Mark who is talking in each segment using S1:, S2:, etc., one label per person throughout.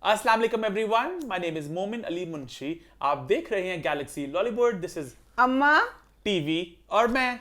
S1: अस्सलाम वालेकुम everyone, my name is मोमिन अली मुंशी। आप देख रहे हैं गैलेक्सी लॉलीवुड। दिस इज
S2: अम्मा
S1: टीवी और मैं।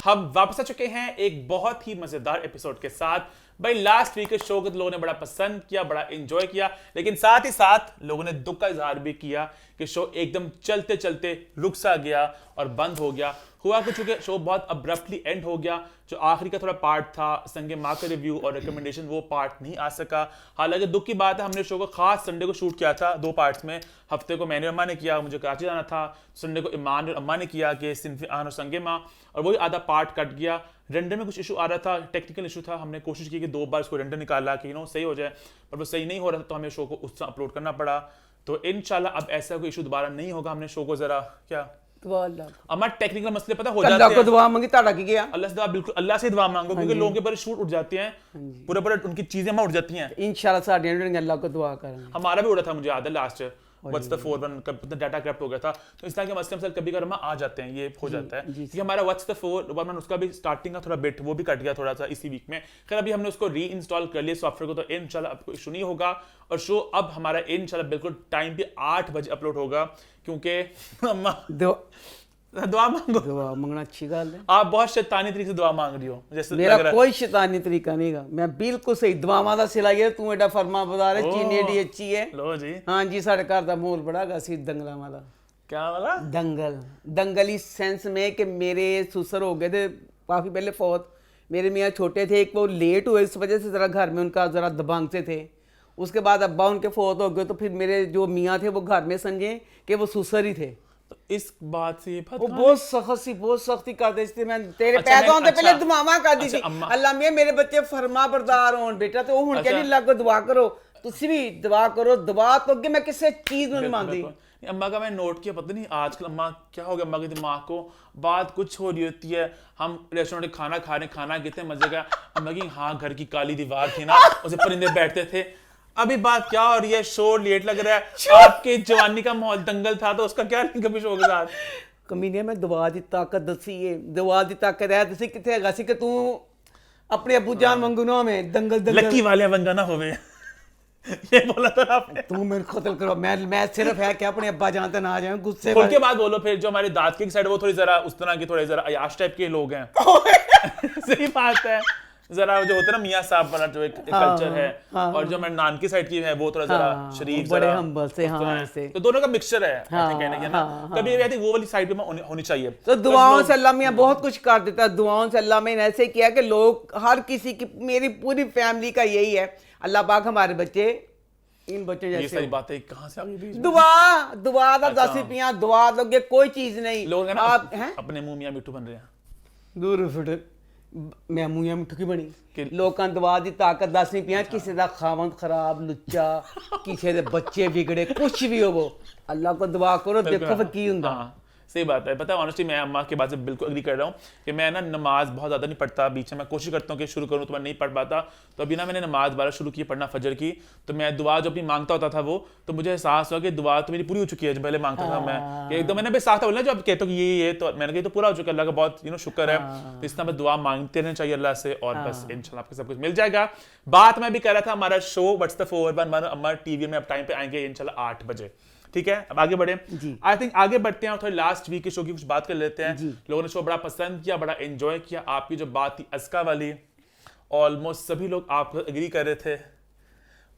S1: हम वापस आ चुके हैं एक बहुत ही मजेदार एपिसोड के साथ। भाई लास्ट वीक के शो को लोगों ने बड़ा पसंद किया, बड़ा एंजॉय किया, लेकिन साथ ही साथ लोगों ने दुख का इजहार भी किया कि शो एकदम चलते चलते रुक सा गया और बंद हो गया। हुआ कुछ कि शो बहुत अब्रप्टली एंड हो गया। जो आखिरी का थोड़ा पार्ट था, संगे माँ का रिव्यू और रिकमेंडेशन, वो पार्ट नहीं आ सका। हालांकि दुख की बात है, हमने शो को खास संडे को शूट किया था 2 पार्ट्स में। हफ्ते को मैंने अम्मा ने किया, मुझे कराची जाना था। संडे को ईमान और अम्मा ने किया कि सिंफी आन और संगे माँ, और वही आधा पार्ट कट गया। रेंडर में कुछ इशू आ रहा था, टेक्निकल इशू था। हमने कोशिश की कि 2 बार इसको रेंडर निकाला कि सही हो जाए, पर वो सही नहीं हो रहा था, तो हमें शो को उससे अपलोड करना पड़ा। तो इंशाल्लाह अब ऐसा कोई इशू दोबारा नहीं होगा। हमने शो को जरा क्या अम्मा टेक्निकल मसले पता हो जाते हैं।
S2: अल्लाह को दुआ मांगी, ताड़ा की गया।
S1: अल्लाह से दुआ, बिल्कुल अल्लाह से दुआ मांगो, क्योंकि लोगों के पर शूट उठ जाते हैं, पूरे उनकी चीजें उठ जाती हैं।
S2: इंशाल्लाह साढ़े अल्लाह को दुआ करेंगे।
S1: हमारा भी उड़ा था, मुझे याद है last what's the 4-1 data corrupt हो गया था। तो इस तरह के मसले मसल कभी कभी आ जाते हैं, ये हो जाता है। क्योंकि हमारा व्हाट्स द 4-1 उसका भी स्टार्टिंग का थोड़ा बिट वो भी कट गया थोड़ा सा इसी वीक में। खैर अभी हमने उसको री इंस्टॉल कर लिया सॉफ्टवेयर को, तो इंशाल्लाह अब कोई इशू नहीं होगा। और शो अब हमारा इंशाल्लाह बिल्कुल टाइम पे 8 बजे अपलोड होगा, क्योंकि दुआ मांगो।
S2: दुआ मांगना अच्छी गल है।
S1: आप बहुत शैतानी तरीके से दुआ मांग रही हो, जैसे
S2: मेरा कोई शैतानी तरीका नहीं है, मैं बिल्कुल सही दुआवां दा सिला है। तू एडा फरमा बदार है, चीनी एडी अच्छी है।
S1: लो जी।
S2: हां जी, साडे घर दा माहौल बड़ा गा सी दंगला वाला।
S1: क्या वाला?
S2: दंगल इस सेंस में कि मेरे ससुर हो गए थे काफी पहले फौत। मेरे मियाँ छोटे थे, एक वो लेट हुए, इस वजह से जरा घर में उनका जरा दबंग से थे। उसके बाद अब्बा उनके फौत हो गए, तो फिर मेरे जो मियाँ थे वो घर में समझे कि वो ससुर ही थे।
S1: तो इस बात से
S2: वो बहुत सख्ती करते थे। मैं तेरे पैदा होने पहले दुआवां कर दी थी, अल्लाह मियां मेरे बच्चे फरमा बरदार होन बेटा। तो हुन कहनी अल्लाह को दुआ करो, तुसी भी दुआ करो। दुआ तो अगे मैं किसी चीज नहीं मांगती।
S1: अम्मा का मैं नोट किया, पता नहीं आजकल अम्मा क्या हो गया, अम्मा के दिमाग को बात कुछ हो रही होती है। हम रेस्टोरेंट में खाना खा रहे, खाना कितने मजे का। अम्मा की हाँ घर की काली दीवार थी ना, उसे परिंदे बैठते थे। अभी बात क्या हो रही है, शो लेट लग रहा है। आपके जवानी का माहौल दंगल था, तो उसका क्या लिंक कभी शो के साथ?
S2: कमीने में दुआ दी ताकत दसी है, दुआ दी ताकत है दसी किथे हैगा सी कि तू अपने अब्बू जान वांगू ना में दंगल
S1: लकी वाले वंगा ना होवे। ये बोला था आपने।
S2: तू मेरे कत्ल करो, मैं सिर्फ है कि अपने अब्बा जान ते ना जाए गुस्से
S1: खोल के बात बोलो। फिर जो हमारे दांत की साइड वो थोड़ी जरा उस तरह की, थोड़े जरा अयाश टाइप के लोग हैं। सही बात है, जरा जो होता है ना मियाँ साहब वाला जो एक कल्चर है। और जो हमारे नान की साइड की है वो थोड़ा जरा शरीफ,
S2: बड़े हम्बल से। हाँ ऐसे
S1: तो दोनों का मिक्सचर है कहने के ना। कभी कहते वो वाली साइड पे होनी चाहिए।
S2: तो दुआओं से अल्लाह मियाँ बहुत कुछ कर देता है। दुआओं से अल्लाह में ऐसे किया कि लोग हर किसी की, मेरी पूरी फैमिली का यही है, अल्लाह पाक हमारे बच्चे इन बच्चों जैसे।
S1: ये सारी बातें कहाँ से आ गई?
S2: दुआ दा 10 रुपया दुआ दोगे कोई चीज नहीं।
S1: लोग
S2: आप हैं
S1: अपने मुंह मियाँ मिट्टू बन रहे हैं।
S2: दूर फुट मैं मुंह मिट्ठू की बनी। लोकां दुआ दी ताकत 10 नहीं पिया। किसी दा खावंद खराब लुच्चा, किसी दे बच्चे बिगड़े, कुछ भी हो, वो अल्लाह को दुआ करो, देखो फिर की हुंदा।
S1: सही बात है। पता है ऑनेस्टली मैं अम्मा के बात से बिल्कुल एग्री कर रहा हूँ कि मैं ना नमाज बहुत ज़्यादा नहीं पढ़ता। बीच में मैं कोशिश करता हूँ कि शुरू करूँ, तो मैं नहीं पढ़ पाता। तो अभी ना मैंने नमाज बारह शुरू की पढ़ना फजर की। तो मैं दुआ जो अपनी मांगता होता था वो, तो मुझे एहसास हुआ कि दुआ तो मेरी पूरी हो चुकी है। जो पहले मांगता था मैं कि एकदम, मैंने साथ बोला जब कहता हूँ कि ये तो मैंने कहा तो पूरा हो चुका है, अल्लाह का बहुत शुक्र है। तो इस तरह मैं दुआ मांगते रहना चाहिए अल्लाह से, और बस इंशाल्लाह आपको सब कुछ मिल जाएगा। बात मैं भी कर रहा था, हमारा शो व्हाट्स द 4-1 अम्मा टीवी में अब टाइम पे आएंगे इंशाल्लाह 8 बजे। ठीक है, अब आगे बढ़े। आई थिंक आगे बढ़ते हैं और थोड़ी लास्ट वीक के शो की कुछ बात कर लेते हैं। लोगों ने शो बड़ा पसंद किया, बड़ा एंजॉय किया। आपकी जो बात थी अस्का वाली, ऑलमोस्ट सभी लोग आप एग्री कर रहे थे,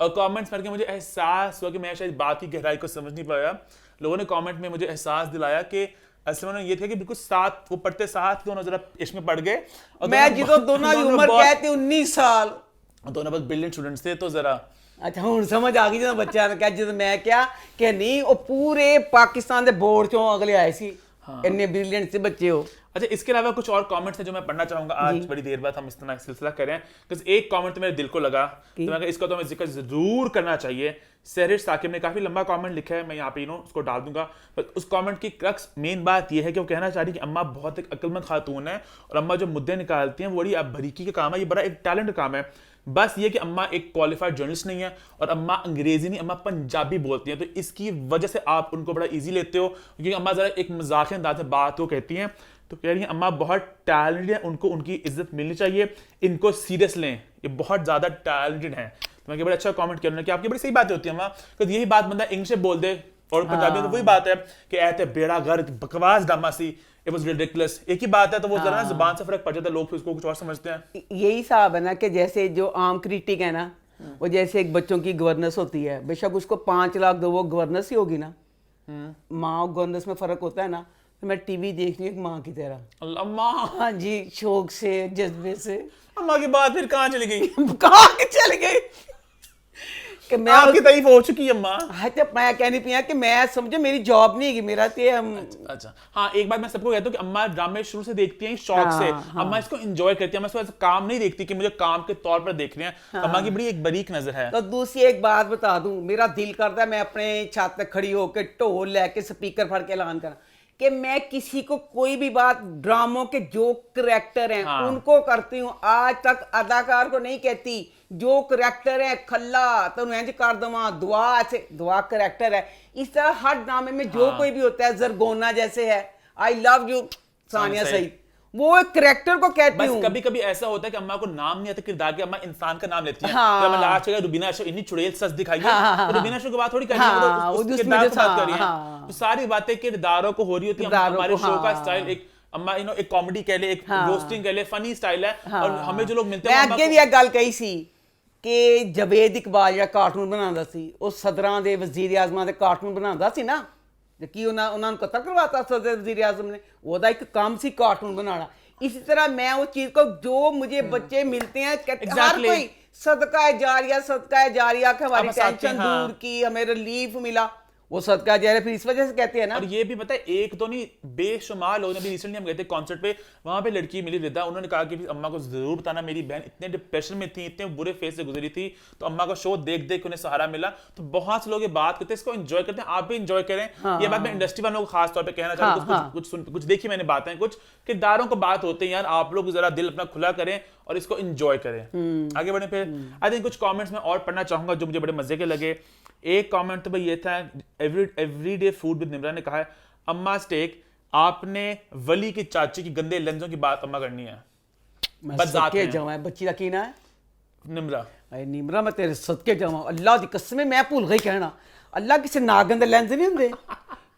S1: और कमेंट्स पढ़ के मुझे एहसास हुआ कि मैं शायद बात की गहराई को समझ नहीं पाया। लोगों ने कमेंट में मुझे एहसास दिलाया कि असल में ये थे कि बिल्कुल साथ वो पढ़ते साथ दोनों जरा इश्क में पड़ गए। और
S2: मैं जितो दोनों की उम्र कहते 19 साल,
S1: दोनों बस ब्रिलियंट स्टूडेंट्स थे। तो जरा
S2: अच्छा हूँ समझ आ गई जो बच्चा ने कहा, जो मैं क्या कि नहीं वो पूरे पाकिस्तान के बोर्ड चों अगले आए सी। इतने ब्रिलियंट से बच्चे हो।
S1: अच्छा, इसके अलावा कुछ और कमेंट्स हैं जो मैं पढ़ना चाहूंगा। आज बड़ी देर बाद हम इस तरह सिलसिला करें, क्योंकि एक कमेंट तो मेरे दिल को लगा, तो मैं इसका तो हमें जिक्र जरूर करना चाहिए। सहरिश साकिब ने काफी लंबा कमेंट लिखा है, मैं यहाँ पे उसको डाल दूंगा। पर उस कमेंट की क्रक्स मेन बात यह है कि वो कहना चाह रही कि अम्मा बहुत एक अक्लमंद खातून है, और अम्मा जो मुद्दे निकालती हैं वो बड़ी बारीकी का काम है, ये बड़ा एक टैलेंट काम है। बस ये कि अम्मा एक क्वालिफाइड जर्नलिस्ट नहीं है, और अम्मा अंग्रेजी नहीं, अम्मा पंजाबी बोलती हैं। तो इसकी वजह से आप उनको बड़ा इजी लेते हो, क्योंकि अम्मा जरा एक मजाकिया अंदाज में बात को कहती हैं। तो कह रही हैं अम्मा बहुत टैलेंटेड है, उनको उनकी इज्जत मिलनी चाहिए, इनको सीरियस लें, ये बहुत ज्यादा टैलेंटेड हैं। तो मैं बड़ा अच्छा कमेंट किया उन्होंने कि आपकी बड़ी सही बात होती है अम्मा, कि यही बात बंदा इंग्लिश में बोल दे और पंजाबी में तो वही बात है कि ऐते बेड़ा गर्क बकवास ड्रामा सी, इट वाज रिडिकुलस, एक ही बात है, तो वो जरा ना जुबान से फर्क पड़ जाता है, लोग फिर उसको कुछ और समझते हैं।
S2: यही हिसाब है ना कि जैसे जो आम क्रिटिक है ना, वो जैसे एक बच्चों की गवर्नेंस होती है, बेशक उसको 5 लाख दो, वो गवर्नेंस ही होगी ना। माँ और गवर्नेंस में फर्क होता है ना। तो मैं टीवी देख रही हूँ एक माँ की तरह,
S1: अम्मा,
S2: हाँ जी, शौक से, जज्बे से।
S1: अम्मा की बात फिर कहाँ चली गई?
S2: कहाँ के चल गए कि मैं
S1: आपकी तारीफ हो चुकी है अम्मा।
S2: हाँ, तो मैं कहनी पिया कि मैं समझो मेरी जॉब नहीं है मेरा ते हम।
S1: अच्छा, हाँ, एक बात मैं सबको कहता हूँ कि अम्मा ड्रामे शुरू से देखती हैं शौक से, अम्मा इसको एंजॉय करती है, अम्मा इसको काम नहीं देखती कि मुझे काम के तौर पर देख रहे हैं। अम्मा की बड़ी एक बारीक नजर है।
S2: तो दूसरी एक बात बता दूं, मेरा दिल करता है मैं अपने छत पे खड़ी होकर ढोल लेके स्पीकर फड़ के ऐलान करा कि मैं किसी को कोई भी बात, ड्रामों के जो करैक्टर हैं उनको करती हूँ, आज तक अदाकार को नहीं कहती। जो करैक्टर है खल्ला तो इंज कर दवा, दुआ ऐसे दुआ करैक्टर है। इस तरह हर ड्रामे में जो कोई भी होता है, जरगोना जैसे है, I love you Sania Saeed, वो एक करैक्टर को कहती हूँ।
S1: कभी कभी ऐसा होता है कि अम्मा को नाम नहीं आता किरदार के, अम्मा इंसान का नाम लेती है।
S2: हाँ।
S1: तो अम्मा लास्ट जगह रुबीना शो इतनी चुड़ैल सच दिखाई है,
S2: हाँ,
S1: तो रुबीना शो की बात थोड़ी कर रही
S2: हाँ,
S1: है, तो उस
S2: उसमें
S1: किरदार की
S2: जैसा,
S1: बात कर रही है।
S2: हाँ।
S1: तो सारी बातें किरदारों को हो रही होती है। हमारे शो का स्टाइल एक अम्मा एक कॉमेडी कह ले, एक रोस्टिंग कह ले, फनी स्टाइल है, और हमें जो लोग मिलते हैं,
S2: मैं अगे भी एक गल कही सी कि जवेद इकबाल ਜਿਹੜਾ ਕਾਰਟੂਨ ਬਣਾਉਂਦਾ ਸੀ, ਉਹ ਸਦਰਾਂ ਦੇ ਵਜ਼ੀਰ ਆਜ਼ਮਾਂ ਦੇ ਕਾਰਟੂਨ ਬਣਾਉਂਦਾ ਸੀ ਨਾ, ਤੇ ਕੀ ਉਹਨਾਂ ਨੂੰ ਕਤਲ ਕਰਵਾਤਾ ਸਦਰ ਵਜ਼ੀਰ आजम ने, ਉਹਦਾ ਇੱਕ ਕੰਮ ਸੀ ਕਾਰਟੂन बनाना। इसी तरह मैं उस चीज को, जो मुझे बच्चे मिलते हैं, हर कोई सदका है जारिया कि हमारी टेंशन दूर की, हमें रिलीफ मिला, वो सदका जारिया फिर इस वजह से कहते हैं ना।
S1: और ये भी पता है, एक तो नहीं बेशुमार लोग, अभी रिसेंटली हम गए थे कॉन्सर्ट पे, वहां पे लड़की मिली रिदा, उन्होंने कहा कि अम्मा को जरूर बताना, मेरी बहन इतने डिप्रेशन में थी, इतने बुरे फेस से गुजरी थी, तो अम्मा का शो देख देख उन्हें सहारा मिला। तो बहुत से लोग ये बात करते हैं, इसको एंजॉय करते हैं, आप भी एंजॉय करें। ये बात मैं इंडस्ट्री वालों को खास तौर पे कहना चाहता हूँ। कुछ देखी मैंने बातें, कुछ किरदारों को बात होते हैं यार, आप लोग जरा दिल अपना खुला करें और इसको एंजॉय करें। आगे बढ़े फिर आई थिंक कुछ कमेंट्स में और पढ़ना चाहूंगा जो मुझे बड़े मजे के लगे। एक कमेंट तो भाई ये था, एवरीडे फूड विद निम्रा ने कहा है, अम्मा स्टेक, आपने वली की चाची की गंदे लेंसों की बात अम्मा करनी है।
S2: सदके जावा, बच्ची का की ना है
S1: निम्रा,
S2: अरे निम्रा, मैं तेरे सदके जावा, अल्लाह दी कसम, मैं भूल गई कहना, अल्लाह किसी नागन दे लेंस नहीं हुंदे।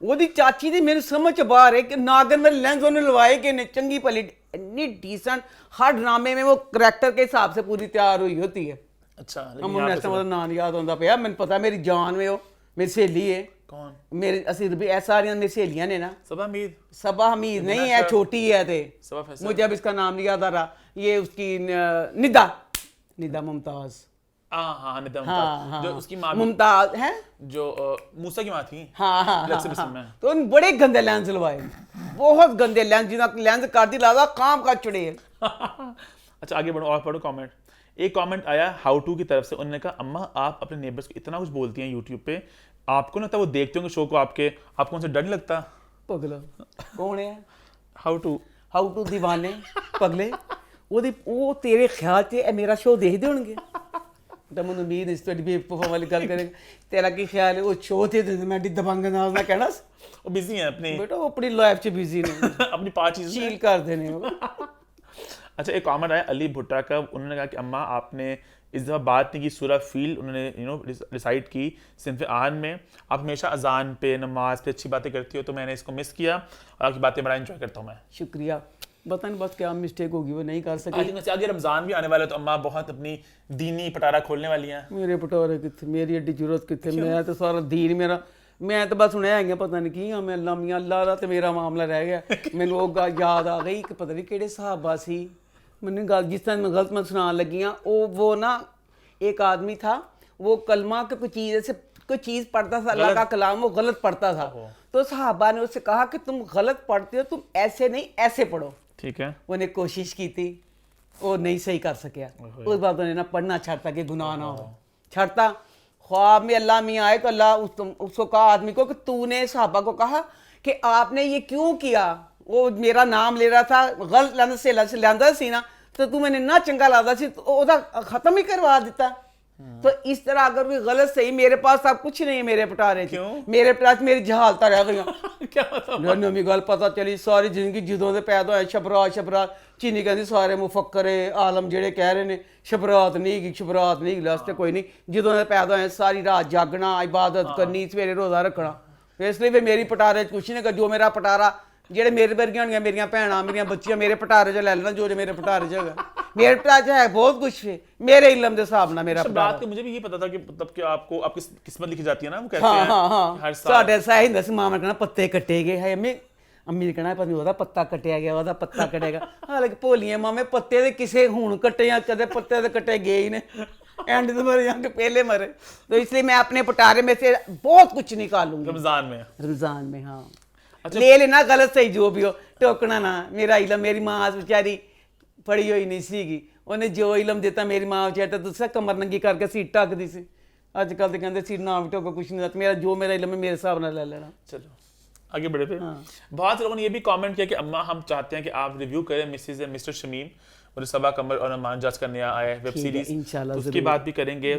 S2: ਉਹਦੀ ਚਾਚੀ ਦੀ मेरी समझ च बाहर है कि नागन में लेंस उन्होंने लवाए कि ने चंगी भली इतनी डिसेंट, हर ड्रामे में वो करैक्टर के हिसाब से पूरी तैयार हुई होती है।
S1: अच्छा,
S2: हम मतलब नाम याद होता पे, मैंने पता मेरी जान में, वो मेरी सहेली है।
S1: कौन?
S2: मेरे असि सारियां मेरी सहेलियां ने ना।
S1: सबा हमीद,
S2: सबा हमीद नहीं है, छोटी है थे,
S1: सबा फैसल,
S2: मुझे अब इसका नाम नहीं याद आ रहा, ये उसकी निदा मुमताज,
S1: हाँ, निदा मुमताज, जो उसकी माँ
S2: मुमताज है, जो
S1: मूसा की माँ थी।
S2: हाँ, तो उन बड़े गंदे लेंस लवाए, बहुत गंदे लेंस, जिन्हें लेंस कर दी लादा काम का चुड़ैल।
S1: अच्छा, आगे बढ़ो और पढ़ो कमेंट। एक कमेंट आया हाउ टू की तरफ से, उन्होंने कहा अम्मा आप अपने नेबर्स को इतना कुछ बोलती हैं यूट्यूब पे, आपको ना लगता वो देखते होंगे शो को, आपको उनसे डर नहीं लगता?
S2: पगला कौन है?
S1: हाउ टू
S2: दीवाने पगले, वो तेरे ख्याल से मेरा शो देखते होंगे? तो मैं उम्मीद इस तो बेवकूफा वाली गल करेंगे, तेरा की ख्याल है वो शो थे मैं दबंग अंदाज ना कहना,
S1: वो बिजी है अपनी,
S2: बेटा वो अपनी लाइफ से बिजी ने
S1: अपनी 5 चीज़
S2: चील कर देने।
S1: अच्छा, एक कमेंट आया अली भुट्टा का, उन्होंने कहा कि अम्मा आपने इस दफ़ा बात नहीं की सूरह फील, उन्होंने रिसाइट की सिनफ़ आहन में, आप हमेशा अजान पे, नमाज पे अच्छी बातें करती हो, तो मैंने इसको मिस किया और आपकी बातें बड़ा एंजॉय करता हूँ मैं।
S2: शुक्रिया, पता नहीं बस क्या मिस्टेक होगी, वो नहीं कर सके।
S1: आगे रमज़ान भी आने वाला है, तो अम्मा बहुत अपनी दीनी पटारा खोलने वाली हैं।
S2: मेरे पटारे कितने, मेरी एडी जरूरत कितने, मैं तो सारा दीन मेरा, मैं तो बस सुनया है पता नहीं की मैं अल्लाह मियां अल्लाह दा, तो मेरा मामला रह गया। मैंने वो याद आ गई कि पता नहीं किहड़े सहाबा सी, मैंने गल जिस तरह मैं गलत मैं सुनान लगी हाँ, वो ना एक आदमी था, वो कलमा के कोई चीज़ पढ़ता था, अल्लाह का कलाम, वो गलत पढ़ता था, तो सहाबा ने उससे कहा कि तुम गलत पढ़ते हो, तुम ऐसे नहीं ऐसे पढ़ो। ठीक है, उन्हें कोशिश की थी, वो नहीं सही कर सकिया, उस बात उन्हें ना पढ़ना छाड़ता कि गुनाह ना हो, छाड़ता। ख्वाब में अल्लाह मियाँ आए तो अल्लाह उसको कहा आदमी को कि तूने सहाबा को कहा कि आपने ये क्यों किया, वो मेरा नाम ले रहा था, गलत लाना से लांदा सी ना, तो तू मैंने ना चंगा लादा सी, तो ओदा खत्म ही करवा दिता। तो इस तरह अगर कोई गलत सही, मेरे पास सब कुछ नहीं है मेरे पटारे च।
S1: क्यों?
S2: मेरे पास मेरी जहालता रह गई
S1: क्या मतलब?
S2: नवी गल पता चली सारी जिंदगी ਜਦੋਂ ਦੇ ਪੈਦਾ ਹੋਏ ਸ਼ਬਰਾਤ ਚੀਨੀ ਕਹਿੰਦੀ ਸਾਰੇ ਮੁਫੱਕਰ ਆਲਮ ਜਿਹੜੇ ਕਹਿ ਰਹੇ ਨੇ ਸ਼ਬਰਾਤ ਨਹੀਂ ਗਈ ਸ਼ਬਰਾਤ ਨਹੀਂ ਗਈ ਕੋਈ ਨਹੀਂ ਜਦੋਂ ਦੇ ਪੈਦਾ ਹੋਏ ਸਾਰੀ ਰਾਤ ਜਾਗਣਾ ਇਬਾਦਤ ਕਰਨੀ ਸਵੇਰੇ ਰੋਜ਼ਾ ਰੱਖਣਾ ਇਸ ਲਈ ਵੀ ਮੇਰੀ ਪਟਾਰੇ 'ਚ ਕੁਛ ਨਹੀਂ, ਜੋ ਮੇਰਾ ਪਟਾਰਾ ਜਿਹੜੇ ਮੇਰੇ ਵਰਗੀਆਂ ਹੋਣਗੀਆਂ ਮੇਰੀਆਂ ਭੈਣਾਂ ਮੇਰੀਆਂ ਬੱਚੀਆਂ ਮੇਰੇ ਪਟਾਰੇ 'ਚ ਲੈ ਲੈਣਾ ਜੋ ਮੇਰੇ ਪਟਾਰੇ 'ਚ ਹੈਗਾ। मेरे पास है बहुत कुछ है मेरे इल्म के हिसाब ना मेरा
S1: बात के मुझे भी ये पता था कि तब कि आपको आपकी किस्मत लिखी जाती है ना, वो कहते
S2: हाँ
S1: हैं
S2: हाँ हाँ
S1: हर साल।
S2: साढ़े साही ਹੁੰਦਾ ਸੀ ਮਾਮਾ कहना पत्ते कटे गए है अम्मी अम्मी ने कहना पता ਉਹਦਾ ਪੱਤਾ ਕੱਟਿਆ ਗਿਆ ਉਹਦਾ ਪੱਤਾ ਕਟੇਗਾ ਹਾਲਾਂਕਿ ਭੋਲੀਆਂ ਮਾਮੇ ਪੱਤੇ ਦੇ ਕਿਸੇ ਹੁਣ ਕੱਟੇ ਜਾਂ ਕਦੇ ਪੱਤੇ ਦੇ ਕੱਟੇ गए ही ने एंड तो मर जाएंगे पहले मरे, तो इसलिए मैं अपने पटारे में से बहुत कुछ निकालूंगी रमजान में। हाँ ले लेना गलत सही जो भी हो, टोकना ना। मेरा इलम मेरी माँ बेचारी पढ़ी हुई नहीं सीगी, ਉਹਨੇ ਜੋ ਇਲਮ ਦਿੱਤਾ ਮੇਰੀ ਮਾਂ ਵਿਚਾਰੀ ਤਾਂ ਤੁਸੀਂ ਕਮਰ ਨੰਗੀ ਕਰਕੇ ਸੀਟ ਢੱਕਦੀ ਸੀ। ਅੱਜ ਕੱਲ ਤੇ ਕਹਿੰਦੇ ਸੀਟ ਨਾ ਵੀ ਢੱਕੋ ਕੁਛ नहीं, मेरा जो मेरा इलम है मेरे हिसाब ਨਾਲ ले लेना।
S1: चलो आगे बढ़े थे। बहुत लोगों ने ये भी कमेंट किया कि अम्मा हम चाहते हैं कि आप रिव्यू करें मिसेज एंड मिस्टर शमीम और सबा कमर और अमान जज का नया आया है वेब सीरीज,
S2: इंशाल्लाह
S1: उसकी बात भी करेंगे।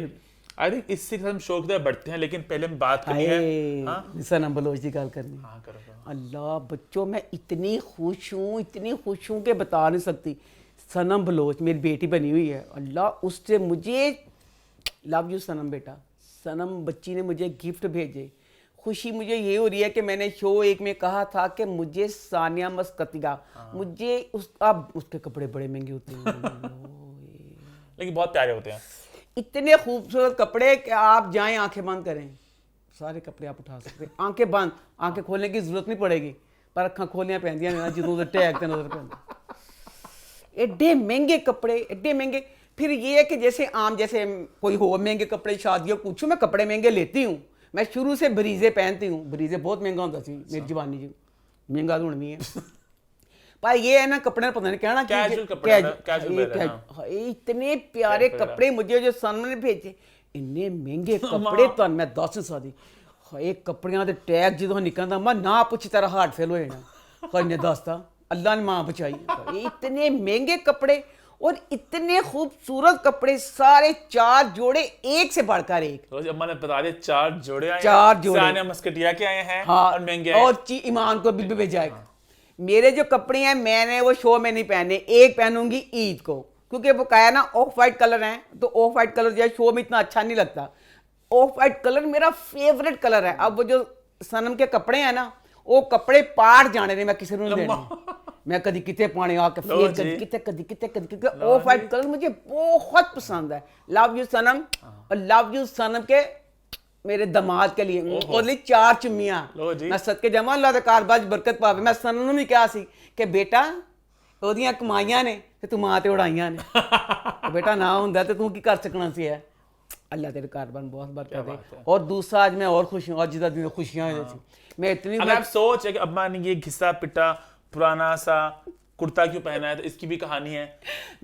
S1: आई थिंक इससे हम शौक से बढ़ते हैं, लेकिन पहले हम बात करनी है
S2: सनम बलोच की गल करनी।
S1: हाँ करो।
S2: अल्लाह बच्चों मैं इतनी खुश हूँ कि बता नहीं सकती। सनम बलोच मेरी बेटी बनी हुई है, अल्लाह उससे मुझे लव यू सनम बेटा। सनम बच्ची ने मुझे गिफ्ट भेजे, खुशी मुझे ये हो रही है कि मैंने शो एक में कहा था कि मुझे सानिया मस्कतिया मुझे अब उसके कपड़े बड़े महंगे होते हैं
S1: लेकिन बहुत प्यारे होते हैं,
S2: इतने खूबसूरत कपड़े कि आप जाएं आंखें बंद करें सारे कपड़े आप उठा सकते हैं। आंखें बंद, आंखें खोलने की जरूरत नहीं पड़ेगी, पर अखा खोलियां पैंदियां ने जो टैग ते नजर पैंदा। एडे महंगे कपड़े एडे महंगे। फिर ये है कि जैसे आम जैसे कोई हो महंगे कपड़े शादियों पूछूं, मैं कपड़े महंगे लेती हूँ, मैं शुरू से बरीजे पहनती हूँ। बरीजे बहुत महंगा होता सी मेरी जवानी जी, महंगा तो नहीं है पर ये है ना कपड़े पता नहीं कहना इतने प्यारे कपड़े मुझे जो सन ने भेजे, इन्ने महंगे कपड़े तो मैं दस नहीं सकती। एक कपड़ियां दे टैग जो निकलता मैं ना पूछी तेरा हार्ट फेल हो जाना करने दसता अल्लाह ने मां बचाई। इतने महंगे कपड़े और इतने खूबसूरत कपड़े, सारे 4 जोड़े एक से बढ़कर एक।
S1: तो अम्मा ने बता दिया 4 जोड़े आए,
S2: 4 जोड़े
S1: सानिया मस्कटिया के आए हैं।
S2: हाँ,
S1: और महंगे आए।
S2: और ईमान को भी भेजा है। मेरे जो कपड़े हैं मैंने वो शो में नहीं पहने, एक पहनूंगी ईद को, क्योंकि वो कहा ना ऑफ वाइट कलर है, तो ऑफ वाइट कलर जो है शो में इतना अच्छा नहीं लगता। ऑफ वाइट कलर मेरा फेवरेट कलर है। अब वो जो सनम के कपड़े हैं ना, वो कपड़े पाट जाने ने मैं किसी को नहीं देने, मैं कभी कितने पाने आके फिर कभी कितने ऑफ वाइट कलर मुझे बहुत पसंद है। लव यू सनम, और लव यू सनम के मेरे दामाद के लिए और लिए 4 चुम्मियां मैं सदके जावां, अल्लाह दे कारबाज बरकत पावे। मैं सनम नूं भी कहा सी कि बेटा ओदियां कमाईयां ने ते तू मां ते उड़ाईयां ने तो बेटा ना हुंदा ते तू की कर सकना सी है। अल्लाह तेरे कारबान बहुत बरकत दे। और दूसरा आज मैं और खुश हूं, आज दा दिन खुशियां हो थी मैं इतनी।
S1: अब आप सोच है कि अम्मा ने ये घिसा पिटा पुराना सा कुर्ता क्यों पहना है, तो इसकी भी कहानी है।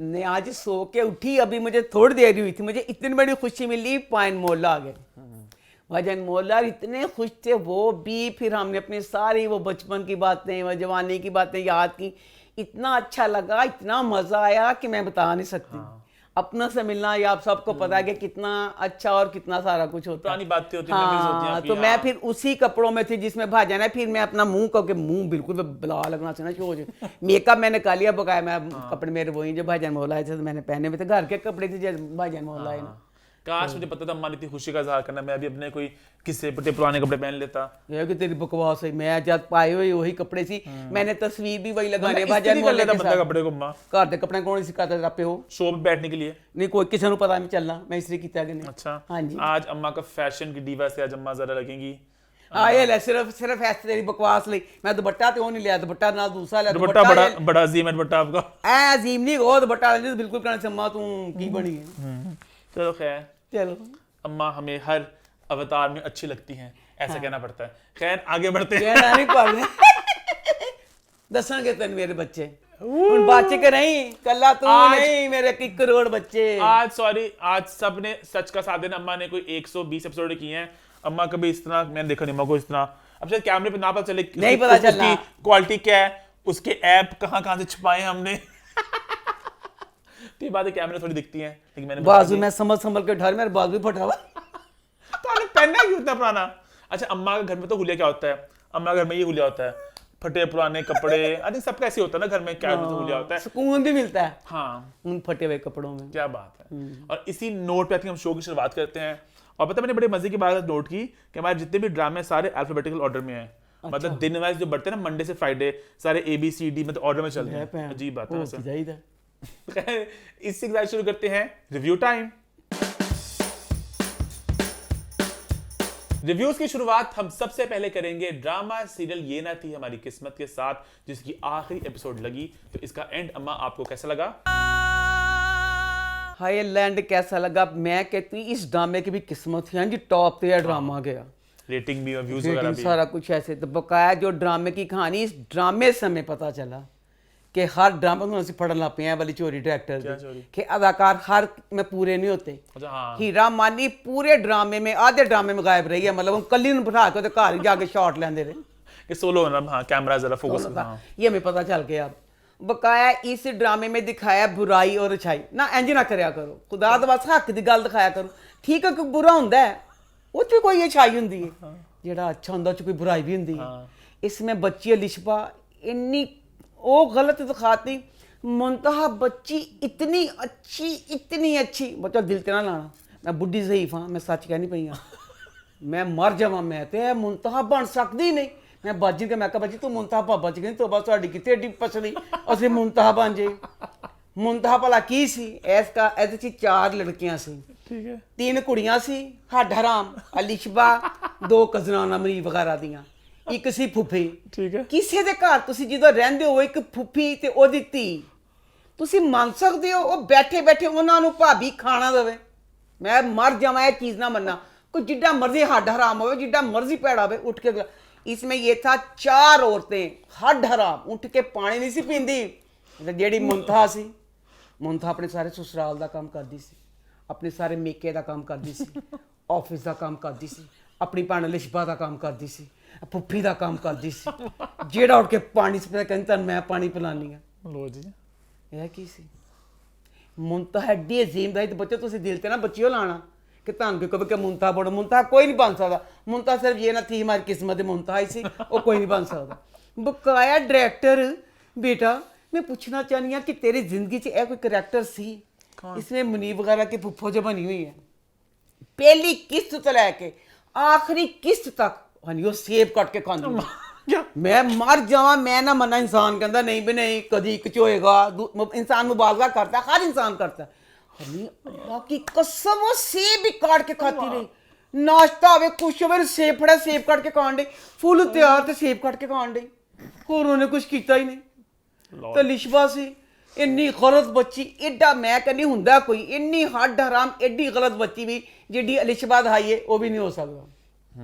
S2: नहीं आज सो के उठी, अभी मुझे थोड़ी देर हुई थी, मुझे इतनी बड़ी खुशी मिली, पाइन मोला आ गए भाईजान मोला इतने खुश थे वो भी। फिर हमने अपनी सारी वो बचपन की बातें वो जवानी की बातें याद की, इतना अच्छा लगा, इतना मजा आया कि मैं बता नहीं सकती। अपना से मिलना ये आप सबको पता है कि कितना अच्छा और कितना सारा कुछ होता है,
S1: पुरानी बातें होती हैं।
S2: हाँ, तो मैं फिर उसी कपड़ों में थी जिसमें भाजा ना, फिर मैं अपना मुंह करके मुंह बिल्कुल बला लगना चाहिए शो जो मेकअप मैंने कर लिया बकाया। मैं कपड़े मेरे वही जो भाईजान मोहल्ला थे मैंने पहने हुए थे, घर के कपड़े थे भाईजान मोहल्ला है ना।
S1: काश मुझे पता था अम्मा ने इतनी खुशी का इजहार करना, मैं अभी अपने कोई किस्से पट्टे पुराने कपड़े पहन लेता।
S2: ये कि तेरी बकवास है, मैं जब पाए हुए वही कपड़े सी, मैंने तस्वीर भी वही लगाने
S1: भाईजान कर लेता बंदा कपड़े को। अम्मा
S2: घर के कपड़े कौन सिखाता तेरा प्यो
S1: शो पे बैठने के लिए?
S2: नहीं कोई किसी को पता नहीं चलना, मैं इसलिए किया कि नहीं।
S1: अच्छा
S2: हाँ जी।
S1: आज अम्मा का फैशन की डीवा से आज अम्मा जरा लगेंगी।
S2: आए ले सिर्फ ऐसे तेरी बकवास ली, मैं दुपट्टा तो नहीं लिया, दुपट्टा ना दूसरा लिया।
S1: दुपट्टा बड़ा अजीम है दुपट्टा आपका।
S2: ऐ अजीम नहीं वो दुपट्टा बिल्कुल कहना से अम्मा तू की बनी है।
S1: चलो खैर,
S2: चलो
S1: अम्मा हमें हर अवतार में अच्छी लगती हैं, ऐसा कहना पड़ता है। खैर आगे बढ़ते हैं।
S2: कहना नहीं पड़ने दसणगे तेन मेरे बच्चे उन बच्चे के नहीं कल्ला तू नहीं मेरे 1 करोड़ बच्चे।
S1: आज सबने सच का साथ देना। अम्मा ने कोई 120 एपिसोड किए हैं। अम्मा कभी इस तरह मैंने देखा नहीं अम्मा को इस तरह। अब शायद कैमरे पे ना पता चले
S2: नहीं पता चलना
S1: क्वालिटी क्या है, उसके ऐप कहाँ से छुपाए हमने तो ये बातें कैमरे थोड़ी दिखती हैं, लेकिन मैंने
S2: बाजू में संभल के ढर मेरे बाजू भी फटा हुआ।
S1: तो आपने पहनना क्यों इतना पुराना? अच्छा, अम्मा के घर में तो हुलिया क्या होता है? अम्मा के घर में ये हुलिया होता है, फटे पुराने कपड़े। अरे सबका ऐसे होता है ना घर में, क्या तो हुलिया होता है।
S2: सुकून भी मिलता है
S1: हाँ,
S2: उन फटे हुए कपड़ों में।
S1: क्या बात है। और इसी नोट पे आते हम शो की शुरुआत करते हैं। और पता है मैंने बड़े मजे की बात नोट की कि हमारे जितने भी ड्रामे सारे अल्फाबेटिकल ऑर्डर में हैं। मतलब दिन वाइज जो बढ़ते हैं ना, मंडे से फ्राइडे, सारे ABCD मतलब ऑर्डर में चल रहे हैं। अजीब बात है वैसे। इससे के साथ शुरू करते हैं रिव्यू टाइम। रिव्यूज की शुरुआत हम सबसे पहले करेंगे ड्रामा सीरियल ये ना थी हमारी किस्मत के साथ, जिसकी आखिरी एपिसोड लगी। तो इसका एंड अम्मा आपको कैसा लगा?
S2: हाय लैंड कैसा लगा? मैं कहती हूँ इस ड्रामे की भी किस्मत थी। हाँ जी, टॉप पे ड्रामा गया,
S1: रेटिंग भी और व्यूज वगैरह भी
S2: सारा कुछ ऐसे। तो बकाया जो ड्रामे की कहानी, इस ड्रामे से हमें पता चला कि हर ड्रामा में ਅਸੀਂ पढ़न लग पे वाली चोरी डायरेक्टर
S1: चोरी?
S2: कि अदाकार हर में पूरे नहीं होते।
S1: अच्छा, हाँ।
S2: हीरा मानी पूरे ड्रामे में आधे ड्रामे में गायब रही है, मतलब हम कली ਨੂੰ बिठा के घर ही जाके शॉट लेंदे रहे
S1: कि सोलो होना। हाँ, कैमरा जरा फोकस करना।
S2: ये हमें पता चल गया। बकाया इस ड्रामे में दिखाया बुराई और अच्छाई ना, इंज ना करया करो खुदा दा बस हक दी गल दिखाया करो। ठीक है, कोई बुरा हुंदा है ਉਹ ਚ कोई अच्छाई हुंदी है, ਜਿਹੜਾ अच्छा हुंदा ਚ कोई बुराई भी हुंदी है। इसमें बच्ची लिशबा इन्नी वो गलत दिखाती, मुंतहा बच्ची इतनी अच्छी। बच्चा दिल ते ना लाना, मैं बुढ़ी ज़ईफ हाँ, मैं सच कह नहीं पई हाँ, मैं मर जावां, मैं ते मुंतहा बन सकदी ही नहीं। मैं बाजी के मैं कहा बाजी तू मुंतहा भाबा च गई तो बस तुहाडी किते एडी पसली असि मुंतहा बन जे। मुंतहा भला की सी? इसका ਇਹਦੇ ਚ 4 लड़कियां सी,
S1: ठीक है,
S2: 3 ਕੁੜੀਆਂ ਸੀ, हड हराम अलिशबा, 2 कजनाना मरीब वगैरह दियां, ਇੱਕ ਸੀ ਫੁੱਫੀ।
S1: ठीक है।
S2: ਕਿਸੇ ਦੇ ਘਰ ਤੁਸੀਂ ਜਦੋਂ ਰਹਿੰਦੇ ਹੋ ਇੱਕ ਫੁੱਫੀ ਤੇ ਉਹਦੀ ਧੀ, ਤੁਸੀਂ ਮੰਨ ਸਕਦੇ ਹੋ ਉਹ ਬੈਠੇ ਬੈਠੇ ਉਹਨਾਂ ਨੂੰ ਭਾਬੀ ਖਾਣਾ ਦੇਵੇ? ਮੈਂ ਮਰ ਜਾਵਾਂ ਇਹ ਚੀਜ਼ ਨਾ ਮੰਨਾ। ਕੋਈ ਜਿੱਡਾ ਮਰਜ਼ੀ ਹੱਡ ਹਰਾਮ ਹੋਵੇ, ਜਿੱਡਾ ਮਰਜ਼ੀ ਪੈੜਾ ਹੋਵੇ, ਉੱਠ ਕੇ इसमें ये था 4 औरतें हड हराम उठ के पानी नहीं सी पींदी। ਜਿਹੜੀ ਮੁੰਤਹਾ ਸੀ, ਮੁੰਤਹਾ ਆਪਣੇ ਸਾਰੇ ससुराल ਦਾ ਕੰਮ ਕਰਦੀ ਸੀ, ਆਪਣੇ ਸਾਰੇ ਮੇਕੇ ਦਾ ਕੰਮ ਕਰਦੀ ਸੀ, ਆਫਿਸ ਦਾ ਕੰਮ ਕਰਦੀ ਸੀ, ਆਪਣੀ ਭੈਣ ਲਿਸ਼ਬਾ ਦਾ ਕੰਮ ਕਰਦੀ ਸੀ, ਫੁੱਫੀ ਦਾ ਕੰਮ ਕਰਦੀ ਸੀ। ਜਿਹੜਾ ਉੱਠ ਕੇ ਪਾਣੀ ਸੀ ਕਹਿੰਦੀ ਤਾਂ ਮੈਂ ਪਾਣੀ ਪਿਲਾਨੀ ਆ।
S1: ਲੋ ਜੀ,
S2: ਇਹ ਕੀ ਸੀ? ਮੁੰਤਹਾ ਐਡੀ ਅਜ਼ੀਮ ਦਾ। ਤੇ ਬੱਚੇ ਤੁਸੀਂ ਦਿਲ ਤੇ ਨਾ ਬੱਚਿਓ ਲਾਣਾ कि ਤੁਹਾਨੂੰ ਕਹੋ ਕਿ ਮੁੰਤਹਾ ਬਣ, ਮੁੰਤਹਾ ਕੋਈ ਨਹੀਂ ਬਣ ਸਕਦਾ। ਮੁੰਤਹਾ ਸਿਰਫ ਇਹ ਨਾ ਥੀ ਹਮਾਰੀ किस्मत ਦੇ ਮੁੰਤਹਾ ਹੀ ਸੀ, ਉਹ ਕੋਈ नहीं बन सकता। बकाया डायरेक्टर बेटा मैं पूछना चाहनी हूँ कि तेरी जिंदगी च कोई करैक्टर सी? इसमें मुनीब वगैरह की फुफ्फो जो बनी हुई है, पहली किस्त तो लैके आखिरी किस्त तक वो सेब कट के खांदी। मैं मर जावा, मैं ना मना। इंसान कहता नहीं भी नहीं, कभी कुछ होएगा। इंसान मुबालगा करता है, हर इंसान करता है। अल्लाह की कसम वो सेब भी काट के खाती रही। नाश्ता होवे कुछ होवे, सेब फड़ा, सेब काट के खान दे। फुल तैयार ते सेब काट के खान दे, और उन्होंने कुछ किया ही नहीं। तो लिशबा सी इन्नी गलत बच्ची, एडा मैं कहनी हुंदा कोई इन्नी हड हराम एडी गलत बच्ची भी जिहड़ी लिशबा दिखाई है वो भी नहीं हो सकता।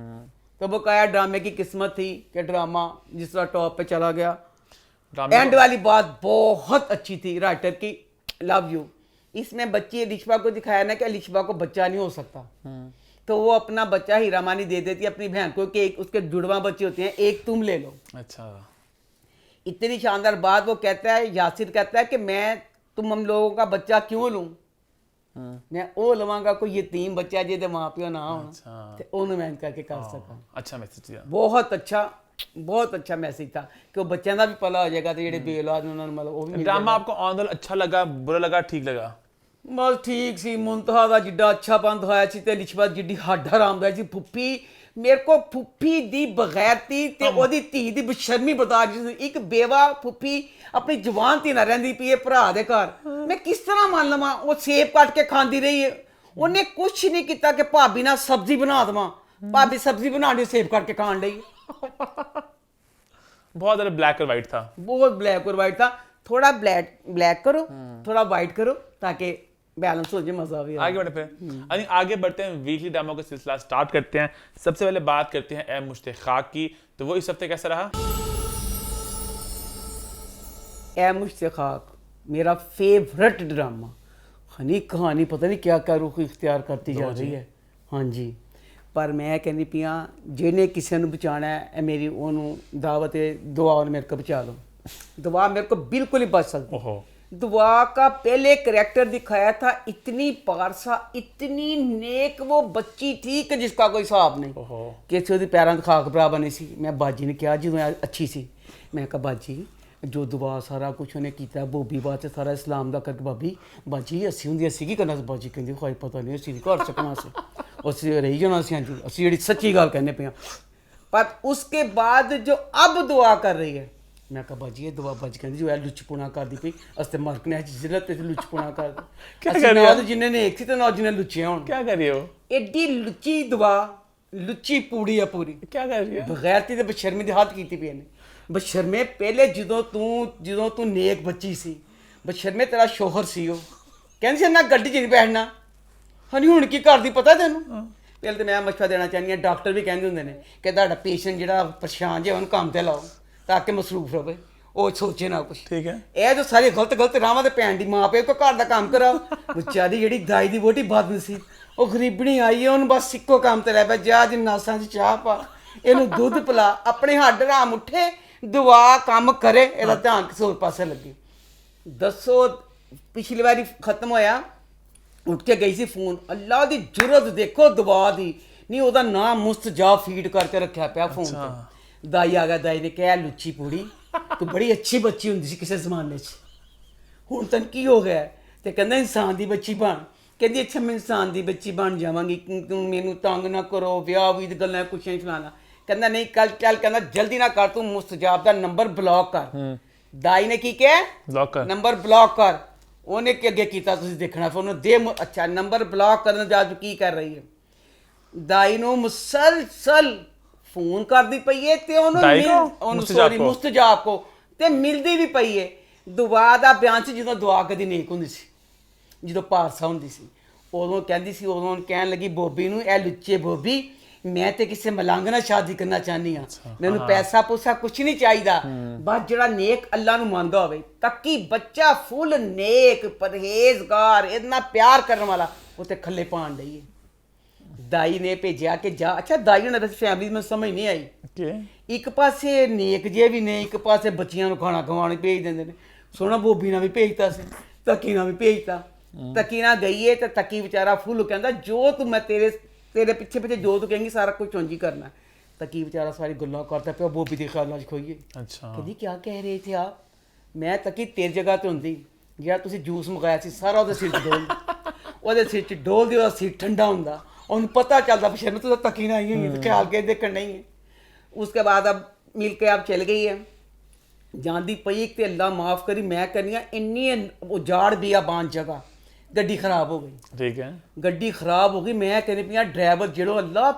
S2: तो बकाया ड्रामे की किस्मत थी कि ड्रामा जिस तरह टॉप पे चला गया। एंड वाली बात बहुत अच्छी थी राइटर की, लव यू। इसमें बच्ची लिशबा को दिखाया ना कि लिशबा को बच्चा नहीं हो सकता, तो वो अपना बच्चा हीरामानी दे देती है अपनी बहन को कि एक उसके जुड़वा बच्चे होते हैं, एक तुम ले लो।
S1: अच्छा,
S2: इतनी शानदार बात। वो कहता है, यासिर कहता है कि मैं हम लोगों का बच्चा क्यों लूं, मैं वो लवांगा कोई यतीम बच्चा जिहदे मां प्यो ना होण ते ओनू मैं करके कर सकां।
S1: अच्छा मैसेज दिया,
S2: बहुत अच्छा मैसेज था कि वो बच्चों का भी भला हो जाएगा, तो जेडे बेऔलाद उन्होंने मतलब वो भी।
S1: ड्रामा आपको ऑन द अच्छा लगा, बुरा लगा, ठीक लगा?
S2: बस ठीक सी। मुंतहा का जिड्डा अच्छा बंद होया सी ते लिशबा जिड्डी हड हराम दा सी। फुफ्फी मेरे को फुफ्फी दी बगैरती ते ओदी धी दी बशर्मी बर्दाश्त। एक बेवा फुफ्फी अपनी जवान धी ना रहिंदी पई है भरा दे घर, मैं किस तरह मान लवां? वो सेब कट के खांदी रही है, उन्हें कुछ नहीं किया कि भाभी ना सब्जी बना देवां। भाभी सब्जी बनानी, सेब कट के खान लई।
S1: बहुत ज़्यादा ब्लैक और वाइट था,
S2: बहुत ब्लैक और वाइट था। थोड़ा ब्लैक करो, थोड़ा वाइट करो, ताकि बैलेंस हो जाए, मजा भी
S1: आगे बढ़े। फिर आगे बढ़ते हैं, वीकली ड्रामा का सिलसिला स्टार्ट करते हैं। सबसे पहले बात करते हैं ए मुश्ताक की। तो वो इस हफ्ते कैसा रहा?
S2: ए मुश्ताक मेरा फेवरेट ड्रामा। हनी कहानी पता नहीं क्या क्या रुख इख्तियार करती जा रही है। हाँ जी, पर मैं कहनी पिया जिन्हें किसी को बचाना है, मेरी ओनू दावत दुआ और मेरे को बचा लो। दुआ मेरे को बिल्कुल ही बच सकती, दुआ का पहले करैक्टर दिखाया था, इतनी पारसा, इतनी नेक वो बच्ची थी कि जिसका कोई हिसाब नहीं।
S1: ओहो
S2: किसी ਉਹਦੀ ਪੈਰਾਂ 'ਤੇ ਖਾਕ ਬਰਾ ਬਣੀ ਸੀ। ਮੈਂ ਬਾਜੀ ਨੇ ਕਿਹਾ ਜਦੋਂ ਅੱਛੀ ਸੀ, ਮੈਂ ਕਿਹਾ ਬਾਜੀ ਜੋ ਦੁਆ ਸਾਰਾ ਕੁਛ ਉਹਨੇ ਕੀਤਾ, ਬੋਬੀ ਬਾਤ ਤੇ ਸਾਰਾ ਇਸਲਾਮ ਦਾ ਕਰਕੇ ਬਾਜੀ ਅਸੀਂ ਹੁੰਦੀ ਅਸੀਂ ਕੀ ਕਰਨਾ ਸੀ। ਬਾਜੀ ਕਹਿੰਦੀ ਕੋਈ ਪਤਾ ਨਹੀਂ ਅਸੀਂ ਘਰ ਸਕਣਾ ਸੀ, ਅਸੀਂ ਰਹੀ ਜਾਣਾ ਸੀ। ਹਾਂਜੀ ਅਸੀਂ ਜਿਹੜੀ ਸੱਚੀ ਗੱਲ ਕਹਿੰਦੇ ਪਏ ਹਾਂ। पर उसके बाद जो अब दुआ कर रही है, मैं कहा बाजी ये दुआ बाजी कहती जो है लुचपुना कर दी पई अस्ते मरक ने जिल्लत ते लुचपुना कर दी।
S1: क्या कर रहे हो
S2: जिन्ने ने एक थी ते ना जिन्ने लुचे होन।
S1: क्या कर रही हो?
S2: एडी लुची दुआ, लुची पूड़ी है पूरी।
S1: क्या कर रही है?
S2: बगैरती ते बशर्मी दी हद कीती पई ने। बशर्मे पहले ਜਦੋਂ ਤੂੰ नेक बच्ची सी, बशर्मे तेरा शोहर सी ਉਹ ਕਹਿੰਦੀ ਸੀ ਨਾ ਗੱਡੀ 'ਚ ਨਹੀਂ ਬੈਠਣਾ। ਹਣੀ ਹੁਣ ਕੀ ਕਰਦੀ ਪਤਾ ਤੈਨੂੰ? ਪਹਿਲੇ ਤਾਂ ਮੈਂ ਮਸ਼ਵਰਾ ਦੇਣਾ ਚਾਹੁੰਦੀ ਹਾਂ, ਡਾਕਟਰ ਵੀ ਕਹਿੰਦੇ ਹੁੰਦੇ ਨੇ ਕਿ ਤੁਹਾਡਾ ਪੇਸ਼ੈਂਟ ਜਿਹੜਾ ਪਰੇਸ਼ਾਨ ਜਿਹਾ ਉਹਨੂੰ ਕੰਮ ਤੇ ਲਾਓ ਤਾਂ ਕਿ ਮਸਰੂਫ ਰਵੇ, ਉਹ ਸੋਚੇ ਨਾ ਕੁਛ।
S1: ਠੀਕ ਹੈ।
S2: ਇਹ ਜੋ ਸਾਰੇ ਗਲਤ ਰਾਵਾਂ ਤੇ ਪੈਣ ਦੀ ਮਾਂ ਪਿਓ ਕੋ ਘਰ ਦਾ ਕੰਮ ਕਰਾਓ। ਵਿਚਾਰੀ ਜਿਹੜੀ ਦਾਈ ਦੀ ਵੋਟੀ ਬਦਨ ਸੀ, ਉਹ ਗਰੀਬਣੀ ਆਈ ਹੈ, ਉਹਨੂੰ ਬਸ ਇੱਕੋ ਕੰਮ ਤੇ ਰਹਿ ਪਿਆ, ਜਾ ਜੀ ਨਾਸਾਂ 'ਚ ਚਾਹ ਪਾ, ਇਹਨੂੰ ਦੁੱਧ ਪਿਲਾ, ਆਪਣੇ ਹੱਡ ਰਾਮ ਉੱਠੇ, ਦੁਆ ਕੰਮ ਕਰੇ, ਇਹਦਾ ਧਿਆਨ ਕਿਸੇ ਹੋਰ ਪਾਸੇ ਲੱਗੇ। ਦੱਸੋ ਪਿਛਲੀ ਵਾਰੀ ਖਤਮ ਹੋਇਆ, ਉੱਠ ਕੇ ਗਈ ਸੀ ਫੋਨ, ਅੱਲਾ ਦੀ ਜੁਰਤ ਦੇਖੋ ਦੁਆ ਦੀ, ਨਹੀਂ ਉਹਦਾ ਨਾਮ ਮੁਸਤਜਾਬ ਫੀਡ ਕਰਕੇ ਰੱਖਿਆ ਪਿਆ ਫੋਨ ਤੇ। ਦਾਈ ਆ ਗਿਆ, ਦਾਈ ਨੇ ਕਿਹਾ ਲੁੱਚੀ ਪੂੜੀ ਤੂੰ ਬੜੀ ਅੱਛੀ ਬੱਚੀ ਹੁੰਦੀ ਸੀ ਕਿਸੇ ਜ਼ਮਾਨੇ 'ਚ, ਹੁਣ ਤੈਨੂੰ ਕੀ ਹੋ ਗਿਆ? ਤੇ ਕਹਿੰਦਾ ਇਨਸਾਨ ਦੀ ਬੱਚੀ ਬਣ। ਕਹਿੰਦੀ ਅੱਛਾ ਮੈਂ ਇਨਸਾਨ ਦੀ ਬੱਚੀ ਬਣ ਜਾਵਾਂਗੀ, ਤੂੰ ਮੈਨੂੰ ਤੰਗ ਨਾ ਕਰੋ, ਵਿਆਹ ਵੀ ਦੀ ਗੱਲਾਂ ਕੁਛ ਨਹੀਂ ਸੁਣਾਣਾ। ਕਹਿੰਦਾ ਨਹੀਂ ਕੱਲ ਚੱਲ, ਕਹਿੰਦਾ ਜਲਦੀ ਨਾ ਕਰ, ਤੂੰ ਮੁਸਤਜਾਬ ਦਾ ਨੰਬਰ ਬਲੌਕ ਕਰ। ਦਾਈ ਨੇ ਕੀ ਕਿਹਾ?
S1: ਬਲੌਕ ਕਰ, ਨੰਬਰ
S2: ਬਲੌਕ ਕਰ। ਉਹਨੇ ਕੀ ਅੱਗੇ ਕੀਤਾ ਤੁਸੀਂ ਦੇਖਣਾ, ਫਿਰ ਉਹਨੂੰ ਦੇ ਅੱਛਾ ਨੰਬਰ ਬਲੌਕ ਕਰਨ ਜਾ ਕੀ ਕਰ ਰਹੀ ਹੈ, ਦਾਈ ਨੂੰ ਮੁਸਲਸਲ ਫੋਨ ਕਰਦੀ ਪਈ ਹੈ ਤੇ ਉਹਨੂੰ ਸੌਰੀ ਮੁਸਤਜਾਬ ਕੋ ਤੇ ਮਿਲਦੀ ਵੀ ਪਈ ਹੈ। ਦੁਆ ਦਾ ਬਿਆਨ ਸੀ ਜਦੋਂ ਦੁਆ ਕਦੀ ਨੇਕ ਹੁੰਦੀ ਸੀ, ਜਦੋਂ ਪਾਰਸਾ ਹੁੰਦੀ ਸੀ, ਉਦੋਂ ਕਹਿੰਦੀ ਸੀ, ਉਦੋਂ ਕਹਿਣ ਲੱਗੀ ਬੋਬੀ ਨੂੰ, ਇਹ ਲੁੱਚੇ ਬੋਬੀ ਮੈਂ ਤੇ ਕਿਸੇ ਮਲੰਗ ਨਾਲ ਸ਼ਾਦੀ ਕਰਨਾ ਚਾਹੁੰਦੀ ਹਾਂ, ਮੈਨੂੰ ਪੈਸਾ ਪੂਸਾ ਕੁਛ ਨਹੀਂ ਚਾਹੀਦਾ, ਬਸ ਜਿਹੜਾ ਨੇਕ ਅੱਲਾ ਨੂੰ ਮੰਨਦਾ ਹੋਵੇ। ਤੱਕੀ ਬੱਚਾ ਫੁੱਲ ਨੇਕ ਪਰਹੇਜ਼ਗਾਰ ਇतना ਪਿਆਰ ਕਰਨ ਵਾਲਾ, ਉੱਥੇ ਖੱਲੇ ਪਾਣ ਲਈ ਹੈ। ਦਾਈ ਨੇ ਭੇਜਿਆ ਕਿ ਜਾ। ਅੱਛਾ ਦਾਈ ਉਹਨਾਂ ਦੀ ਫੈਮਿਲੀ ਨੂੰ ਸਮਝ ਨਹੀਂ ਆਈ, ਇੱਕ ਪਾਸੇ ਨੇਕ ਜੇ ਵੀ ਨੇ, ਇੱਕ ਪਾਸੇ ਬੱਚਿਆਂ ਨੂੰ ਖਾਣਾ ਖਵਾਉਣ ਭੇਜ ਦਿੰਦੇ ਨੇ। ਸੋਹਣਾ ਬੋਬੀ ਨਾਲ ਵੀ ਭੇਜਤਾ ਸੀ, ਤੱਕੀ ਨਾਲ ਵੀ ਭੇਜਤਾ। ਤੱਕੀ ਨਾਲ ਗਈ ਹੈ ਤੇ ਤੱਕੀ ਵਿਚਾਰਾ ਫੁੱਲ ਕਹਿੰਦਾ ਜੋ ਤੂੰ ਮੈਂ ਤੇਰੇ ਪਿੱਛੇ ਪਿੱਛੇ ਜੋ ਤੂੰ ਕਹੇਂਗੀ ਸਾਰਾ ਕੁਝ ਉਂਝ ਹੀ ਕਰਨਾ। ਤੱਕੀ ਵਿਚਾਰਾ ਸਾਰੀ ਗੱਲਾਂ ਕਰਦਾ ਪਿਆ, ਬੋਬੀ ਦੇ ਖਿਆਲਾਂ 'ਚ ਖੋਈਏ।
S1: ਅੱਛਾ
S2: ਕਹਿੰਦੀ ਕਿਆ ਕਹਿ ਰਹੇ ਥੇ ਆਪ? ਮੈਂ ਤੱਕੀ ਤੇਰੀ ਜਗ੍ਹਾ ਤੇ ਹੁੰਦੀ, ਜਿਹੜਾ ਤੁਸੀਂ ਜੂਸ ਮੰਗਾਇਆ ਸੀ ਸਾਰਾ ਉਹਦੇ ਸਿਰ 'ਚ ਡੋਲ, ਉਹਦੇ ਸਿਰ 'ਚ ਡੋਲ ਦੇ, ਉਹਦਾ ਸਿਰ ਠੰਡਾ ਹੁੰਦਾ, ਉਹਨੂੰ ਪਤਾ ਚੱਲਦਾ ਪਿਛੇ में तो तकी ना आई है, तो ख्याल के देखकर नहीं है। उसके बाद अब मिल के अब चल गई है, ਜਾਂਦੀ ਪਈ ਤੇ ਅੱਲਾ ਮਾਫ ਕਰੀ, ਮੈਂ ਕਹਿੰਦੀ ਹਾਂ ਇੰਨੀ ਉਜਾੜ ਵੀ ਆ ਬਾਂਝ ਜਗ੍ਹਾ, ਗੱਡੀ ਖਰਾਬ ਹੋ ਗਈ।
S1: ਠੀਕ ਹੈ,
S2: ਗੱਡੀ ਖਰਾਬ ਹੋ ਗਈ। ਮੈਂ ਕਹਿੰਦੀ ਪਈ ਹਾਂ ਡਰਾਈਵਰ ਜਿਹੜੋ ਅੱਲਾ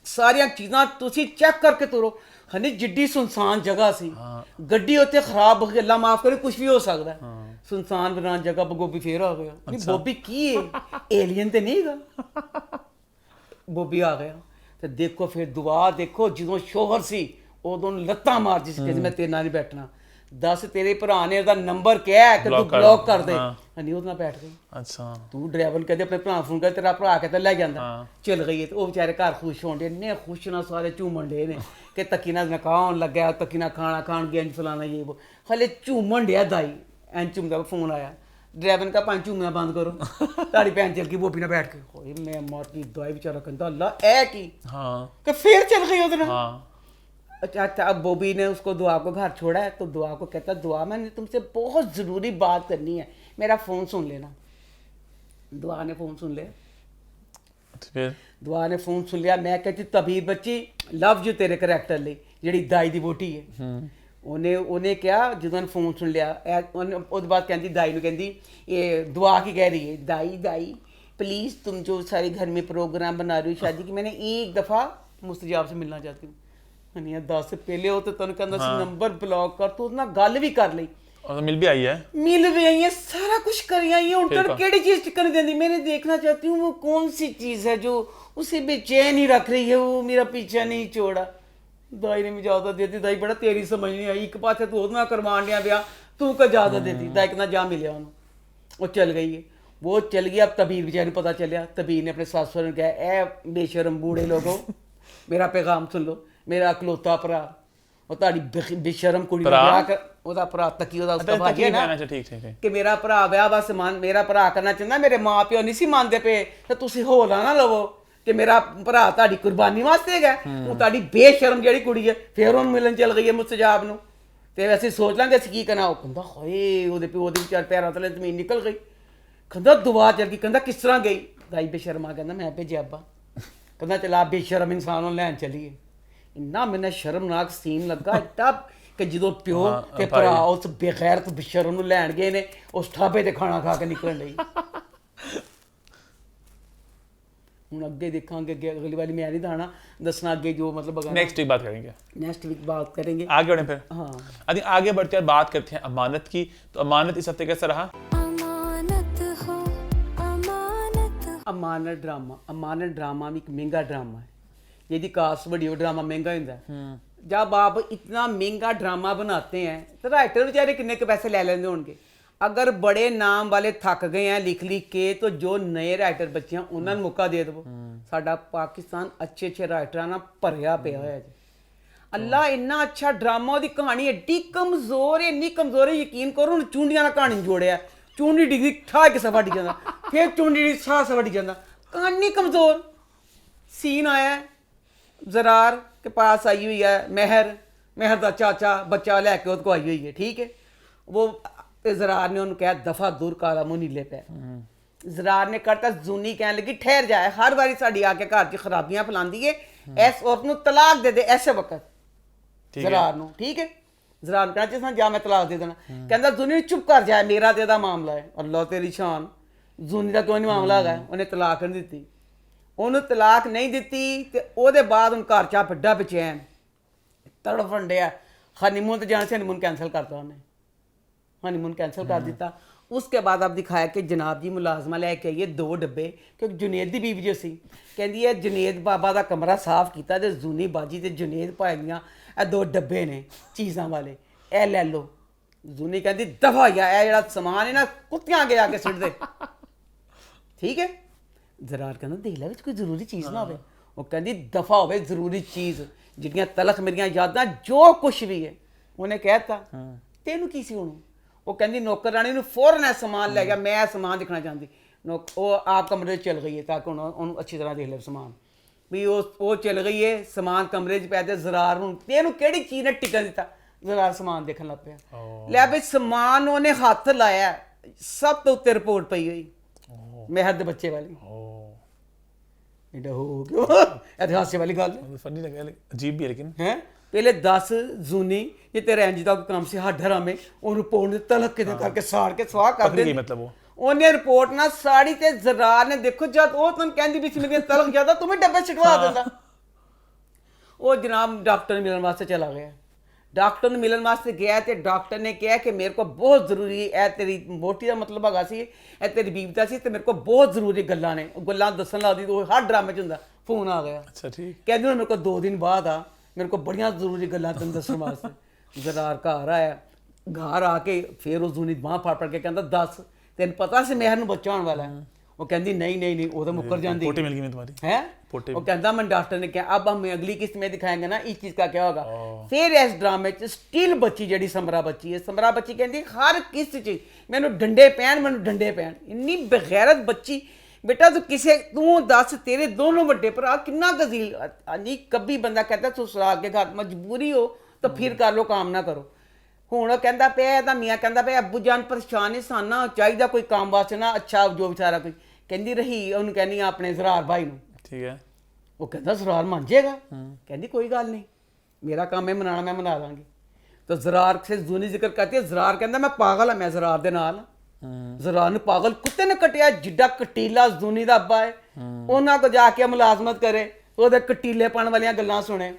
S2: ਸਾਰੀਆਂ ਚੀਜ਼ਾਂ ਤੁਸੀਂ ਚੈੱਕ ਕਰਕੇ ਤੁਰੋ। ਹਨੀ ਜਿੱਡੀ ਸੁਨਸਾਨ ਜਗ੍ਹਾ ਸੀ, ਗੱਡੀ ਉੱਥੇ ਖਰਾਬ ਹੋ ਗਈ, ਅੱਲਾ ਮਾਫ ਕਰੇ ਕੁਝ ਵੀ ਹੋ ਸਕਦਾ। ਸੁਨਸਾਨ ਬਰਾਨ ਜਗ੍ਹਾ ਬੋਬੀ ਫੇਰ ਆ ਗਿਆ। ਨਹੀਂ ਬੋਬੀ ਕੀ ਹੈ, ਏਲੀਅਨ ਤੇ ਨਹੀਂ ਹੈਗਾ। ਬੋਬੀ ਆ ਗਿਆ ਤੇ ਦੇਖੋ ਫਿਰ ਦੁਆ ਦੇਖੋ, ਜਦੋਂ ਸ਼ੋਹਰ ਸੀ ਉਦੋਂ ਲੱਤਾਂ ਮਾਰਦੀ ਸੀ, ਕਹਿੰਦੀ ਮੈਂ ਤੇਰੇ ਨਾਲ ਨਹੀਂ ਬੈਠਣਾ। ਦੱਸ ਤੇਰੇ ਭਰਾ ਨੇ ਉਹਦਾ ਨੰਬਰ ਕਿਹਾ ਕਿ ਤੂੰ ਬਲੌਕ ਕਰ ਦੇ, ਨਹੀਂ ਉਹਦੇ ਨਾਲ ਬੈਠ ਗਈ।
S1: ਅੱਛਾ
S2: ਤੂੰ ਡਰਾਈਵਰ ਕਹਿੰਦੇ ਆਪਣੇ ਭਰਾ ਫੋਨ ਕਰ, ਤੇਰਾ ਭਰਾ ਕੇ ਤਾਂ ਲੈ ਜਾਂਦਾ। ਚਲ ਗਈ ਤੇ ਉਹ ਵਿਚਾਰੇ ਘਰ ਖੁਸ਼ ਹੋਣ ਦੇ, ਇੰਨੇ ਖੁਸ਼ ਨਾ ਸਾਰੇ ਝੂਮਣ ਦੇ ਨੇ ਕਿ ਤੱਕੀ ਨਾਲ ਨਕਾਹ ਹੋਣ ਲੱਗਿਆ, ਤੱਕੀ ਨਾਲ ਖਾਣਾ ਖਾਣ ਗਿਆ, ਇੰਜ ਫਲਾਣਾ ਇਹ ਉਹ, ਹਲੇ ਝੂਮਣ ਡਿਆ ਦਾਈ। ਐਂ ਝੂਮਦਾ ਫੋਨ ਆਇਆ, ड्राइवर ने कहा 5 ਝੂਮਣਾ ਬੰਦ ਕਰੋ। ताड़ी भैन चल गई बॉबी ना बैठ के, होए मैं मर गई। दवाई बेचारा कहता अल्लाह ऐ की,
S1: हाँ
S2: कि फिर चल गई उधर।
S1: हाँ
S2: अच्छा अब बॉबी ने उसको दुआ को घर छोड़ा है, तो दुआ को कहता दुआ मैंने तुमसे बहुत ज़रूरी बात करनी है, मेरा फ़ोन सुन लेना। दुआ ने फ़ोन सुन लिया,
S1: फिर
S2: दुआ ने फ़ोन सुन लिया। मैं कहती तबीर बच्ची लव यू तेरे करैक्टर ਲਈ ਜਿਹੜੀ ਦਾਈ ਦੀ ਵੋਟੀ ਹੈ। ਉਹਨੇ ਕਿਹਾ ਜਦੋਂ ਉਹਨੇ ਫੋਨ ਸੁਣ ਲਿਆ, ਉਹਦੇ ਬਾਅਦ ਕਹਿੰਦੀ ਦਾਈ ਨੂੰ, ਕਹਿੰਦੀ ये दुआ की कह रही है, दाई दाई प्लीज़ तुम जो सारे घर में प्रोग्राम बना रही हो शादी की, मैंने एक दफ़ा मुस्तजाब से मिलना चाहती हूँ। हनिया 10 से पहले हो तो तेन कहता सी नंबर ब्लॉक कर, तो उसने गल भी कर ली,
S1: और मिल भी आई है,
S2: मिल भी आई है, सारा कुछ कर आई है। उन केड़ी चीज़ टिकन देती, मैंने देखना चाहती हूँ वो कौन सी चीज़ है जो उसे बेचैन ही रख रही है, वो मेरा पीछा नहीं छोड़ा। दाई ने भी इजाजत देती, दाई बड़ा तेरी समझ नहीं आई, एक पास तू ਉਹਦੇ करवान लिया ब्याह, तू का इजाजत देती। दाई कहना जा मिलिया उन्होंने, वो चल गई है। वो चल गया। अब तबीर बेचारे पता चलिया, तबीर ने अपने सास सहुरे ने कहा ए बेशरम बूढ़े लोगों मेरा पैगाम सुन लो, मेरा अकलौता भरा ਉਹ ਤੁਹਾਡੀ ਬੇਸ਼ਰਮ ਕੁੜੀ ਦਾ
S1: ਭਰਾ?
S2: ਵਿਆਹ ਕਰ, ਉਹਦਾ ਭਰਾ ਤਕੀ ਉਹਦਾ ਉਸਦਾ ਭਾਜੀ ਹੈ ਨਾ,
S1: ਅੱਛਾ ਠੀਕ ਠੀਕ
S2: ਕਿ ਮੇਰਾ ਭਰਾ ਵਿਆਹ ਬਸ ਮੇਰਾ ਭਰਾ ਕਰਨਾ ਚਾਹੁੰਦਾ, ਮੇਰੇ ਮਾਂ ਪਿਓ ਨਹੀਂ ਸੀ ਮੰਨਦੇ ਪਏ, ਤੇ ਤੁਸੀਂ ਹੋਲਾ ਨਾ ਲਵੋ ਕਿ ਮੇਰਾ ਭਰਾ ਤੁਹਾਡੀ ਕੁਰਬਾਨੀ ਵਾਸਤੇ ਹੈਗਾ। ਉਹ ਤੁਹਾਡੀ ਬੇਸ਼ਰਮ ਜਿਹੜੀ ਕੁੜੀ ਹੈ, ਫਿਰ ਉਹਨੂੰ ਮਿਲਣ ਚੱਲ ਗਈ ਹੈ ਮੁਸਤਜਾਬ ਨੂੰ, ਤੇ ਅਸੀਂ ਸੋਚ ਲਾਂਗੇ ਅਸੀਂ ਕੀ ਕਰਨਾ। ਉਹ ਕਹਿੰਦਾ ਹੋਏ ਉਹਦੇ ਪਿਓ ਦੇ ਵਿਚਾਰ ਪੈਰਾਂ ਥੱਲੇ ਜ਼ਮੀਨ ਨਿਕਲ ਗਈ। ਕਹਿੰਦਾ ਦੁਆ ਚੱਲ ਗਈ। ਕਹਿੰਦਾ ਕਿਸ ਤਰ੍ਹਾਂ ਗਈ? ਦਾਈ ਬੇਸ਼ਰਮਾ ਕਹਿੰਦਾ ਮੈਂ ਭੇਜਿਆ ਅੱਬਾ। ਕਹਿੰਦਾ ਚਲਾ ਬੇਸ਼ਰਮ ਇਨਸਾਨ ਨੂੰ ਲੈਣ ਚੱਲੀਏ। ਇੰਨਾ ਮੈਨੂੰ ਸ਼ਰਮਨਾਕ ਸੀਨ ਲੱਗਾ ਇੱਡਾ ਕਿ ਜਦੋਂ ਪਿਓ ਤੇ ਭਰਾ ਉਸ ਬੇਗੈਰਤ ਬੇਸ਼ਰਮ ਨੂੰ ਲੈਣ ਗਏ ਨੇ, ਉਸ ਠਾਬੇ ਤੇ ਖਾਣਾ ਖਾ ਕੇ ਨਿਕਲਣ ਲਈ। ਹੁਣ ਅੱਗੇ ਦੇਖਾਂਗੇ, ਅੱਗੇ अगली वाली मैं नहीं दाना दसना आगे जो मतलब
S1: नेक्स्ट वीक बात करेंगे,
S2: नेक्स्ट वीक बात करेंगे
S1: आगे बढ़े फिर।
S2: हाँ
S1: यदि आगे बढ़ते हैं बात करते हैं अमानत की, तो अमानत इस हफ्ते कैसा रहा?
S3: अमानत हो अमानत
S2: अमानत ड्रामा भी एक महंगा ड्रामा है। यदि कास्ट बड़ी हो ड्रामा महंगा होता है। जब आप इतना महंगा ड्रामा बनाते हैं तो राइटर बेचारे कितने के पैसे ले लेंगे होंगे। अगर बड़े नाम वाले थक गए हैं लिख लिख के, तो जो नए राइटर बच्चे हैं उन्होंने मौका दे दो। साडा पाकिस्तान अच्छे अच्छे राइटर ना भरिया पिया होया जी। अल्लाह इन्ना अच्छा ड्रामा, ਉਹਦੀ कहानी एड्डी कमजोर है, इन्नी कमजोर है, यकीन करो ਹੁਣ ਚੂੰਡੀਆਂ ਨਾਲ ਕਹਾਣੀ ਜੋੜਿਆ, ਚੂੰਡੀ ਡਿੱਗੀ ਠਾ ਕੇ ਸਫਾ ਡਿੱਗ ਜਾਂਦਾ, ਫਿਰ ਚੂੰਡੀ ਦੀ ਸਾਹ ਸਫਾ ਡਿੱਗ ਜਾਂਦਾ, कहानी कमजोर। सीन आया जरार के पास आई हुई है महर का चाचा बच्चा लैके उसको आई हुई है, ठीक है। वो जरार ने उन्होंने कहा दफा दूर काला मुंह नीले पै। जरार ने करता जूनी कहने लगी ठहर जाए, हर बारी साड़ी आके घर च खराबियां फैलांदी है, इस औरत नूं तलाक दे दे ऐसे वक्त। जरार नूं ठीक है, जरार कहना चाहिए जा मैं तलाक दे देना। कहता जूनी चुप कर जाए, मेरा ते दा मामला है। अल्लाह तेरी शान, जूनी का कोई नहीं मामला है, उन्हें तलाक नहीं दी। ਉਹਨੂੰ ਤਲਾਕ ਨਹੀਂ ਦਿੱਤੀ ਤੇ ਉਹਦੇ ਬਾਅਦ ਹੁਣ ਘਰ ਚਾ ਵੱਡਾ ਬੇਚੈਨ ਤੜਫਣ ਡਿਆ। ਹਨੀਮੂਨ ਤੇ ਜਾਣਾ ਸੀ, ਹਨੀਮੂਨ कैंसिल करता ਉਹਨੇ, हनीमून कैंसिल कर दिता। उसके बाद आप दिखाया कि जनाब जी मुलाजमा लैके आइए 2 डब्बे, क्योंकि जुनेद की बीवी जो सी कहती है जुनेद बाबा का कमरा साफ किया तो जूनी बाजी ते जुनेद भाई दियां 2 डब्बे ने चीज़ों वाले, ए ले लो। जूनी कहती दफा गया, ए जेड़ा समान है ना कुत्तियां आगे आके सुट दे, ठीक है। जरार कहना देख लै कोई जरूरी चीज़ ना हो, वो कहती दफा हो जरूरी चीज़, जिहड़ियां तलख मेरियां यादां जो कुछ भी है। उन्हें कहता तेनू की सी हुण? वो कहती नौकरानी नूं फौरन है समान लै गया, मैं समान दिखना चाहती। वो आप कमरे चल गई है ताकि उन्होंने अच्छी तरह देख ले समान भी। वो चल गई है, समान कमरे च पैदे। जरार नूं तेनू केड़ी चीज़ ने टिकन दिता? जरार समान देखन लग पिया। लै भाई समान उन्हें हथ लाया, सब तो उत्ते रिपोर्ट पई हुई महर दे बच्चे वाली। हो गया इतिहास वाली गल,
S1: फनी लगा, अजीब भी है लेकिन
S2: है। पहले 10 जूनी ये तेरे इंज का काम से हर ड्रामे और रिपोर्ट ने तलक के करके साड़ के स्वाह कर दे।
S1: मतलब वो
S2: उन्हें रिपोर्ट ना साड़ी ते जरार ने देखो जब वो तुम कहती भी मेरी तलक ज्यादा तुम्हें डब्बे छिटवा देता। वो जनाब डॉक्टर मिलन वास्ते चला गया। डॉक्टर ने मिलन वास्ते गया तो डॉक्टर ने कहा कि मेरे को बहुत जरूरी है, तेरी वोटी का मतलब हैगा सी, ए तेरी बीवी का सी, ते मेरे को बहुत जरूरी गल्लां ने। गल्लां दसन लगदी तो हर ड्रामे च हुंदा। फोन आ गया,
S1: अच्छा ठीक,
S2: कहते मेरे को 2 दिन बाद आ, मेरे को बड़ियां जरूरी गल्लां तेन दसन वास्ते। जरार घर आया, घर आके फिर उस जूनी बांह फड़ फड़ के कहता दस तेन पता से मेहर नूं बच्चा होने वाला है? वो कहती नहीं नहीं नहीं, वो तो मुकर जाती
S1: पोटी मिल गई मैं तुम्हारी
S2: है।
S1: पोटी
S2: वो कहता मैं डॉक्टर ने कहा अब हम अगली किस्त में दिखाएंगे ना इस चीज़ का क्या होगा। फिर इस ड्रामे च स्टिल बच्ची जी समरा बच्ची है, समरा बच्ची कहती हर किस्त च मैनू डंडे पैन, मैनू डंडे पैन। इन्नी बेगैरत बच्ची। बेटा तू किसे तू दस तेरे दोनों बड़े भरा किन्ना गजील नहीं। कभी बंदा कहता ससुराल के घर मजबूरी हो तो फिर कर लो, काम ना करो। ਹੁਣ ਕਹਿੰਦਾ ਪਿਆ ਇਹਦਾ ਮੀਆਂ ਕਹਿੰਦਾ ਪਿਆ ਅੱਬੂ ਜਾਨ ਪਰੇਸ਼ਾਨ ਨਹੀਂ ਸਾਨਾ ਚਾਹੀਦਾ ਕੋਈ ਕੰਮ ਵਾਸਤੇ ਨਾ ਅੱਛਾ ਜੋ ਵਿਚਾਰਾ ਕੋਈ। ਕਹਿੰਦੀ ਰਹੀ ਉਹਨੂੰ ਕਹਿੰਦੀ ਆਪਣੇ ਜ਼ਰਾਰ ਭਾਈ ਨੂੰ,
S1: ठीक है।
S2: ਉਹ ਕਹਿੰਦਾ ਜ਼ਰਾਰ ਮੰਨ ਜਾਏਗਾ। ਕਹਿੰਦੀ कोई गल नहीं, मेरा काम है मनाना, मैं मना लाँगी। तो ਜ਼ਰਾਰ से जूनी जिक्र करती है। ਜ਼ਰਾਰ ਕਹਿੰਦਾ मैं पागल हाँ, मैं ਜ਼ਰਾਰ ਦੇ ਨਾਲ। ਜ਼ਰਾਰ ਨੂੰ ਪਾਗਲ ਕੁੱਤੇ ਨੇ ਕੱਟਿਆ, ਜਿੱਡਾ ਕਟੀਲਾ ਜ਼ੂਨੀ ਦਾ ਅੱਬਾ ਹੈ। ਉਹਨਾਂ ਕੋ ਜਾ ਕੇ ਮੁਲਾਜ਼ਮਤ ਕਰੇ, ਉਹਦੇ ਕਟੀਲੇਪਣ ਵਾਲੀਆਂ ਗੱਲਾਂ ਸੁਣੇ।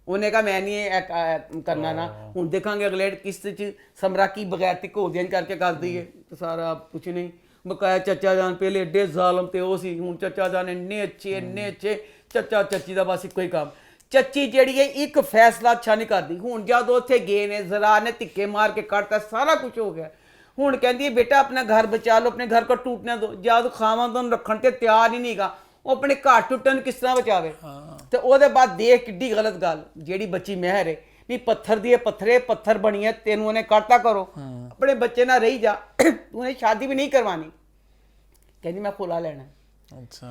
S2: ਉਹਨੇ ਕਹਾ मैं नहीं करना ना। ਹੁਣ ਦੇਖਾਂਗੇ ਅਗਲੇ ਕਿਸ਼ਤ 'ਚ ਸਮਰਾ ਕੀ ਬਗੈਰਤੀ ਘੋਲਦੀਆਂ ਕਰਕੇ ਕਰਦੀ ਹੈ ਤੇ ਸਾਰਾ ਕੁਛ ਨਹੀਂ। ਬਕਾਇਆ ਚੱਚਾ ਜਾਨ ਪਹਿਲੇ ਏਡੇ ਜ਼ਾਲਮ ਤੇ ਉਹ ਸੀ, ਹੁਣ ਚੱਚਾ ਜਾਨ ਇੰਨੇ ਅੱਛੇ ਚੱਚਾ ਚੱਚੀ ਦਾ ਬਸ ਇੱਕੋ ਹੀ ਕੰਮ। ਚੱਚੀ ਜਿਹੜੀ ਹੈ ਇੱਕ ਫੈਸਲਾ ਅੱਛਾ ਨਹੀਂ ਕਰਦੀ। ਹੁਣ ਜਦ ਉੱਥੇ ਗਏ ਨੇ ਜ਼ਰਾ ਨੇ ਧਿੱਕੇ ਮਾਰ ਕੇ ਕੱਢਤਾ, ਸਾਰਾ ਕੁਝ ਹੋ ਗਿਆ। ਹੁਣ ਕਹਿੰਦੀ बेटा अपना घर बचा लो, अपने घर को टूटने दो। जद खावां रखण ते तैयार ही नहीं गा, ਉਹ ਆਪਣੇ ਘਰ ਟੁੱਟਣ ਕਿਸ ਤਰ੍ਹਾਂ ਬਚਾਵੇ। ਤੇ ਉਹਦੇ ਬਾਅਦ ਦੇਖ ਕਿੱਡੀ ਗਲਤ ਗੱਲ, ਜਿਹੜੀ ਬੱਚੀ ਮਹਿਰ ਹੈ ਨਹੀਂ ਪੱਥਰ ਦੀ ਇਹ ਪੱਥਰੇ ਪੱਥਰ ਬਣੀ ਹੈ ਤੈਨੂੰ ਉਹਨੇ ਕੱਟਤਾ ਕਰੋ ਆਪਣੇ ਬੱਚੇ ਨਾਲ ਰਹੀ ਜਾ ਤੂੰ ਸ਼ਾਦੀ ਵੀ ਨਹੀਂ ਕਰਵਾਣੀ ਕਹਿੰਦੀ ਮੈਂ ਖੁੱਲਾ ਲੈਣਾ
S1: अच्छा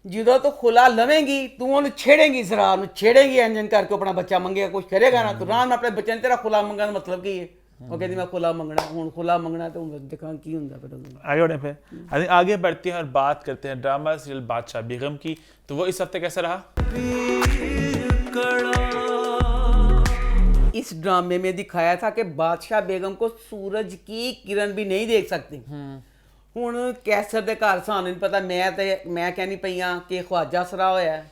S2: ਜਦੋਂ ਤੂੰ ਖੁੱਲਾ ਲਵੇਂਗੀ ਤੂੰ ਉਹਨੂੰ ਛੇੜੇਂਗੀ ਜ਼ਰਾ ਨੂੰ ਛੇੜੇਂਗੀ ਇੰਜਨ ਕਰਕੇ ਆਪਣਾ ਬੱਚਾ ਮੰਗੇਗਾ ਕੁਝ ਕਰੇਗਾ ਨਾ ਤੂੰ ਆਰਾਮ ਨਾਲ ਆਪਣੇ ਬੱਚੇ ਨੇ ਤੇਰਾ ਖੁੱਲਾ ਮੰਗਣ ਦਾ ਮਤਲਬ ਕੀ ਹੈ ਉਹ ਕਹਿੰਦੀ ਮੈਂ ਖੁੱਲਾ ਮੰਗਣਾ ਹੁਣ ਖੁੱਲਾ ਮੰਗਣਾ ਤੇ ਹੁਣ ਦੇਖਾਂ ਕੀ ਹੁੰਦਾ ਫਿਰ
S1: आगे बढ़े फिर आई थिंक आगे बढ़ते हैं और बात करते हैं ड्रामा सीरियल बादशाह बेगम की। तो वो इस हफ्ते कैसा रहा?
S2: इस ड्रामे में दिखाया था कि बादशाह बेगम को सूरज की किरण भी नहीं देख सकती ਹੁਣ ਕੈਸਰ ਦੇ ਘਰ ਸਾਨੂੰ ਨਹੀਂ ਪਤਾ ਮੈਂ ਕਹਿੰਦੀ ਪਈਆਂ ਕਿ ਖਵਾਜਾ ਸਰਾ ਹੋਇਆ ਹੈ।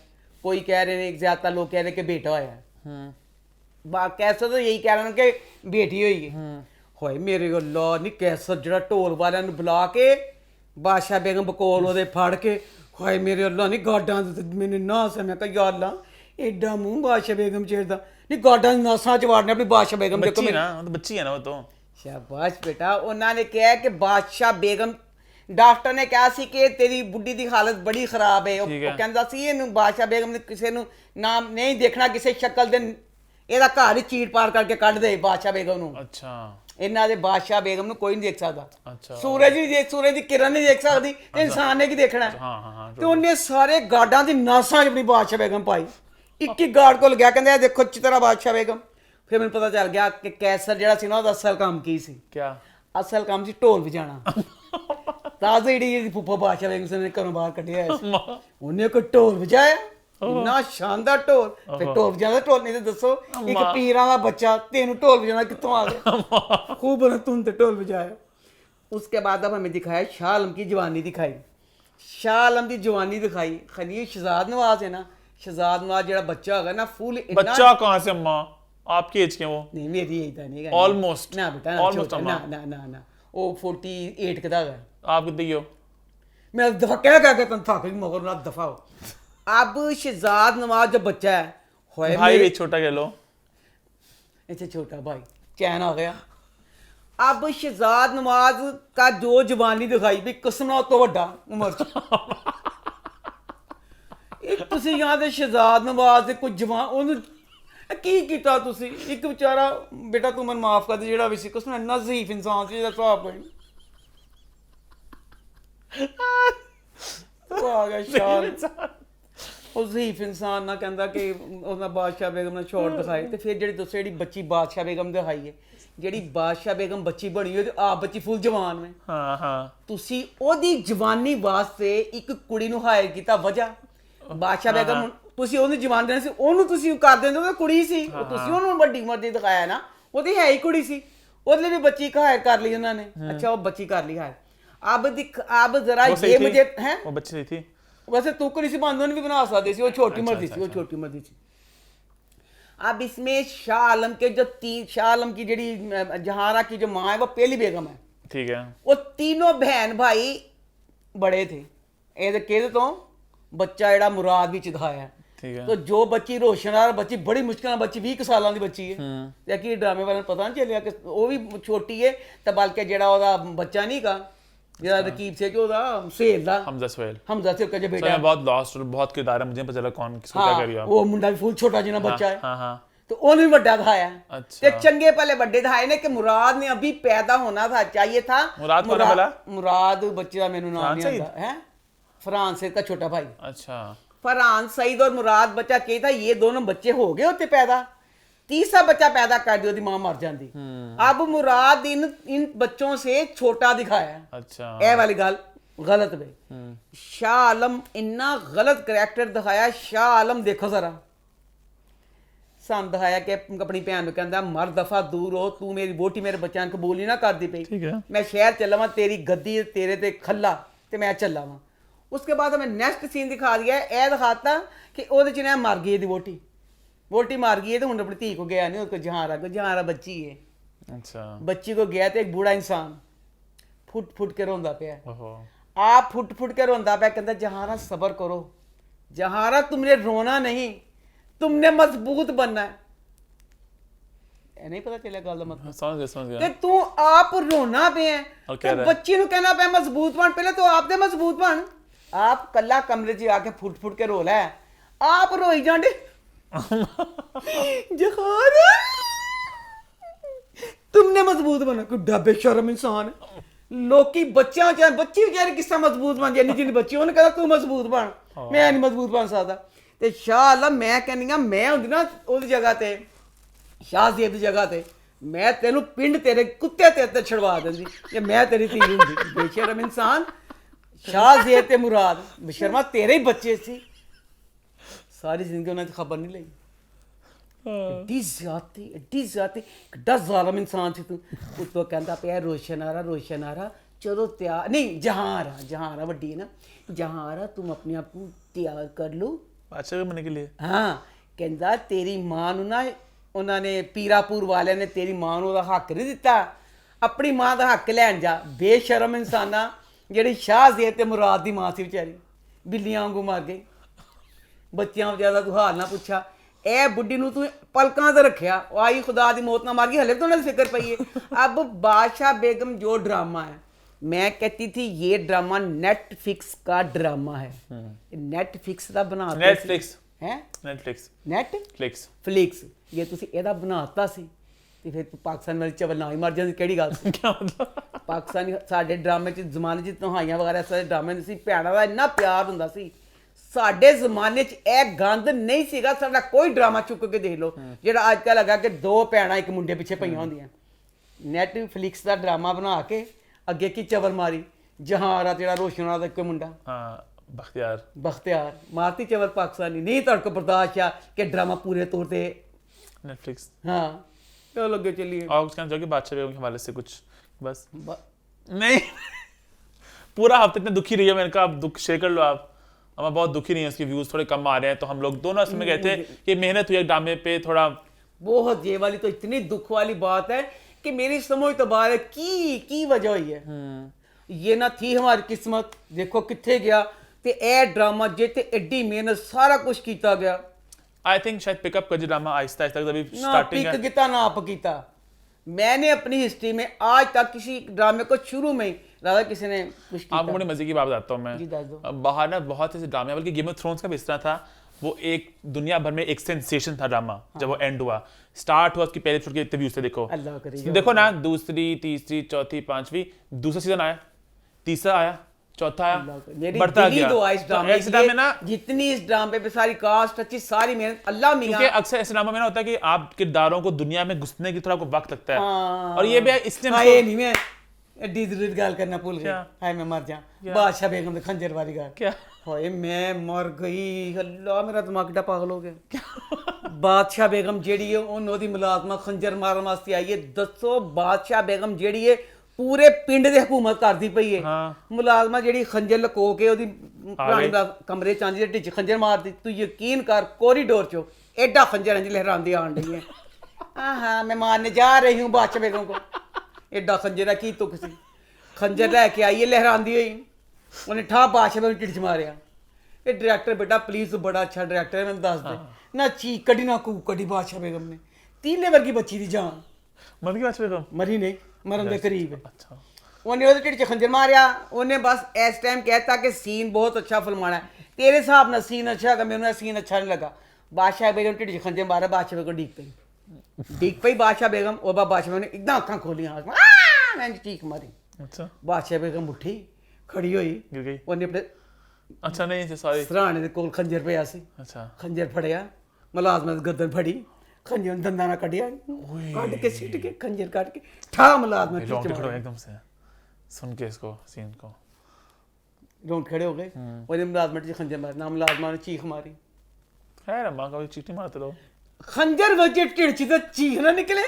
S2: ਕੋਈ ਕਹਿ ਰਹੇ ਨੇ ਜ਼ਿਆਦਾ ਲੋਕ ਕਹਿ ਰਹੇ ਕਿ ਬੇਟਾ ਹੋਇਆ ਹੈ ਕੈਸਰ ਤਾਂ ਇਹੀ ਕਹਿ ਰਹੇ ਨੇ ਕਿ ਬੇਟੀ ਹੋਈ ਹੈ ਹੋਏ ਮੇਰੇ ਅੱਲਾ ਨਹੀਂ ਕੈਸਰ ਜਿਹੜਾ ਢੋਲ ਵਾਲਿਆਂ ਨੂੰ ਬੁਲਾ ਕੇ ਬਾਦਸ਼ਾਹ ਬੇਗਮ ਬਕੋਲ ਉਹਦੇ ਫੜ ਕੇ ਹੋਏ ਮੇਰੇ ਅੱਲਾ ਨਹੀਂ ਗਾਡਾਂ ਮੈਨੂੰ ਨਾ ਸਮਝ ਕਿ ਯਾ ਅੱਲਾ ਐਡਾ ਮੂੰਹ ਬਾਦਸ਼ਾਹ ਬੇਗਮ ਚੇੜਦਾ ਨਹੀਂ ਗਾਡਾਂ ਦੀ ਨਾਸਾਂ ਚ ਵਾੜਨੇ ਆਪਣੀ ਬਾਦਸ਼ਾਹ ਬੇਗਮ ਦੇਖੋ
S1: बच्ची है ना, वो तो बच्ची है ना वो तो।
S2: शाबाश बेटा उन्होंने कहा कि बादशाह बेगम डॉक्टर ने कहा सी कि तेरी बुढ़ी की हालत बड़ी खराब है
S1: ठीक है।
S2: ਉਹ ਕਹਿੰਦਾ ਸੀ ਇਹਨੂੰ ਬਾਦਸ਼ਾਹ ਬੇਗਮ ਨੇ ਕਿਸੇ ਨੂੰ ਨਾਮ ਨਹੀਂ ਦੇਖਣਾ ਕਿਸੇ ਸ਼ਕਲ ਦੇ ਇਹਦਾ ਘਰ ਹੀ ਚੀੜ ਪਾਰ ਕਰਕੇ ਕੱਢ ਦੇ ਬਾਦਸ਼ਾਹ ਬੇਗਮ ਨੂੰ
S1: अच्छा
S2: ਇਹਨਾਂ ਦੇ ਬਾਦਸ਼ਾਹ ਬੇਗਮ ਨੂੰ ਕੋਈ ਨਹੀਂ ਦੇਖ ਸਕਦਾ
S1: अच्छा
S2: ਸੂਰਜ ਵੀ ਦੇਖ ਸੂਰਜ ਦੀ ਕਿਰਨ ਨਹੀਂ ਦੇਖ ਸਕਦੀ ਤੇ ਇਨਸਾਨ ਨੇ ਕੀ ਦੇਖਣਾ
S1: हाँ हाँ हाँ
S2: ਤੇ ਉਹਨੇ ਸਾਰੇ ਗਾਰਡਾਂ ਦੀ ਨਾਸਾਂ 'ਚ ਆਪਣੀ ਬਾਦਸ਼ਾਹ ਬੇਗਮ ਪਾਈ ਇੱਕ ਇੱਕ ਗਾਰਡ ਕੋਲ ਗਿਆ ਕਹਿੰਦਾ ਇਹ ਦੇਖੋ ਅੱਛੀ ਤਰ੍ਹਾਂ ਬਾਦਸ਼ਾਹ ਬੇਗਮ ਫਿਰ ਮੈਨੂੰ ਪਤਾ ਚੱਲ ਗਿਆ ਕਿ ਕੈਸਰ ਜਿਹੜਾ ਸੀ ਨਾ ਉਹਦਾ ਅਸਲ ਕੰਮ ਕੀ ਸੀ
S1: क्या
S2: ਅਸਲ ਕੰਮ ਸੀ ਢੋਲ ਵਜਾਣਾ ਤਾਂ ਜਿਹੜੀ ਇਹਦੀ ਫੁੱਫਾ ਬਾਦਸ਼ਾਹ ਬੇਗਮ ਨੇ ਘਰੋਂ ਬਾਹਰ ਕੱਢਿਆ ਹੋਇਆ ਸੀ ਉਹਨੇ ਕੋਈ ਢੋਲ ਵਜਾਇਆ ਇੰਨਾ ਸ਼ਾਨਦਾਰ ਢੋਲ ਤੇ ਢੋਲ ਵਜਾਉਂਦਾ ਢੋਲ ਨਹੀਂ ਤੇ ਦੱਸੋ ਇੱਕ ਪੀਰਾਂ ਦਾ ਬੱਚਾ ਤੈਨੂੰ ਢੋਲ ਵਜਾਉਣਾ ਕਿੱਥੋਂ ਆ ਗਿਆ खूब तुम तो ढोल बजाया। उसके बाद अब हमें दिखाया शाह आलम की जवानी दिखाई शाह आलम की जवानी दिखाई खलील शहजाद नवाज है ना शहजाद नवाज जेड़ा बच्चा होगा ना फुल
S1: बच्चा कहाँ से अम्मा आपकी एज के वो
S2: नहीं मेरी एज नहीं है
S1: Almost.
S2: ना बेटा
S1: Almost
S2: ना
S1: अम्मा।
S2: ना ना ना वो 48 का है
S1: आप कितने की हो?
S2: मैं दफा कह के तुम थक गई मगर ना दफा हो अब शहजाद नवाज जब बच्चा है होए
S1: भाई
S2: मेरे-
S1: भी छोटा कह लो।
S2: अच्छा छोटा भाई चैन आ गया अब शहजाद नवाज का जो जवानी दिखाई भी किस्म तो वड्डा उम्र च ਇਹ ਤੁਸੀਂ ਯਾਂ ਦੇ ਸ਼ਹਜ਼ਾਦ ਨਵਾਜ਼ ਦੇ ਕੋਈ ਜਵਾਨ ਉਹਨੂੰ ਕੀ ਕੀਤਾ ਤੁਸੀਂ ਇੱਕ ਵਿਚਾਰਾ ਬੇਟਾ ਤੂੰ ਮੈਨੂੰ ਮਾਫ ਕਰ ਦੇ ਜਿਹੜਾ ਵੀ ਸੀ ਕਿਸਮ ਇੰਨਾ ਜ਼ਹੀਫ ਇਨਸਾਨ ਸੀ ਜਿਹਦਾ ਹਿਸਾਬ ਕੋਈ ਉਹ ਆ ਗਿਆ ਸ਼ਾਨ ਉਹ ਜ਼ਹੀਫ ਇਨਸਾਨ ਨਾ ਕਹਿੰਦਾ ਕਿ ਉਹਦਾ ਬਾਦਸ਼ਾਹ ਬੇਗਮ ਨੇ ਛੋੜ ਦਿਖਾਈ ਤੇ ਫਿਰ ਜਿਹੜੀ ਦੱਸੋ ਜਿਹੜੀ ਬੱਚੀ ਬਾਦਸ਼ਾਹ ਬੇਗਮ ਦਿਖਾਈ ਹੈ ਜਿਹੜੀ ਬਾਦਸ਼ਾਹ ਬੇਗਮ ਬੱਚੀ ਬਣੀ ਹੋਈ ਤੇ ਆਪ ਬੱਚੀ ਫੁੱਲ ਜਵਾਨ ਹੈ
S1: हाँ हाँ
S2: ਤੁਸੀਂ ਉਹਦੀ ਜਵਾਨੀ ਵਾਸਤੇ ਇੱਕ ਕੁੜੀ ਨੂੰ ਹਾਇਰ ਕੀਤਾ ਵਜ੍ਹਾ ਬਾਦਸ਼ਾਹ ਬੇਗਮ ਤੁਸੀਂ ਉਹਨੂੰ ਜਵਾਨ ਦੇਣਾ ਸੀ ਉਹਨੂੰ ਤੁਸੀਂ ਕਰ ਦਿੰਦੇ ਉਹ ਕੁੜੀ ਸੀ ਉਹ ਤੁਸੀਂ ਉਹਨੂੰ ਵੱਡੀ ਉਮਰ ਦੀ ਦਿਖਾਇਆ ਨਾ ਉਹਦੀ ਹੈ ਹੀ ਕੁੜੀ ਸੀ ਉਹਦੇ ਲਈ ਵੀ ਬੱਚੀ ਹਾਇਰ ਕਰ ਲਈ ਉਹਨਾਂ ਨੇ ਅੱਛਾ ਉਹ ਬੱਚੀ ਕਰ ਲਈ ਹਾਇਰ अब जरा
S1: वो सही
S2: ये
S1: थी?
S2: मुझे हैं
S1: वो बच्ची सही थी।
S2: वैसे तू कुड़ी सी बांधवन भी बना सकते सी वो छोटी मर्दी सी वो छोटी मर्दी सी अब इसमें शाह आलम के जो तीन शाह आलम की जेड़ी जहारा की जो माँ है वो पहली बेगम है
S1: ठीक है।
S2: वो तीनों बहन भाई बड़े थे ये कहते तो बच्चा जेड़ा मुराद भी दिखाया है
S1: ठीक है।
S2: तो जो बच्ची रोशनदार बच्ची बड़ी मुश्किल नाल बच्ची 20 सालों की बच्ची है ते कि ड्रामे वाले पता नहीं चलिया कि वो भी छोटी है तो बल्कि जेड़ा ओदा बच्चा नहीं का जेड़ा रकीब से कि ओदा सेल दा
S1: हमजा सोहेल।
S2: हमजा से का जो
S1: तो
S2: बेटा
S1: मैं बहुत लॉस्ट और बहुत किरदार है मुझे पता चला कौन किसको क्या
S2: हाँ,
S1: कर रही हो आप।
S2: वो मुंडा भी फुल छोटा जिना बच्चा है
S1: हाँ हाँ
S2: तो ਉਹਨੂੰ ਵੀ ਵੱਡਾ ਦਿਖਾਇਆ
S1: अच्छा।
S2: ਤੇ ਚੰਗੇ ਭਲੇ ਵੱਡੇ ਦਿਖਾਏ ਨੇ ਕਿ ਮੁਰਾਦ ਨੇ ਅਭੀ ਪੈਦਾ ਹੋਣਾ था चाहिए था
S1: मुराद कौन है भला?
S2: मुराद बच्चे ਦਾ ਮੈਨੂੰ ਨਾਮ
S1: फरहान
S2: नहीं आता है फरहान सईद का छोटा भाई
S1: अच्छा
S2: फरहान सईद और मुराद बच्चा क्या था ये दोनों बच्चे हो गए होते पैदा तीसरा बच्चा पैदा कर दिया ਉਹਦੀ ਮਾਂ मर जाती अब मुराद इन बच्चों से छोटा दिखाया
S1: अच्छा।
S2: ਇਹ ਵਾਲੀ ਗੱਲ गलत वे शाह आलम इन्ना गलत करैक्टर दिखाया शाह आलम देखो जरा ਸਾਨੂੰ ਦਿਖਾਇਆ ਕਿ ਆਪਣੀ ਭੈਣ ਨੂੰ ਕਹਿੰਦਾ ਮਰ ਦਫਾ ਦੂਰ ਹੋ ਤੂੰ ਮੇਰੀ ਵੋਟੀ ਮੇਰੇ ਬੱਚਿਆਂ ਨੂੰ ਕਬੂਲ ਹੀ ਨਾ ਕਰਦੀ ਪਈ
S1: ठीक है।
S2: ਮੈਂ ਸ਼ਹਿਰ ਚੱਲਾ ਵਾਂ ਤੇਰੀ ਗੱਦੀ ਤੇਰੇ ਤੇ ਖੱਲਾ ਤੇ ਮੈਂ ਚੱਲਾ ਵਾਂ उसके बाद हमें नेक्स्ट सीन दिखा दिया है ਇਹ ਦਿਖਾਤਾ ਕਿ ਉਹਦੇ ਚ ਨਾ ਮਰ ਗਈ ਇਹਦੀ ਵੋਟੀ ਮਰ ਗਈ है तो ਹੁਣ अपनी ਧੀ को गया नहीं उसको जहारा बच्ची है
S1: अच्छा।
S2: बच्ची को गया तो एक बूढ़ा इंसान फुट फुट के रोंदा पे
S1: ओहो।
S2: आप फुट फुट के रोंदा पे कहता जहारा सब्र करो जहारा तुमने रोना नहीं तुमने मजबूत बनना है ਇਹ नहीं पता चला गल दा मतलब
S1: समझ गया।
S2: ਤੇ ਤੂੰ ਆਪ ਰੋਣਾ ਪਿਆ
S1: और
S2: ਤੇ
S1: कह रहा है।
S2: ਬੱਚੀ ਨੂੰ ਕਹਿਣਾ ਪਿਆ ਮਜ਼ਬੂਤ ਬਣ ਪਹਿਲੇ ਤੂੰ ਆਪ ਦੇ ਮਜ਼ਬੂਤ ਬਣ ਆਪ ਕੱਲਾ ਕਮਰੇ 'ਚ ਆ ਕੇ ਫੁੱਟ ਫੁੱਟ ਕੇ ਰੋ ਲੈ ਆਪ ਰੋਈ ਜਾਂਦੇ ਜਹਾਰਾ तुमने मजबूत बना कुड्डा बेशरम इंसान लोकी बच्चियां चाहे बच्ची बेचारे किस तरह मजबूत बन जानी जिन बच्चियों ने कहा तू मजबूत बन मैं नहीं मजबूत बन सकता ते शाह अल्लाह मैं कहनी मैं हुंदी ना उस जगह ते शाह ज़ेब दी जगह ते मैं तेनू पिंड तेरे कुत्ते ते छड़वा देंदी जे मैं तेरी धी हुंदी बेशरम इंसान शाह ज़ेब ते मुराद बेशर्मा तेरे ही बच्चे सी सारी जिंदगी उन्हें खबर नहीं लगी एड्डी ज्यादा किड्डा जालम इंसान सी तू उत्तों कहता पिया रोशन आ रहा चलो तैयार नहीं जहां आ वड्डी है ना जहां आ रहा तुम अपने आप को तैयार कर लो
S1: बादशाह बनने के लिए
S2: हाँ कहता तेरी मां नू ना उन्होंने पीरापुर वाले ने तेरी मां नू हक नहीं दिता अपनी मां का हक लैन जा बेशरम इंसाना जेह्ड़ी शाह ज़ेब ते मुराद दी मां सी बेचारी बिल्लियां वांगू मर गई बच्चियां बचारा तू हाल ना पुछा ए बुढ़ी नू तू पलकां ते रखिया ओ आई खुदा दी मौत ना मार गई हले तो ना फिक्र पई है अब बादशाह बेगम जो ड्रामा है मैं कहती थी ये ड्रामा नेटफ्लिक्स का ड्रामा है नेटफ्लिक्स का बनाते
S1: नेटफ्लिक्स
S2: है
S1: नेटफ्लिक्स
S2: नेटफ्लिक्स
S1: फ्लिक्स
S2: ये तुसी एदा बनाता सी ते फिर पाकिस्तान वाली चवल ना ही मर जांदी केड़ी गल सी
S1: क्या मतलब
S2: पाकिस्तानी साडे ड्रामे च जमाने च तहाइयां वगैरह सारे ड्रामे सी भैणां दा इन्ना प्यार हुंदा सी साडे जमाने च ਇਹ गंद नहीं सीगा साडा कोई ड्रामा चुक के देख लो ਜਿਹੜਾ ਅੱਜ ਕੱਲ੍ਹ ਹੈਗਾ ਕਿ ਦੋ ਭੈਣਾਂ ਇੱਕ ਮੁੰਡੇ ਪਿੱਛੇ ਪਈਆਂ ਹੁੰਦੀਆਂ ਨੈਟਫਲਿਕਸ ਦਾ ਡਰਾਮਾ ਬਣਾ ਕੇ ਅੱਗੇ ਕੀ ਚਵਲ ਮਾਰੀ ਜਹਾਂਰਾ ਜਿਹੜਾ ਰੋਸ਼ਨਾ ਦਾ ਇੱਕ ਮੁੰਡਾ
S1: हाँ बख्तियार
S2: बख्तियार मारती चवल पाकिस्तानी नहीं तड़ को बर्दाश्त है कि ड्रामा पूरे तौर पे
S1: नेटफ्लिक्स
S2: हाँ चलो लगे चलिए
S1: और कुछ कहना चाहोगे बादशाह बेगम के हवाले से कुछ बस
S2: ब-
S1: नहीं पूरा हफ्ते इतने दुखी रही है मैंने कहा आप दुख शेयर कर लो आप हमें बहुत दुखी नहीं है उसके व्यूज थोड़े कम आ रहे हैं तो हम लोग दोनों असल में कहते हैं कि मेहनत हुई है ड्रामे पे थोड़ा
S2: बहुत ये वाली तो इतनी दुख वाली बात है कि मेरी समझ तो बाहर है की वजह हुई है ये ना थी हमारी किस्मत देखो कितने गया ते ए ड्रामा जिते एड्डी मेहनत सारा कुछ किया गया
S1: आई थिंक शायद पिकअप कर ड्रामा आहिस्ता आहिस्ता अभी
S2: ना
S1: स्टार्टिंग
S2: पिक
S1: है
S2: किता ना आप किता मैंने अपनी हिस्ट्री में आज तक किसी ड्रामे को शुरू में ही राधा किसी ने कुछ
S1: आपको
S2: किया
S1: बड़ी मजे की बात बताता हूँ मैं
S2: जी, दस दो।
S1: अब बाहर ना बहुत ऐसे ड्रामे बल्कि गेम ऑफ थ्रोन्स का भी इस तरह था वो एक दुनिया भर में एक सेंसेशन था ड्रामा जब वो एंड हुआ स्टार्ट हुआ उसकी पहले छोड़ के इतने व्यूज थे देखो
S2: अल्लाह करे
S1: देखो ना दूसरी तीसरी चौथी पांचवी दूसरा सीजन आया तीसरा आया चौथा आया
S2: मेरी
S1: बढ़ता
S2: दिली
S1: गया
S2: दुआ इस
S1: तो
S2: ड्रामे
S1: ऐसे ड्रामे ना
S2: की जितनी इस ड्रामे पे सारी कास्ट अच्छी सारी मेहनत अल्लाह
S1: क्योंकि
S2: मियां
S1: अक्सर ऐसे ड्रामा में ना होता है कि आप किरदारों को दुनिया में घुसने की थोड़ा को वक्त लगता है
S2: हाँ।
S1: और ये भी इसलिए
S2: हाँ ये नहीं मैं एड्डी जरूर गाल करना भूल गई
S1: क्या?
S2: हाय मैं मर जा बादशाह बेगम दे खंजर वाली गाल
S1: क्या
S2: हाय मैं मर गई अल्लाह मेरा दिमाग कितना पागल हो गया बादशाह बेगम जेड़ी है उन ओदी मुलाजमा खंजर मारन वास्ते आई है दसो बादशाह बेगम जेड़ी है पूरे पिंड दे हुकूमत करदी पई है
S1: हाँ।
S2: मुलाजमा जेड़ी खंजर लको के ओदी पुरानी कमरे च आंदी ढिच खंजर मारदी तू यकीन कर कॉरिडोर चो एडा खंजर अंज लहरांदी आन रही है हाँ मैं मारने जा रही हूँ बादशाह बेगम को एडा खंजर है की तुक सी खंजर लैके आई है लहरांदी हुई उन्हें ठा बादशाह बेगम ढिच मारिया ये डायरेक्टर बेटा प्लीज बड़ा अच्छा डायरेक्टर है मैंने दस दे ना चीख कड़ी ना कूक कड़ी बादशाह बेगम ने तीले वर्गी बच्ची दी जान
S1: मर गई बादशाह बेगम
S2: मरी नहीं मरन दे करीब है
S1: अच्छा
S2: उन्हें ਉਹਦੇ ਢਿੱਡ 'ਚ ਖੰਜਰ ਮਾਰਿਆ ਉਹਨੇ ਬਸ ਇਸ ਟਾਈਮ ਕਹਿਤਾ ਕਿ ਸੀਨ ਬਹੁਤ ਅੱਛਾ ਫਿਲਮਾਣਾ ਹੈ ਤੇਰੇ ਹਿਸਾਬ ਨਾਲ ਸੀਨ ਅੱਛਾ ਹੈਗਾ ਮੈਨੂੰ ਇਹ ਸੀਨ ਅੱਛਾ ਨਹੀਂ ਲੱਗਾ ਬਾਦਸ਼ਾਹ ਬੇਗਮ ਢਿੱਡ 'ਚ ਖੰਜਰ ਮਾਰਿਆ ਬਾਦਸ਼ਾਹ ਬੇਗਮ ਡੀਕ ਪਈ ਬਾਦਸ਼ਾਹ ਬੇਗਮ ਉਹ ਬਾਦਸ਼ਾਹ ਬੇਗਮ ਨੇ ਇੱਕਦਮ ਅੱਖਾਂ ਖੋਲੀਆਂ ਮੈਂ ਚੀਕ ਮਾਰੀ
S1: अच्छा
S2: ਬਾਦਸ਼ਾਹ ਬੇਗਮ ਉੱਠੀ ਖੜੀ ਹੋਈ
S1: गिर गई
S2: ਉਹਨੇ ਆਪਣੇ
S1: अच्छा नहीं सॉरी
S2: ਸਰਾਣੇ ਦੇ ਕੋਲ ਖੰਜਰ ਪਿਆ ਸੀ
S1: अच्छा
S2: ਖੰਜਰ ਫੜਿਆ ਮੁਲਾਜ਼ਮ ਦੀ ਗਰਦਨ ਫੜੀ ਖੰਜਰ ਨੂੰ ਦੰਦਾਂ ਨਾਲ ਕੱਢਿਆ ਕੱਢ ਕੇ ਸਿੱਟ ਕੇ ਖੰਜਰ ਕੱਢ ਕੇ ਠਾ ਮੁਲਾਜ਼ਮ ਨੇ
S1: लॉन्ग
S2: ਖਿੱਚ
S1: खड़ो
S2: ਮਾਰਿਆ
S1: एकदम से सुन के इसको सीन को
S2: रोंड खड़े हो गए ਉਹਨੇ ਮੁਲਾਜ਼ਮ ਨੇ ਖੰਜਰ ਮਾਰਿਆ ਨਾ ਮੁਲਾਜ਼ਮਾਂ ਨੇ ਚੀਖ ਮਾਰੀ
S1: खैर अम्मा कभी चीटी मारते रहो
S2: खंजर वजे ढिड़ च तो चीख ना निकले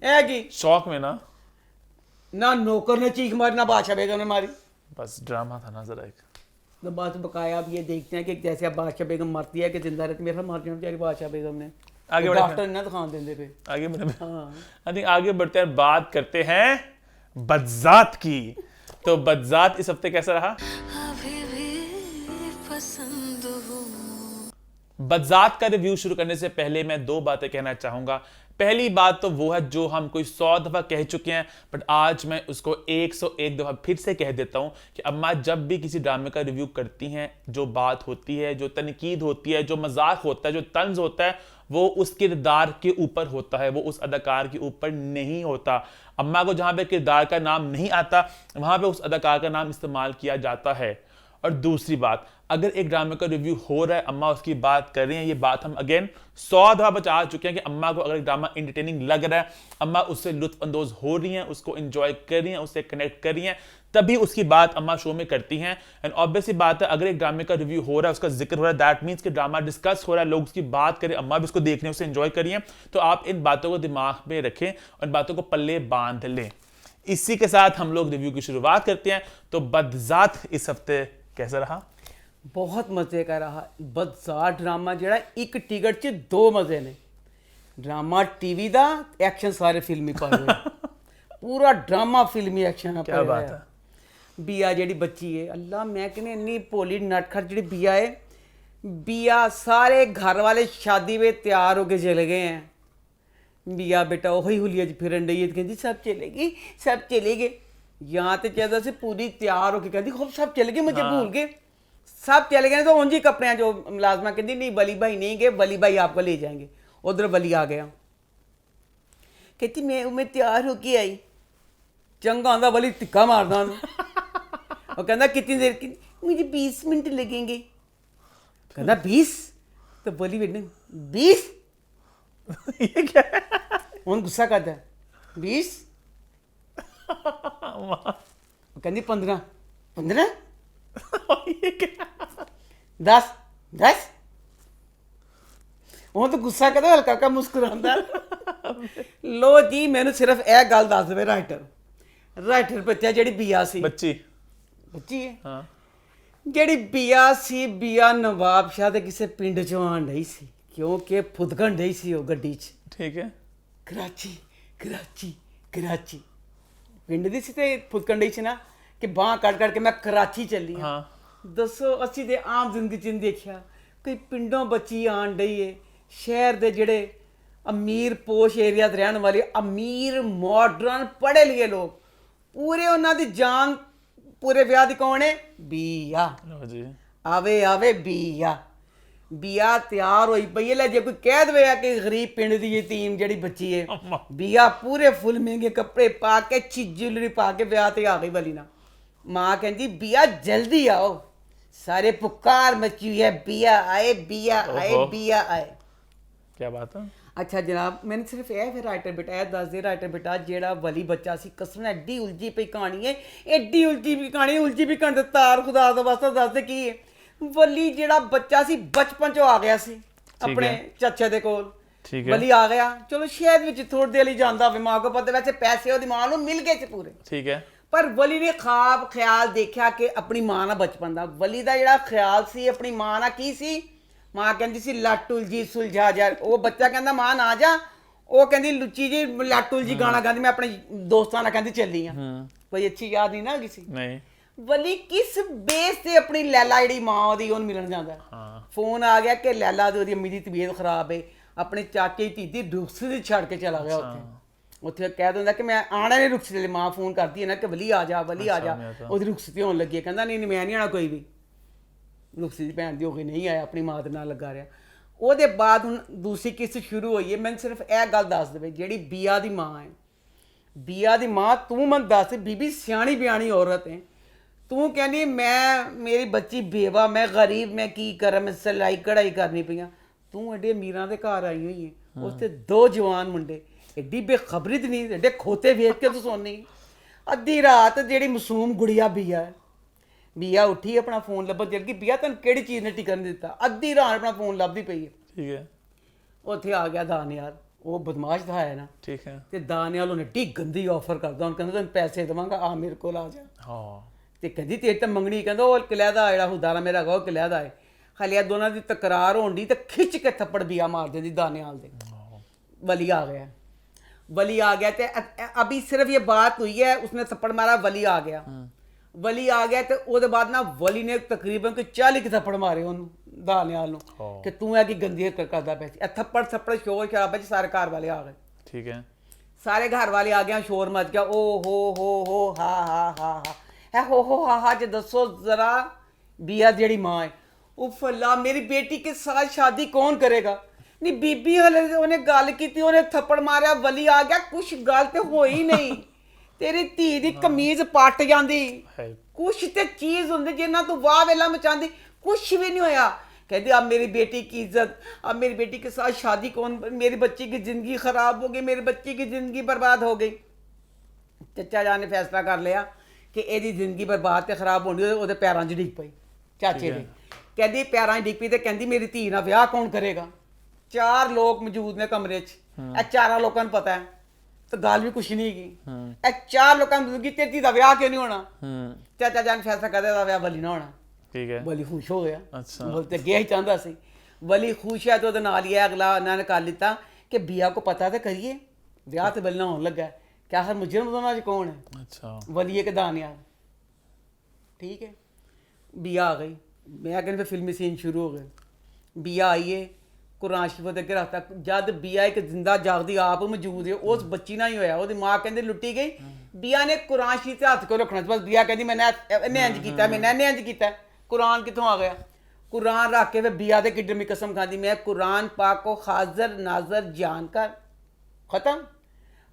S2: है की
S1: शौक में ना
S2: ना नौकर ने चीख मारी ना बादशाह बेगम ने मारी
S1: बस ड्रामा था ना जरा एक
S2: तो बाद में बकाया अब ये देखते हैं कि जैसे अब बादशाह बेगम मरती है कि जिंदा रहती मेरा मार जाना बेचारी बादशाह बेगम ने
S1: आगे
S2: तो
S1: बढ़े
S2: डॉक्टर ना दिखाने देंगे पे
S1: आगे बढ़े
S2: हाँ
S1: आई थिंक आगे बढ़ते हैं बात करते हैं बदजात की तो बदजात इस हफ्ते कैसा रहा
S3: अभी भी पसंद हूँ
S1: बदजात का रिव्यू शुरू करने से पहले मैं दो बातें कहना चाहूंगा पहली बात तो वो है जो हम कोई 100 दफा कह चुके हैं, बट आज मैं उसको 101 दफा फिर से कह देता हूं कि अम्मा जब भी किसी ड्रामे का रिव्यू करती हैं, जो बात होती है, जो तनकीद होती है, जो मजाक होता है, जो तंज होता है, वो उस किरदार के ऊपर होता है, वो उस अदाकार के ऊपर नहीं होता। अम्मा को जहां पे किरदार का नाम नहीं आता, वहां पे उस अदाकार का नाम इस्तेमाल किया जाता है। और दूसरी बात, अगर एक ड्रामे का रिव्यू हो रहा है, अम्मा उसकी बात कर रही हैं, ये बात हम अगेन 100 दफा बता चुके हैं कि अम्मा को अगर ड्रामा इंटरटेनिंग लग रहा है, अम्मा उससे लुत्फ अंदोज हो रही हैं, उसको एंजॉय कर रही हैं, उससे कनेक्ट कर रही हैं, तभी उसकी बात अम्मा शो में करती हैं। एंड ऑब्वियसली बात है, अगर एक ड्रामे का रिव्यू हो रहा है, उसका जिक्र हो रहा है, दैट मीन्स कि ड्रामा डिस्कस हो रहा है, लोग उसकी बात करें, अम्मा भी उसको देख रहे हैं, उसे एंजॉय करिए। तो आप इन बातों को दिमाग में रखें और इन बातों को पल्ले बांध लें। इसी के साथ हम लोग रिव्यू की शुरुआत करते हैं। तो बदजात इस हफ्ते कैसा रहा?
S2: बहुत मजे का रहा। बदजार ड्रामा ਜਿਹੜਾ ਇੱਕ ਟਿਕਟ 'ਚ ਦੋ ਮਜ਼ੇ ਨੇ। ਡਰਾਮਾ ਟੀਵੀ ਦਾ, ਐਕਸ਼ਨ ਸਾਰੇ ਫਿਲਮੀ ਪਾਏ ਹੋਏ। ਪੂਰਾ ਡਰਾਮਾ ਫਿਲਮੀ ਐਕਸ਼ਨ ਆ।
S1: क्या बात है।
S2: ਬੀਆ ਜਿਹੜੀ ਬੱਚੀ ਹੈ, ਅੱਲਾ ਮੈਂ ਕਹਿੰਦੀ ਇੰਨੀ ਭੋਲੀ ਨਟਖਟ ਜਿਹੜੀ ਬੀਆ ਹੈ। ਬੀਆ ਸਾਰੇ ਘਰ ਵਾਲੇ शादी में तैयार होके चले गए हैं। ਬੀਆ बेटा वही हुलिया च फिरन रही है, कहती सब चलेगी, सब चलेगी। यहाँ तो कहता से पूरी तैयार होके कहती खूब सब चले गए, मुझे भूल गए, सब चले गए। तो उनकी कपड़े जो मुलाजमा कहती नहीं वली भाई नहीं गए, वली भाई आपको ले जाएंगे। उधर वली आ गया, कहती मैं तैयार होके आई। चंगा आंदा वली टिक्का मारदा और कहता कितनी देर की? मुझे 20 मिनट लगेंगे। कहता 20? तो वली बेटे 20?
S1: ये क्या है?
S2: उन गुस्सा करता है 20? कहती 15 15
S1: ये क्या?
S2: 10 10। ਉਹ ਤਾਂ ਗੁੱਸਾ ਕਰਦਾ, ਹਲਕਾ ਹਲਕਾ ਮੁਸਕਰਾਉਂਦਾ। ਲੋ ਜੀ ਮੈਨੂੰ ਸਿਰਫ ਇਹ ਗੱਲ ਦੱਸ ਦੇਵੇ ਰਾਈਟਰ ਬੱਚਾ ਜਿਹੜੀ ਬੀਆ ਸੀ,
S1: बच्ची।
S2: ਬੱਚੀ ਹੈ
S1: हाँ।
S2: ਜਿਹੜੀ ਬੀਆ ਸੀ, ਬੀਆ ਨਵਾਬ ਸ਼ਾਹ ਦੇ ਕਿਸੇ ਪਿੰਡ ਚੋਂ ਆਣ ਰਹੀ ਸੀ, ਕਿਉਂਕਿ ਫੁਦਕਣ ਰਹੀ ਸੀ ਉਹ ਗੱਡੀ 'ਚ।
S1: ठीक है।
S2: ਕਰਾਚੀ ਕਰਾਚੀ ਕਰਾਚੀ ਪਿੰਡ ਦੀ ਸੀ ਤੇ ਫੁਦਕਣ ਰਹੀ ਸੀ ਨਾ ਕਿ ਬਾਂਹ ਕੱਢ ਕੱਢ ਕੇ ਮੈਂ ਕਰਾਚੀ ਚੱਲੀ ਹਾਂ।
S1: हाँ।
S2: ਦੱਸੋ ਅਸੀਂ ਤੇ ਆਮ ਜ਼ਿੰਦਗੀ 'ਚ ਨਹੀਂ ਦੇਖਿਆ ਕੋਈ ਪਿੰਡੋਂ ਬੱਚੀ ਆਣ ਡਈ ਏ। ਸ਼ਹਿਰ ਦੇ ਜਿਹੜੇ ਅਮੀਰ ਪੋਸ਼ ਏਰੀਆ ਦੇ ਰਹਿਣ ਵਾਲੇ ਅਮੀਰ ਮਾਡਰਨ ਪੜ੍ਹੇ ਲਿਖੇ ਲੋਕ, ਪੂਰੇ ਉਹਨਾਂ ਦੀ ਜਾਨ ਪੂਰੇ ਵਿਆਹ ਦੀ ਕੌਣ ਹੈ? ਬੀਆ।
S1: लो जी।
S2: ਆਵੇ ਆਵੇ ਬੀਆ। ਬੀਆ ਤਿਆਰ ਹੋਈ ਪਈ ਹੈ। ਲੈ ਜੇ ਕੋਈ ਕਹਿ ਦਵੇ ਆ ਕਿ ਗਰੀਬ ਪਿੰਡ ਦੀ ਯਤੀਮ ਜਿਹੜੀ ਬੱਚੀ ਹੈ, ਬੀਆ ਪੂਰੇ ਫੁੱਲ ਮਹਿੰਗੇ ਕੱਪੜੇ ਪਾ ਕੇ, ਜੁਐਲਰੀ ਪਾ ਕੇ ਵਿਆਹ ਤੇ ਆ ਗਈ ਵਲੀ ਨਾਲ। ਮਾਂ ਕਹਿੰਦੀ ਬੀਆ ਜਲਦੀ ਆਓ, ਸਾਰੇ ਪੁਕਾਰ ਮਚੀ ਹੋਈ ਹੈ, ਬੀਆ ਆਏ ਬੀਆ ਆਏ ਬੀਆ ਆਏ।
S1: क्या बात है?
S2: ਅੱਛਾ ਜਨਾਬ, ਮੈਨੂੰ ਸਿਰਫ ਇਹ ਫਿਰ ਰਾਈਟਰ ਬੇਟਾ ਇਹ ਦੱਸ ਦੇ, ਰਾਈਟਰ ਬੇਟਾ ਜਿਹੜਾ ਵਲੀ ਬੱਚਾ ਸੀ, ਕਸਮ ਐਡੀ ਉਲਝੀ ਪਈ ਕਹਾਣੀ ਹੈ, ਐਡੀ ਉਲਝੀ ਪਈ ਕਹਾਣੀ, ਉਲਝੀ ਵੀ ਕਰਨ ਤਾਰ ਖੁਦਾ ਦਾ ਵਾਸਤਾ ਦੱਸ ਦੇ ਕੀ ਹੈ। ਵਲੀ ਜਿਹੜਾ ਬੱਚਾ ਸੀ ਬਚਪਨ ਚੋਂ ਆ ਗਿਆ ਸੀ ਆਪਣੇ ਚਾਚੇ ਦੇ ਕੋਲ।
S1: ठीक है।
S2: ਵਲੀ ਆ ਗਿਆ, ਚਲੋ ਸ਼ਹਿਰ ਵਿੱਚ ਥੋੜੀ ਦੇਰ ਲਈ ਜਾਂਦਾ ਹੋਵੇ, ਮਾਂ ਕੋ ਪਤਾ ਵੈਸੇ ਪੈਸੇ ਉਹਦੀ ਮਾਂ ਨੂੰ ਮਿਲ ਗਏ ਸੀ ਪੂਰੇ।
S1: ठीक है।
S2: ਪਰ ਵਲੀ ਨੇ ਖਾਬ ਖਿਆਲ ਦੇਖਿਆ ਕਿ ਆਪਣੀ ਮਾਂ ਨਾਲ ਬਚਪਨ ਦਾ, ਵਲੀ ਦਾ ਜਿਹੜਾ ਖਿਆਲ ਸੀ ਆਪਣੀ ਮਾਂ ਨਾਲ ਕੀ ਸੀ? ਮਾਂ ਕਹਿੰਦੀ ਸੀ ਲਾਟੂਲ ਜੀ ਸੁਲਝਾ ਜਾ। ਉਹ ਬੱਚਾ ਕਹਿੰਦਾ ਮਾਂ ਨਾ ਜਾ, ਉਹ ਕਹਿੰਦੀ ਲੁੱਚੀ ਜੀ ਲਾਟੂਲ ਜੀ ਗਾਣਾ ਗਾਉਂਦੀ, ਮੈਂ ਆਪਣੇ ਦੋਸਤਾਂ ਨਾਲ ਕਹਿੰਦੀ ਚੱਲੀ ਆ। ਕੋਈ ਅੱਛੀ ਯਾਦ ਨਹੀਂ ਨਾ ਕਿਸੇ।
S1: नहीं।
S2: ਵਲੀ ਕਿਸ ਬੇਸ ਤੇ ਆਪਣੀ ਲੈਲਾ ਜਿਹੜੀ ਮਾਂ ਉਹਦੀ ਉਹਨੂੰ ਮਿਲਣ ਜਾਂਦਾ। ਫੋਨ ਆ ਗਿਆ ਕਿ ਲੈਲਾ ਦੀ ਉਹਦੀ ਅੰਮੀ ਦੀ ਤਬੀਅਤ ਖਰਾਬ ਹੈ, ਆਪਣੇ ਚਾਚੇ ਦੀ ਧੀ ਦੀ ਰੁਕਸ ਦੀ ਛੱਡ ਕੇ ਚਲਾ ਗਿਆ ਉੱਥੇ ਕਹਿ ਦਿੰਦਾ ਕਿ ਮੈਂ ਆਣਾ ਨਹੀਂ ਰੁਕਸ ਲਈ। ਮਾਂ ਫੋਨ ਕਰਦੀ ਹੈ ਨਾ ਕਿ ਵਲੀ ਆ ਜਾ, ਵਲੀ ਆ ਜਾ, ਉਹਦੀ ਰੁਕਸ ਤੇ ਹੋਣ ਲੱਗੀ ਹੈ। ਕਹਿੰਦਾ ਨਹੀਂ ਮੈਂ ਨਹੀਂ ਆਣਾ ਕੋਈ ਵੀ। ਰੁਕਸੀ ਦੀ ਭੈਣ ਦੀ ਹੋ ਕੇ ਨਹੀਂ ਆਇਆ, ਆਪਣੀ ਮਾਂ ਦੇ ਨਾਲ ਲੱਗਾ ਰਿਹਾ। ਉਹਦੇ ਬਾਅਦ ਹੁਣ ਦੂਸਰੀ ਕਿਸ਼ਤ ਸ਼ੁਰੂ ਹੋਈ ਹੈ। ਮੈਨੂੰ ਸਿਰਫ ਇਹ ਗੱਲ ਦੱਸ ਦੇਵੇ, ਜਿਹੜੀ ਬੀਆ ਦੀ ਮਾਂ ਹੈ, ਬੀਆ ਦੀ ਮਾਂ, ਤੂੰ ਮੈਨੂੰ ਦੱਸ ਬੀਬੀ, ਸਿਆਣੀ ਬਿਆਣੀ ਔਰਤ ਹੈ, ਤੂੰ ਕਹਿੰਦੀ ਮੈਂ ਮੇਰੀ ਬੱਚੀ ਬੇਵਾ, ਮੈਂ ਗਰੀਬ, ਮੈਂ ਕੀ ਕਰਾਂ, ਮੈਂ ਸਿਲਾਈ ਕਢਾਈ ਕਰਨੀ ਪਈਆਂ। ਤੂੰ ਐਡੇ ਅਮੀਰਾਂ ਦੇ ਘਰ ਆਈ ਹੋਈ ਹੈ, ਉਸ ਤੇ ਦੋ ਜਵਾਨ ਮੁੰਡੇ, ਐਡੀ ਬੇਖਬਰੀ ਤੇ ਨਹੀਂ, ਐਡੇ ਖੋਤੇ ਵੇਖ ਕੇ ਤੂੰ ਸੋਨੀ। ਅੱਧੀ ਰਾਤ ਜਿਹੜੀ ਮਾਸੂਮ ਗੁੜੀਆ ਬੀਆ ਹੈ, ਬੀਆ ਉੱਠੀ ਆਪਣਾ ਫੋਨ ਲੱਭਣ ਚੱਲ ਗਈ। ਬੀਆ ਤੈਨੂੰ ਕਿਹੜੀ ਚੀਜ਼ ਨੇ ਟਿਕਣ ਨਹੀਂ ਦਿੱਤਾ? ਅੱਧੀ ਰਾਤ ਆਪਣਾ ਫੋਨ ਲੱਭਦੀ ਪਈ ਹੈ।
S1: ठीक है।
S2: ਉੱਥੇ ਆ ਗਿਆ ਦਾਨਿਆਲ, ਉਹ ਬਦਮਾਸ਼ ਦਾ ਹੈ ਨਾ।
S1: ठीक है।
S2: ਤੇ ਦਾਨਿਆਲ ਉਹਨੇ ਢੀ ਗੰਦੀ ਆਫਰ ਕਰਦਾ, ਉਹਨੂੰ ਕਹਿੰਦਾ ਤੈਨੂੰ ਪੈਸੇ ਦੇਵਾਂਗਾ, ਆ ਮੇਰੇ ਕੋਲ ਆ ਜਾ।
S1: हाँ।
S2: ਤੇ ਕਹਿੰਦੀ ਤੇਰੇ ਤਾਂ ਮੰਗਣੀ, ਕਹਿੰਦਾ ਉਹ ਕਿਲਿਆਦਾ ਜਿਹੜਾ ਹੁਦਾਰਾ ਮੇਰਾ ਹੈਗਾ ਉਹ ਕਿਲਿਆਦਾ ਹੈ। ਖਾਲੀ ਆ ਦੋਨਾਂ ਦੀ ਤਕਰਾਰ ਹੋਣ ਦੀ ਤੇ ਖਿੱਚ ਕੇ ਥੱਪੜ ਬੀਆ ਮਾਰ ਦਿੰਦੀ ਦਾਨਿਆਲ ਦੇ। ਵਲੀ ਆ ਗਿਆ, वली आ गया तो अभी सिर्फ ये बात हुई है, उसने थप्पड़ मारा, वली आ गया। वली आ गया तो ਉਹਦੇ ਬਾਅਦ ਨਾ ਵਲੀ ਨੇ ਤਕਰੀਬਨ ਕੋਈ 40 ਥੱਪੜ ਮਾਰੇ ਉਹਨੂੰ ਦਾਨਿਆਲ ਨੂੰ ਕਿ ਤੂੰ ਇਹ ਕੀ ਗੰਦੀ ਹਰਕਤ ਕਰਦਾ ਪਿਆ ਸੀ। ਇਹ ਥੱਪੜ ਸ਼ੋਰ ਸ਼ਰਾਬੇ ਚ ਸਾਰੇ ਘਰ ਵਾਲੇ ਆ ਗਏ।
S1: ठीक है।
S2: सारे घर वाले आ गए, शोर मच गया, ओ हो हा हा हा हा है हो हा च दसो जरा बिया जेड़ी मां है उफ अल्लाह मेरी बेटी के साथ शादी कौन करेगा। नहीं बीबी हले उन्हें गल की, उन्हें थप्पड़ मारा, वली आ गया, कुछ गल तो हो ही नहीं। तेरी धी दी कमीज पट जाती,
S1: है।
S2: कुछ ते चीज होंदी जिन्ना तू वाह वेला मचांदी, कुछ भी नहीं होया। कहती अब मेरी बेटी की इज्जत, अब मेरी बेटी के साथ शादी कौन, मेरी बच्ची की जिंदगी खराब हो गई, मेरी बच्ची की जिंदगी बर्बाद हो गई। चचा जान ने फैसला कर लिया कि ਇਹਦੀ ਜ਼ਿੰਦਗੀ ਬਰਬਾਦ ਤੇ ਖਰਾਬ ਹੋਣੀ, ਉਹਦੇ ਪੈਰਾਂ 'ਚ ਡਿੱਗ ਪਈ ਚਾਚੇ ਦੇ। ਕਹਿੰਦੀ ਪੈਰਾਂ 'ਚ ਡਿੱਗ ਪਈ ਤੇ ਕਹਿੰਦੀ ਮੇਰੀ ਧੀ ਨਾਲ ਵਿਆਹ ਕੌਣ ਕਰੇਗਾ। 4 ਲੋਕ ਮੌਜੂਦ ਨੇ ਕਮਰੇ 'ਚ, ਇਹ 4 ਲੋਕਾਂ ਨੂੰ ਪਤਾ ਹੈ ਤੇ ਗੱਲ ਵੀ ਕੁਛ ਨਹੀਂ ਹੈਗੀ। ਇਹ 4 ਲੋਕਾਂ ਨੂੰ ਕਿ ਤੇਰੀ ਧੀ ਦਾ ਵਿਆਹ ਕਿਉਂ ਨਹੀਂ ਹੋਣਾ। ਚਾਚਾ ਜਾਨ ਫੈਸਲਾ ਕਰਦੇ ਦਾ ਵਿਆਹ ਵਲੀ ਨਾ ਹੋਣਾ।
S1: ठीक है।
S2: ਵਲੀ ਖੁਸ਼ ਹੋ ਗਿਆ।
S1: ਅੱਛਾ।
S2: ਬੋਲ ਤੇ ਗਿਆ ਹੀ ਚਾਹੁੰਦਾ ਸੀ, ਵਲੀ ਖੁਸ਼ ਹੈ ਤੇ ਉਹਦੇ ਨਾਲ ਹੀ ਅਗਲਾ ਉਹਨਾਂ ਨੇ ਕਰ ਲਿੱਤਾ ਕਿ ਬੀਆ को पता तो करिए ਵਿਆਹ ਤੇ ਬਲਣਾ ਹੋਣ ਲੱਗਾ। क्या हर मुजरम दोनों आज कौन है।
S1: अच्छा।
S2: वली के दानियाल, ठीक है। बिया आ गई, मैं कहने पे फिल्मी सीन शुरू हो गए। बिया आई है, कुरान शरीफ अगे रखता, जद बिया एक जिंदा जागदी आप मौजूद है, उस बच्ची ना ही होया, ਉਹਦੀ मां कहते लुट्टी गई। बिया ने कुरान शरीफ से हथ क्यों रखना, बस बिया कहती मैंने इंज किया, मैंने इंज किया, कुरान कितों आ गया। कुरान रख के बिया दे किडमी कसम खाती, मैं कुरान पाक को हाजिर नाजर जानकर, खत्म,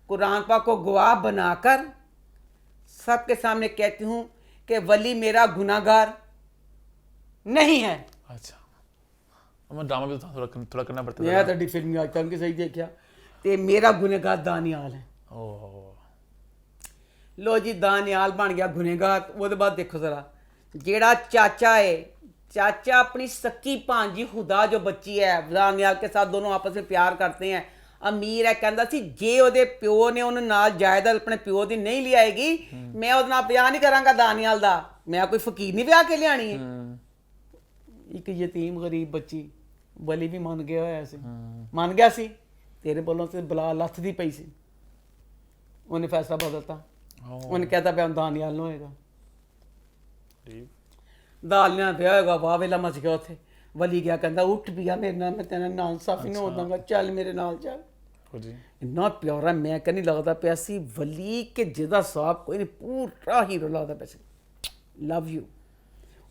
S2: कुरान पाक को गवाह बनाकर सबके सामने कहती हूँ कि वली मेरा गुनाहगार नहीं है।
S1: अच्छा। हमें ड्रामा भी तो थोड़ा करना पड़ता है।
S2: मैं तो फिल्म आज तक सही देखा ते मेरा गुनहगार दानियाल है।
S1: ओह।
S2: लो जी दानियाल बन गया गुनहगार। वो बाद देखो जरा जेड़ा चाचा है, चाचा अपनी सकी भांजी खुदा जो बच्ची है दानियाल के साथ, दोनों आपस में प्यार करते हैं। अमीर है, कहता सी जे ਉਹਦੇ ਪਿਓ ਨੇ ਉਹਨੂੰ ਨਾਲ ਜਾਇਦਾਦ ਆਪਣੇ ਪਿਓ ਦੀ ਨਹੀਂ ਲਿਆਏਗੀ, ਮੈਂ ਉਹਦੇ ਨਾਲ ਵਿਆਹ ਨਹੀਂ ਕਰਾਂਗਾ ਦਾਨੀਆਲ ਦਾ, ਮੈਂ ਕੋਈ ਫਕੀਰ ਨਹੀਂ ਵਿਆਹ ਕੇ ਲਿਆਣੀ ਹੈ। ਇੱਕ ਯਤੀਮ ਗਰੀਬ ਬੱਚੀ, ਵਲੀ ਵੀ ਮੰਨ ਗਿਆ ਹੋਇਆ ਸੀ, ਮੰਨ ਗਿਆ ਸੀ, ਤੇਰੇ ਵੱਲੋਂ ਤੇ ਬਲਾ ਲੱਥਦੀ ਪਈ ਸੀ। ਉਹਨੇ ਫੈਸਲਾ ਬਦਲਤਾ, ਉਹਨੇ ਕਹਿਤਾ ਪਿਆ ਦਾਨੀਆਲ ਨੂੰ ਹੋਏਗਾ, ਦਾਨੀਆਲ ਵਿਆਹ ਹੋਏਗਾ। ਵਾਹ ਵੇਲਾ ਮਚ ਗਿਆ ਉੱਥੇ। ਵਲੀ ਗਿਆ, ਕਹਿੰਦਾ ਉੱਠ ਪਿਆ ਮੇਰੇ ਨਾਲ, ਮੈਂ ਤੇਰਾ ਨਾਲ ਸਾਫੀ ਨਾ ਹੋ ਦਾਂਗਾ, ਚੱਲ ਮੇਰੇ ਨਾਲ ਚੱਲ। ਇੰਨਾ ਪਿਆਰਾ ਮੈਂ ਕਹਿੰਦੀ ਲੱਗਦਾ ਪਿਆ ਸੀ ਵਲੀ ਕਿ ਜਿਹਦਾ ਸਾਹਬ ਕੋਈ ਨਹੀਂ, ਪੂਰਾ ਹੀਰੋ ਲੱਗਦਾ ਪਿਆ ਸੀ। Love you.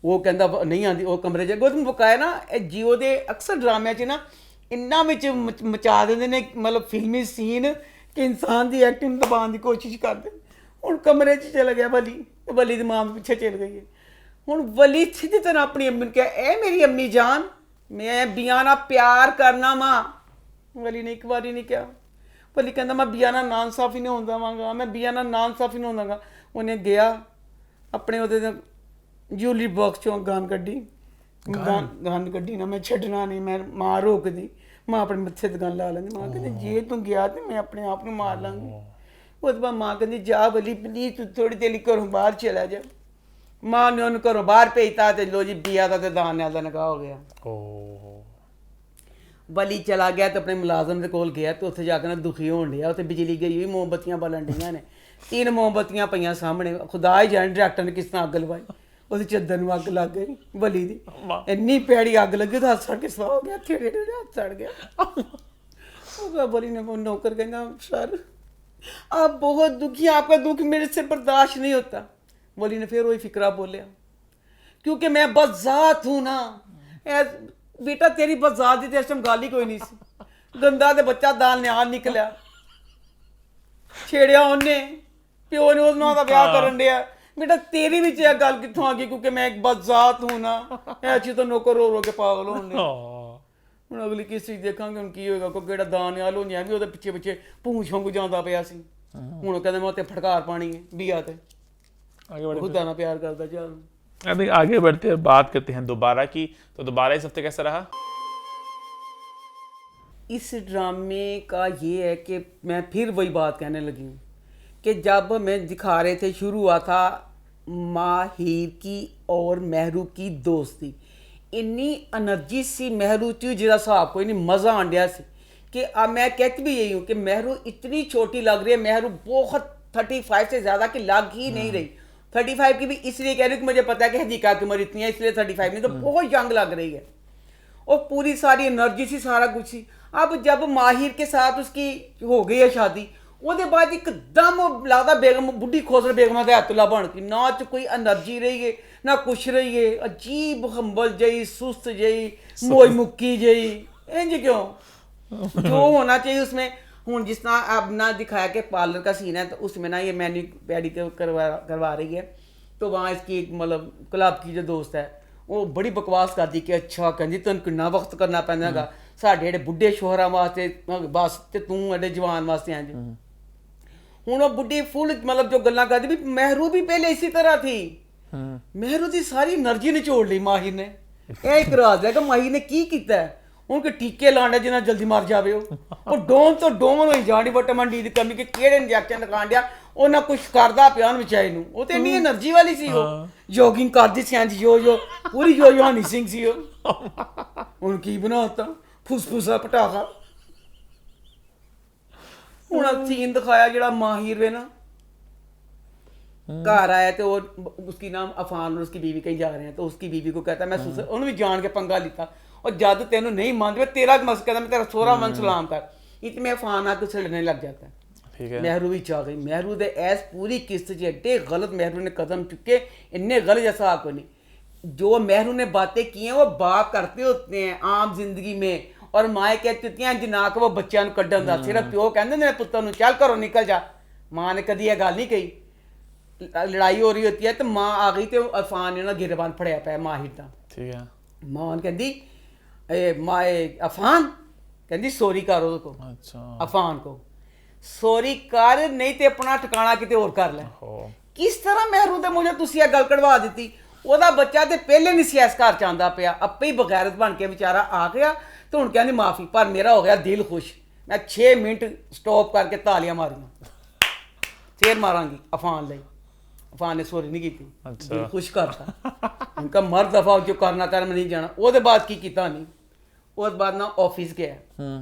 S2: ਉਹ ਕਹਿੰਦਾ ਨਹੀਂ ਆਂਦੀ, ਉਹ ਕਮਰੇ 'ਚ ਗੋਤਮ ਬੁਕਾਇਆ ਨਾ, ਇਹ ਜੀਓ ਦੇ ਅਕਸਰ ਡਰਾਮਿਆਂ 'ਚ ਨਾ ਇੰਨਾ ਵਿੱਚ ਮਚਾ ਦਿੰਦੇ ਨੇ ਮਤਲਬ ਫਿਲਮੀ ਸੀਨ ਕਿ ਇਨਸਾਨ ਦੀ ਐਕਟਿੰਗ ਦਬਾਉਣ ਦੀ ਕੋਸ਼ਿਸ਼ ਕਰਦੇ। ਹੁਣ ਕਮਰੇ 'ਚ ਚਲਾ ਗਿਆ ਵਲੀ, ਵਲੀ ਦੀ ਮਾਂ ਪਿੱਛੇ ਚਲ ਗਈ ਹੈ। ਹੁਣ ਵਲੀ ਸਿੱਧੀ ਤਰ੍ਹਾਂ ਆਪਣੀ ਅੰਮੀ ਨੂੰ ਕਿਹਾ, ਇਹ ਮੇਰੀ ਅੰਮੀ ਜਾਨ, ਮੈਂ ਬਿਆ ਨਾਲ ਪਿਆਰ ਕਰਨਾ ਵਾਂ। ਵਲੀ ਨੇ ਇੱਕ ਵਾਰੀ ਨਹੀਂ ਕਿਹਾ। ਵਲੀ ਕਹਿੰਦਾ ਮੈਂ ਬਿਆ ਨਾਲ ਨਾਇਨਸਾਫੀ ਨਹੀਂ ਹੁੰਦਾ ਵਾਂਗਾ, ਮੈਂ ਬਿਆ ਨਾਲ ਨਾਇਨਸਾਫੀ ਨਹੀਂ ਹੁੰਦਾਗਾ। ਉਹਨੇ ਗਿਆ ਆਪਣੇ ਉਹਦੇ ਜੂਲੀ ਬਾਕਸ ਚੋਂ ਗਨ ਕੱਢੀ, ਗਨ ਕੱਢੀ ਨਾ, ਮੈਂ ਛੱਡਣਾ ਨਹੀਂ, ਮੈਂ ਮਾਂ ਰੋਕਦੀ, ਮਾਂ ਆਪਣੇ ਮੱਥੇ ਤੇ ਗਨ ਲਾ ਲੈਂਦੀ। ਮਾਂ ਕਹਿੰਦੀ ਜੇ ਤੂੰ ਗਿਆ ਤੇ ਮੈਂ ਆਪਣੇ ਆਪ ਨੂੰ ਮਾਰ ਲਾਂਗੀ। ਉਹਦੇ ਬਾਅਦ ਮਾਂ ਕਹਿੰਦੀ ਜਾ ਵਲੀ ਪਲੀਜ਼ ਤੂੰ ਥੋੜੀ ਦੇਰ ਲਈ ਘਰੋਂ ਬਾਹਰ ਚਲਾ ਜਾ। ਮਾਂ ਨੇ ਉਹਨੂੰ ਘਰੋਂ ਬਾਹਰ ਭੇਜਤਾ ਤੇ ਲੋ ਜੀ ਬਿਆ ਦਾ ਤੇ ਦਾਨਿਆਲ ਦਾ ਨਿਕਾਹ ਹੋ ਗਿਆ। ਵਲੀ ਚਲਾ ਗਿਆ ਤੇ ਆਪਣੇ ਮੁਲਾਜ਼ਮ ਦੇ ਕੋਲ ਗਿਆ ਤੇ ਉੱਥੇ ਜਾ ਕੇ ਨਾ ਦੁਖੀ ਹੋਣ ਡਿਆ। ਉੱਥੇ ਬਿਜਲੀ ਗਈ ਹੋਈ, ਮੋਮਬੱਤੀਆਂ ਬਲਣ ਡੀਆਂ ਨੇ, 3 ਮੋਮਬੱਤੀਆਂ ਪਈਆਂ ਸਾਹਮਣੇ। ਖੁਦਾ ਹੀ ਜਾਣੇ ਡਾਇਰੈਕਟਰ ਨੇ ਕਿਸ ਤਰ੍ਹਾਂ ਅੱਗ ਲਵਾਈ। ਉਹਦੀ ਚੱਦਰ ਨੂੰ ਅੱਗ ਲੱਗ ਗਈ ਵਲੀ ਦੀ, ਇੰਨੀ ਪੈੜੀ ਅੱਗ ਲੱਗੀ ਉਹਦਾ ਹੱਥ ਸੜ ਕੇ ਸਵਾ ਹੋ ਗਿਆ, ਥੇੜੇ ਹੱਥ ਸੜ ਗਿਆ। ਉਹਦਾ ਵਲੀ ने नौकर कहना सर आप बहुत दुखी हैं, आपका दुख मेरे से बर्दाश्त नहीं होता। वली ने फिर वही फिक्रा बोलिया क्योंकि मैं बज़ात हूँ ना। बेटा तेरी बज़ात की इस टाइम गाल ही कोई नहीं सी। गंदा ते बच्चा दाल निहाल निकलिया, छेड़िया उन्हें, प्यो ने उस नाल दा ब्याह करन दिया। बेटा तेरी भी यह गल कित्थों आ गई क्योंकि मैं एक बज़ात हूँ ना। ऐसी तो नौकर रो रो के पागल होने। ਹੁਣ ਅਗਲੀ ਕਿਸੀ ਦੇਖਾਂਗੇ ਹੁਣ ਕੀ ਹੋਏਗਾ। ਕੋਈ ਕਿਹੜਾ ਦਾਨਿਆਲ ਹੋਣਿਆ ਵੀ ਉਹਦੇ ਪਿੱਛੇ ਪਿੱਛੇ ਪੂੰਛ ਵਾਂਗੂ ਜਾਂਦਾ ਪਿਆ ਸੀ। ਹੁਣ ਕਹਿੰਦੇ ਮੈਂ ਉੱਤੇ ਫਟਕਾਰ ਪਾਣੀ ਹੈ बिया ਤੇ खुदा ना प्यार करता। चल
S1: अभी आगे बढ़ते हैं, बात करते हैं दोबारा की। तो दोबारा इस हफ्ते कैसा रहा?
S2: इस ड्रामे का ये है कि मैं फिर वही बात कहने लगी हूँ कि जब हमें दिखा रहे थे, शुरू हुआ था माहिर की और महरू की दोस्ती, इन्नी एनर्जी सी महरू च जिहड़ा हिसाब कोई नहीं, मज़ा आन दिया सी कि अब मैं कहती भी यही हूँ कि महरू इतनी छोटी लग रही है। महरू बहुत 35 से ज़्यादा की लग ही नहीं रही। 35 की भी इसलिए कह रही हूँ कि मुझे पता है कि हदीका की उम्र इतनी है, इसलिए 35 नहीं तो बहुत यंग लग रही है। और पूरी सारी एनर्जी सी, सारा कुछ सी। अब जब माहिर के साथ उसकी हो गई है शादी, ਉਹਦੇ ਬਾਅਦ ਇੱਕਦਮ ਉਹ ਲੱਗਦਾ ਬੇਗਮ ਬੁੱਢੀ ਖੋਸਰ ਬੇਗਮਾਂ ਦੇ ਹੱਥਲਾ ਬਣ ਕੇ, ਨਾ ਚ ਕੋਈ એનર્ਜੀ ਰਹੀ ਹੈ ਨਾ ਕੁਛ ਰਹੀ है, अजीब हम्बल जई, सुस्त जई, मोई मुक्की जई। इंज क्यों? जो होना चाहिए उसमें। हूँ जिस तरह अब ना दिखाया कि पार्लर का सीन है, तो उसमें ना ये मैनी पेडिक्योर करवा रही है, तो वहाँ इसकी एक मतलब क्लब की जो दोस्त है वो बड़ी बकवास करती कि अच्छा कहती तेन किन्ना वक्त करना पैंदा साढ़े जेह्ड़े बुढ़े शोहरां वास्ते बस, ते तूं एडे जवान वास्ते इंज। हूँ वो बुढ़ी फुल मतलब जो गल्लां करदी भी महरू भी पहले इसी तरह थी। महरू की सारी एनर्जी निचोड़ ली माहिर ने। यह एक राज है कि माहिर ने की कीता है, उनके टीके लाने जिन्ना जल्दी मर जावे वो डोम तो डोम होई जानी विटामिन डी की कमी के केड़े इंजैक्शन लगाण दिया ਉਹ ਨਾ ਕੁਛ ਕਰਦਾ ਪਿਆ ਉਹਨੂੰ ਵਿਚਾਰੇ ਨੂੰ। ਉਹ ਤੇ ਇੰਨੀ એનર્ਜੀ ਵਾਲੀ ਸੀ, ਉਹ ਜੋਗਿੰਗ ਕਰਦੀ ਸੀ ਇੰਜ ਜੋ ਪੂਰੀ ਜੋ ਹਨੀ ਸਿੰਘ ਸੀ ਉਹ। ਹੁਣ ਕੀ ਬਣਾਤਾ ਫੁਸਫੁਸਾ ਪਟਾਖਾ। ਹੁਣ ਸੀਨ ਦਿਖਾਇਆ ਜਿਹੜਾ ਮਾहिर वे ना घर आया तो वो उसकी नाम अफान और उसकी बीवी कहीं जा रहे हैं, तो उसकी बीवी को कहता है मैं सुसर, उन्होंने भी जान के पंगा लिता और जब तेनों नहीं मानते तेरा मस कहता मैं तेरा सोहरा मन सलाम कर, इतने अफान आके सड़ने लग जाता है। महरू भी चाह गई। महरू दे ऐस पूरी किस्त च एडे गलत महरू ने कदम चुके, इन्ने गलत जैसा आपको नहीं। जो महरू ने बातें की हैं वो बाप करते होते हैं आम जिंदगी में, और माए कहती होती हैं जिना के वो बच्चों को कड्ढन दा, सिर्फ प्यो कहते मेरे पुत्र नूं चल घरों निकल जा। माँ ने कदी यह गल नहीं कही। लड़ाई हो रही होती है तो माँ आ गई तो अफान ने ना गिरबान फड़िया पाया माहिर का।
S1: ठीक है।
S2: माँ कहती माँ अफान कहती सॉरी कर ਉਹਦੇ को।
S1: अच्छा।
S2: अफान को सॉरी कर, नहीं तो अपना ठिकाना किते और कर ले। किस तरह महरू दे मुझे तुसी गल कढ़वा दी। ਉਹਦਾ ਬੱਚਾ ਤੇ ਪਹਿਲੇ ਨਹੀਂ ਸੀ ਇਸ ਘਰ ਚ ਆਂਦਾ ਪਿਆ, ਆਪੇ ਹੀ ਬਗੈਰਤ ਬਣ ਕੇ ਵਿਚਾਰਾ ਆ ਗਿਆ ਤੇ ਹੁਣ ਕਹਿੰਦੀ ਮਾਫੀ, ਪਰ ਮੇਰਾ ਹੋ ਗਿਆ ਦਿਲ ਖੁਸ਼। ਮੈਂ 6 ਮਿੰਟ ਸਟਾਪ ਕਰਕੇ ਤਾਲੀਆਂ ਮਾਰੀਆਂ, ਫੇਰ ਮਾਰਾਂਗੀ अफान ਲਈ। अफान ने सॉरी नहीं की।
S1: अच्छा।
S2: दिल खुश करता उनका मर दफा जो करना कर मैं नहीं जाना। ਉਹਦੇ ਬਾਅਦ ਕੀ ਕੀਤਾ ਨਹੀਂ, ਉਹਦੇ ਬਾਅਦ ਨਾ ਆਫਿਸ ਗਿਆ।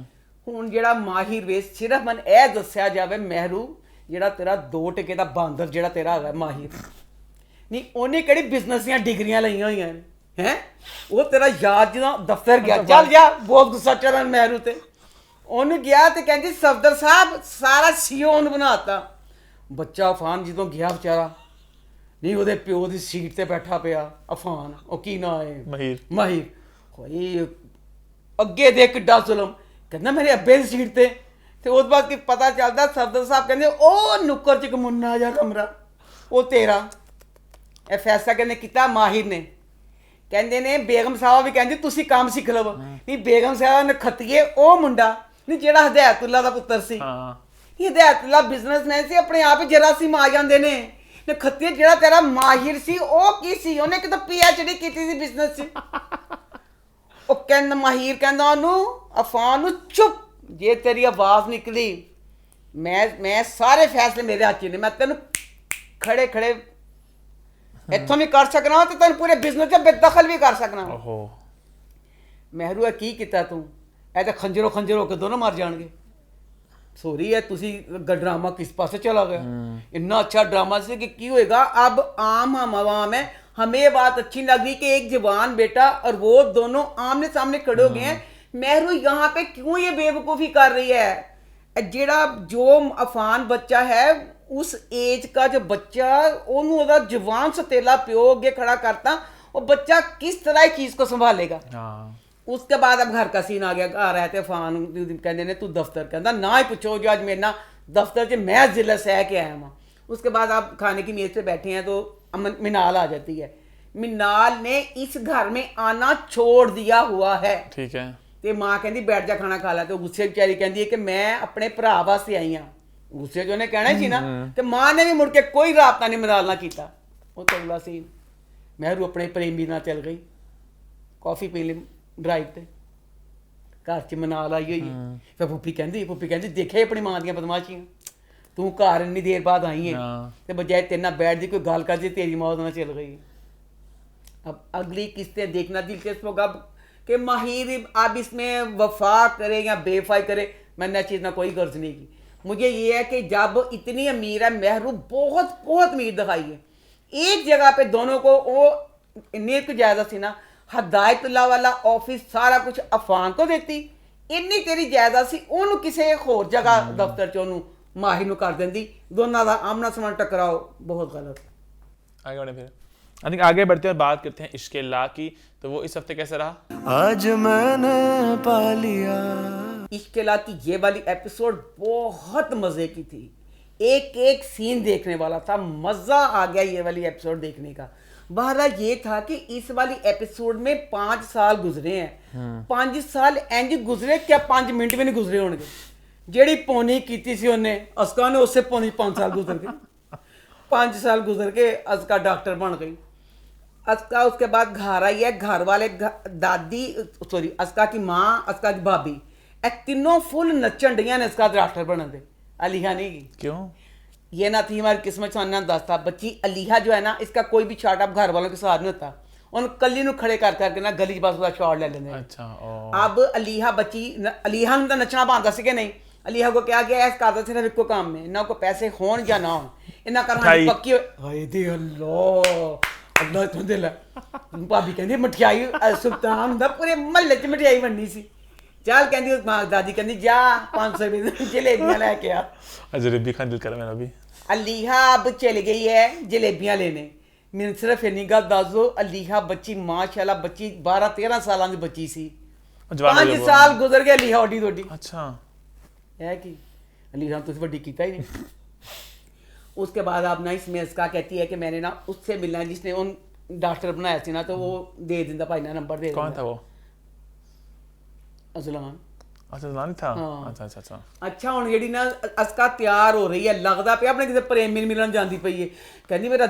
S2: ਹੁਣ ਜਿਹੜਾ ਮਾहिर ਵੇ ਸਿਰਫ ਮਨ ਇਹ ਦੱਸਿਆ ਜਾਵੇ ਮਹਿਰੂ ਜਿਹੜਾ ਤੇਰਾ 2 ਟਕੇ ਦਾ ਬਾਂਦਰ ਜਿਹੜਾ ਤੇਰਾ ਹੈਗਾ ਮਾहिर ਨਹੀਂ, ਉਹਨੇ ਕਿਹੜੀ ਬਿਜ਼ਨਸ ਦੀਆਂ ਡਿਗਰੀਆਂ ਲਈਆਂ ਹੋਈਆਂ ਨੇ ਹੈ। ਉਹ ਤੇਰਾ ਯਾਦ ਜਦੋਂ ਦਫ਼ਤਰ ਗਿਆ, ਚੱਲ ਜਾ, ਬਹੁਤ ਗੁੱਸਾ ਚੜਨ ਮਹਿਰੂ ਤੇ। ਉਹਨੂੰ ਗਿਆ ਤੇ ਕਹਿੰਦੀ ਸਫਦਰ ਸਾਹਿਬ ਸਾਰਾ ਸੀਓ ਨੂੰ ਬਣਾਤਾ। ਬੱਚਾ ਅਫਾਨ ਜਦੋਂ ਗਿਆ ਵਿਚਾਰਾ, ਨਹੀਂ ਉਹਦੇ ਪਿਓ ਦੀ ਸੀਟ ਤੇ ਬੈਠਾ ਪਿਆ ਅਫਾਨ, ਉਹ ਕੀ ਨਾਂ ਹੈ ਮਾहिर ਹੋਈ ਅੱਗੇ ਦੇ ਕਿੱਡਾ ਜ਼ੁਲਮ, ਕਹਿੰਦਾ ਮੇਰੇ ਅੱਬੇ ਦੀ ਸੀਟ ਤੇ। ਤੇ ਉਸ ਬਾਅਦ ਕੀ ਪਤਾ ਚੱਲਦਾ ਸਫਦਰ ਸਾਹਿਬ ਕਹਿੰਦੇ ਉਹ ਨੁੱਕਰ ਚ ਇੱਕ ਮੁੰਨਾ ਜਿਹਾ ਕਮਰਾ ਉਹ ਤੇਰਾ। ਇਹ ਫੈਸਲਾ ਕਹਿੰਦੇ ਕੀਤਾ ਮਾहिर ਨੇ। ਕਹਿੰਦੇ ਨੇ ਬੇਗਮ ਸਾਹਿਬ ਵੀ ਕਹਿੰਦੀ ਤੁਸੀਂ ਕੰਮ ਸਿੱਖ ਲਵੋ। ਨਹੀਂ ਬੇਗਮ ਸਾਹਿਬ ਨੇ ਖੱਤੀਏ ਉਹ ਮੁੰਡਾ ਨਹੀਂ ਜਿਹੜਾ ਹਦਾਇਤੁੱਲਾ ਦਾ ਪੁੱਤਰ ਸੀ। ਹਦਾਇਤੁੱਲਾ ਬਿਜ਼ਨਸਮੈਨ ਸੀ, ਆਪਣੇ ਆਪ ਹੀ ਜਰਾਸੀਮ ਆ ਜਾਂਦੇ ਨੇ। ਨੇ ਖੱਤੀਏ ਜਿਹੜਾ ਤੇਰਾ ਮਾहिर ਸੀ ਉਹ ਕੀ ਸੀ, ਉਹਨੇ ਕਿਤੇ PhD ਕੀਤੀ ਸੀ ਬਿਜ਼ਨਸ 'ਚ। ਉਹ ਕਹਿੰਦਾ ਮਾहिर ਕਹਿੰਦਾ ਉਹਨੂੰ ਅਫਾਨ ਨੂੰ ਚੁੱਪ, ਜੇ ਤੇਰੀ ਆਵਾਜ਼ ਨਿਕਲੀ ਮੈਂ ਸਾਰੇ ਫੈਸਲੇ ਮੇਰੇ ਹੱਥ 'ਚ ਨੇ, ਮੈਂ ਤੈਨੂੰ ਖੜੇ ਖੜੇ ਇੱਥੋਂ ਵੀ ਕਰ ਸਕਣਾ ਤੇ ਤੈਨੂੰ ਪੂਰੇ ਬਿਜ਼ਨਸ 'ਚ ਬੇਦਖਲ ਵੀ ਕਰ ਸਕਣਾ। ਮਹਿਰੂ ਇਹ ਕੀ ਕੀਤਾ ਤੂੰ? ਇਹ ਤਾਂ ਖੰਜਰੋ ਖੰਜਰ ਹੋ ਕੇ ਦੋਨੋਂ ਮਰ ਜਾਣਗੇ। ਸੋਰੀ ਹੈ ਤੁਸੀਂ ड्रामा किस पास चला गया। इतना अच्छा ड्रामा से कि होएगा। अब आम हम आवाम है, हमें ये बात अच्छी लग रही कि एक जवान बेटा और वो दोनों आमने सामने खड़े हो गए हैं। महरू यहाँ पे क्यों ये बेवकूफ़ी कर रही है? जेड़ा जो अफान बच्चा है उस एज का जो बच्चा ओनू ओदा जवान सतेला प्यो अगे खड़ा करता, वो बच्चा किस तरह चीज़ को संभालेगा? उसके बाद अब घर का सीन आ गया। घर आए थे अफान कहते ने तू दफ्तर, कहता ना ही पूछो जो आज मेरे ना दफ्तर से मैं जिला सह के आया वहाँ। उसके बाद आप खाने की मेज पे बैठे हैं तो मिनाल आ जाती है। मिनाल ने इस घर में आना छोड़ दिया हुआ है। ठीक है। तो माँ कहती बैठ जा खाना खा ला। तो गुस्से बेचारी कहती है कि मैं अपने भरा वास्ते आई हाँ। गुस्से जो उन्हें कहना ही ना, तो माँ ने भी मुड़ के कोई राबता नहीं मिनाल ना किया। वो तो अगला सीन महरू अपने प्रेमी ना चल गई, कॉफ़ी पी ली ड्राइव ते, घर च मनाल आई हुई है। फिर पुप्पी कहती देखिया अपनी मां दियां बदमाशियां, तू घर इन्नी देर बाद आई है तो बजाय तेरे नाल बैठ दी कोई गल कर दी तेरी मौत ना चल गई। अब अगली किस्तें देखना दिलचस्प होगा कि माहिर अब इसमें वफा करे या बेवफाई करे, मैंने चीज़ ना कोई गर्ज नहीं की। मुझे ये है कि जब इतनी अमीर है महरू, बहुत बहुत अमीर दिखाई है। एक जगह पे दोनों को वो नीयत को ज़्यादा सी ना, ਹਦਾਇਤੁੱਲਾ ਵਾਲਾ ਆਫਿਸ ਸਾਰਾ ਕੁਝ ਅਫਾਨ ਕੋ ਦਿੱਤੀ, ਇੰਨੀ ਤੇਰੀ ਜਾਇਦਾਦ ਸੀ, ਉਹਨੂੰ ਕਿਸੇ ਹੋਰ ਜਗ੍ਹਾ ਦਫ਼ਤਰ ਚ ਉਹਨੂੰ ਮਾਹਿਰ ਨੂੰ ਕਰ ਦਿੰਦੀ, ਦੋਨਾਂ ਦਾ ਆਮਨਾ ਸਾਹਮਣਾ टकराओ, बहुत गलत।
S1: आगे बढ़े फिर आई थिंक आगे बढ़ते हैं और बात करते हैं इश्क ला की। तो वो इस हफ्ते कैसा रहा?
S4: आज मैंने पा लिया।
S2: इश्क ला की ये वाली एपिसोड बहुत मज़े की थी, एक एक सीन देखने वाला था, मज़ा आ गया ये वाली एपिसोड देखने का। बहरहाल ये था कि इस वाली एपिसोड में 5 साल गुजरे हैं, 5 साल इंज गुजरे क्या 5 मिनट भी नहीं गुजरे होंगे। ਜਿਹੜੀ ਪੌਣੀ ਕੀਤੀ ਸੀ ਉਹਨੇ ਅਸਕਾ ਨੇ ਉਸੇ ਪੌਣੀ 5 साल गुजर गए, 5 साल गुजर के असका डॉक्टर बन गई। असका उसके बाद घर आई है, घर वाले दादी सॉरी असका की माँ, असका की भाभी, ये तीनों फुल नचन डियां ने इसका डॉक्टर बनने दे। अलीहा नहीं की
S1: क्यों?
S2: ये ना थी हमारी किस्मत सामने दसता। बच्ची अलीहा जो है ना, इसका कोई भी शॉट अब घर वालों के साथ नहीं होता, उन कली नु खड़े कर करके ना गली बस उसका शॉट ले लेंगे।
S1: अच्छा
S2: अब अलीहा बच्ची अलीहा ने तो नचना बांधा सी कि नहीं, अलीहा को क्या गया ऐसा करता सिर्फ इको काम में, ना को पैसे होन या ना हो, इन्ना करना पक्की हाय दे अल्लाह अल्लाह तो दिल भाभी कहंदी मठियाई सुल्तान दा पूरे महल्ले च मठियाई बननी सी। चल कहंदी मां दादी कहंदी जा 500 रुपए दी जलेबियां लेके आ।
S1: जलेबी खाने दिल कर मेरा भी।
S2: अलीहा अब चली गई है जलेबियां लेने। मैंने सिर्फ इन्नी गल दस दो, अलीहा बच्ची माशाल्लाह बच्ची 12-13 साल की बच्ची सी, 5 साल गुजर गए अलीहा ओडी दोडी।
S1: अच्छा
S2: है कि अलीहा तुझे बड़ी कीता ही नहीं। उसके बाद आप ना इसमें इसका कहती है कि मैंने ना उससे मिलना है जिसने उन डॉक्टर बनाया सी ना, तो वो दे दिंदा भाई ना नंबर दे।
S1: कौन था वो?
S2: अजलान।
S1: अच्छा अजलान था।
S2: हाँ।
S1: अच्छा अच्छा अच्छा
S2: अच्छा हुण जेडी ना असका तैयार हो रही है, लगदा पे अपने किसी प्रेमी ਨੂੰ ਮਿਲਣ ਜਾਂਦੀ ਪਈ ਹੈ, ਕਹਿੰਦੀ ਮੇਰਾ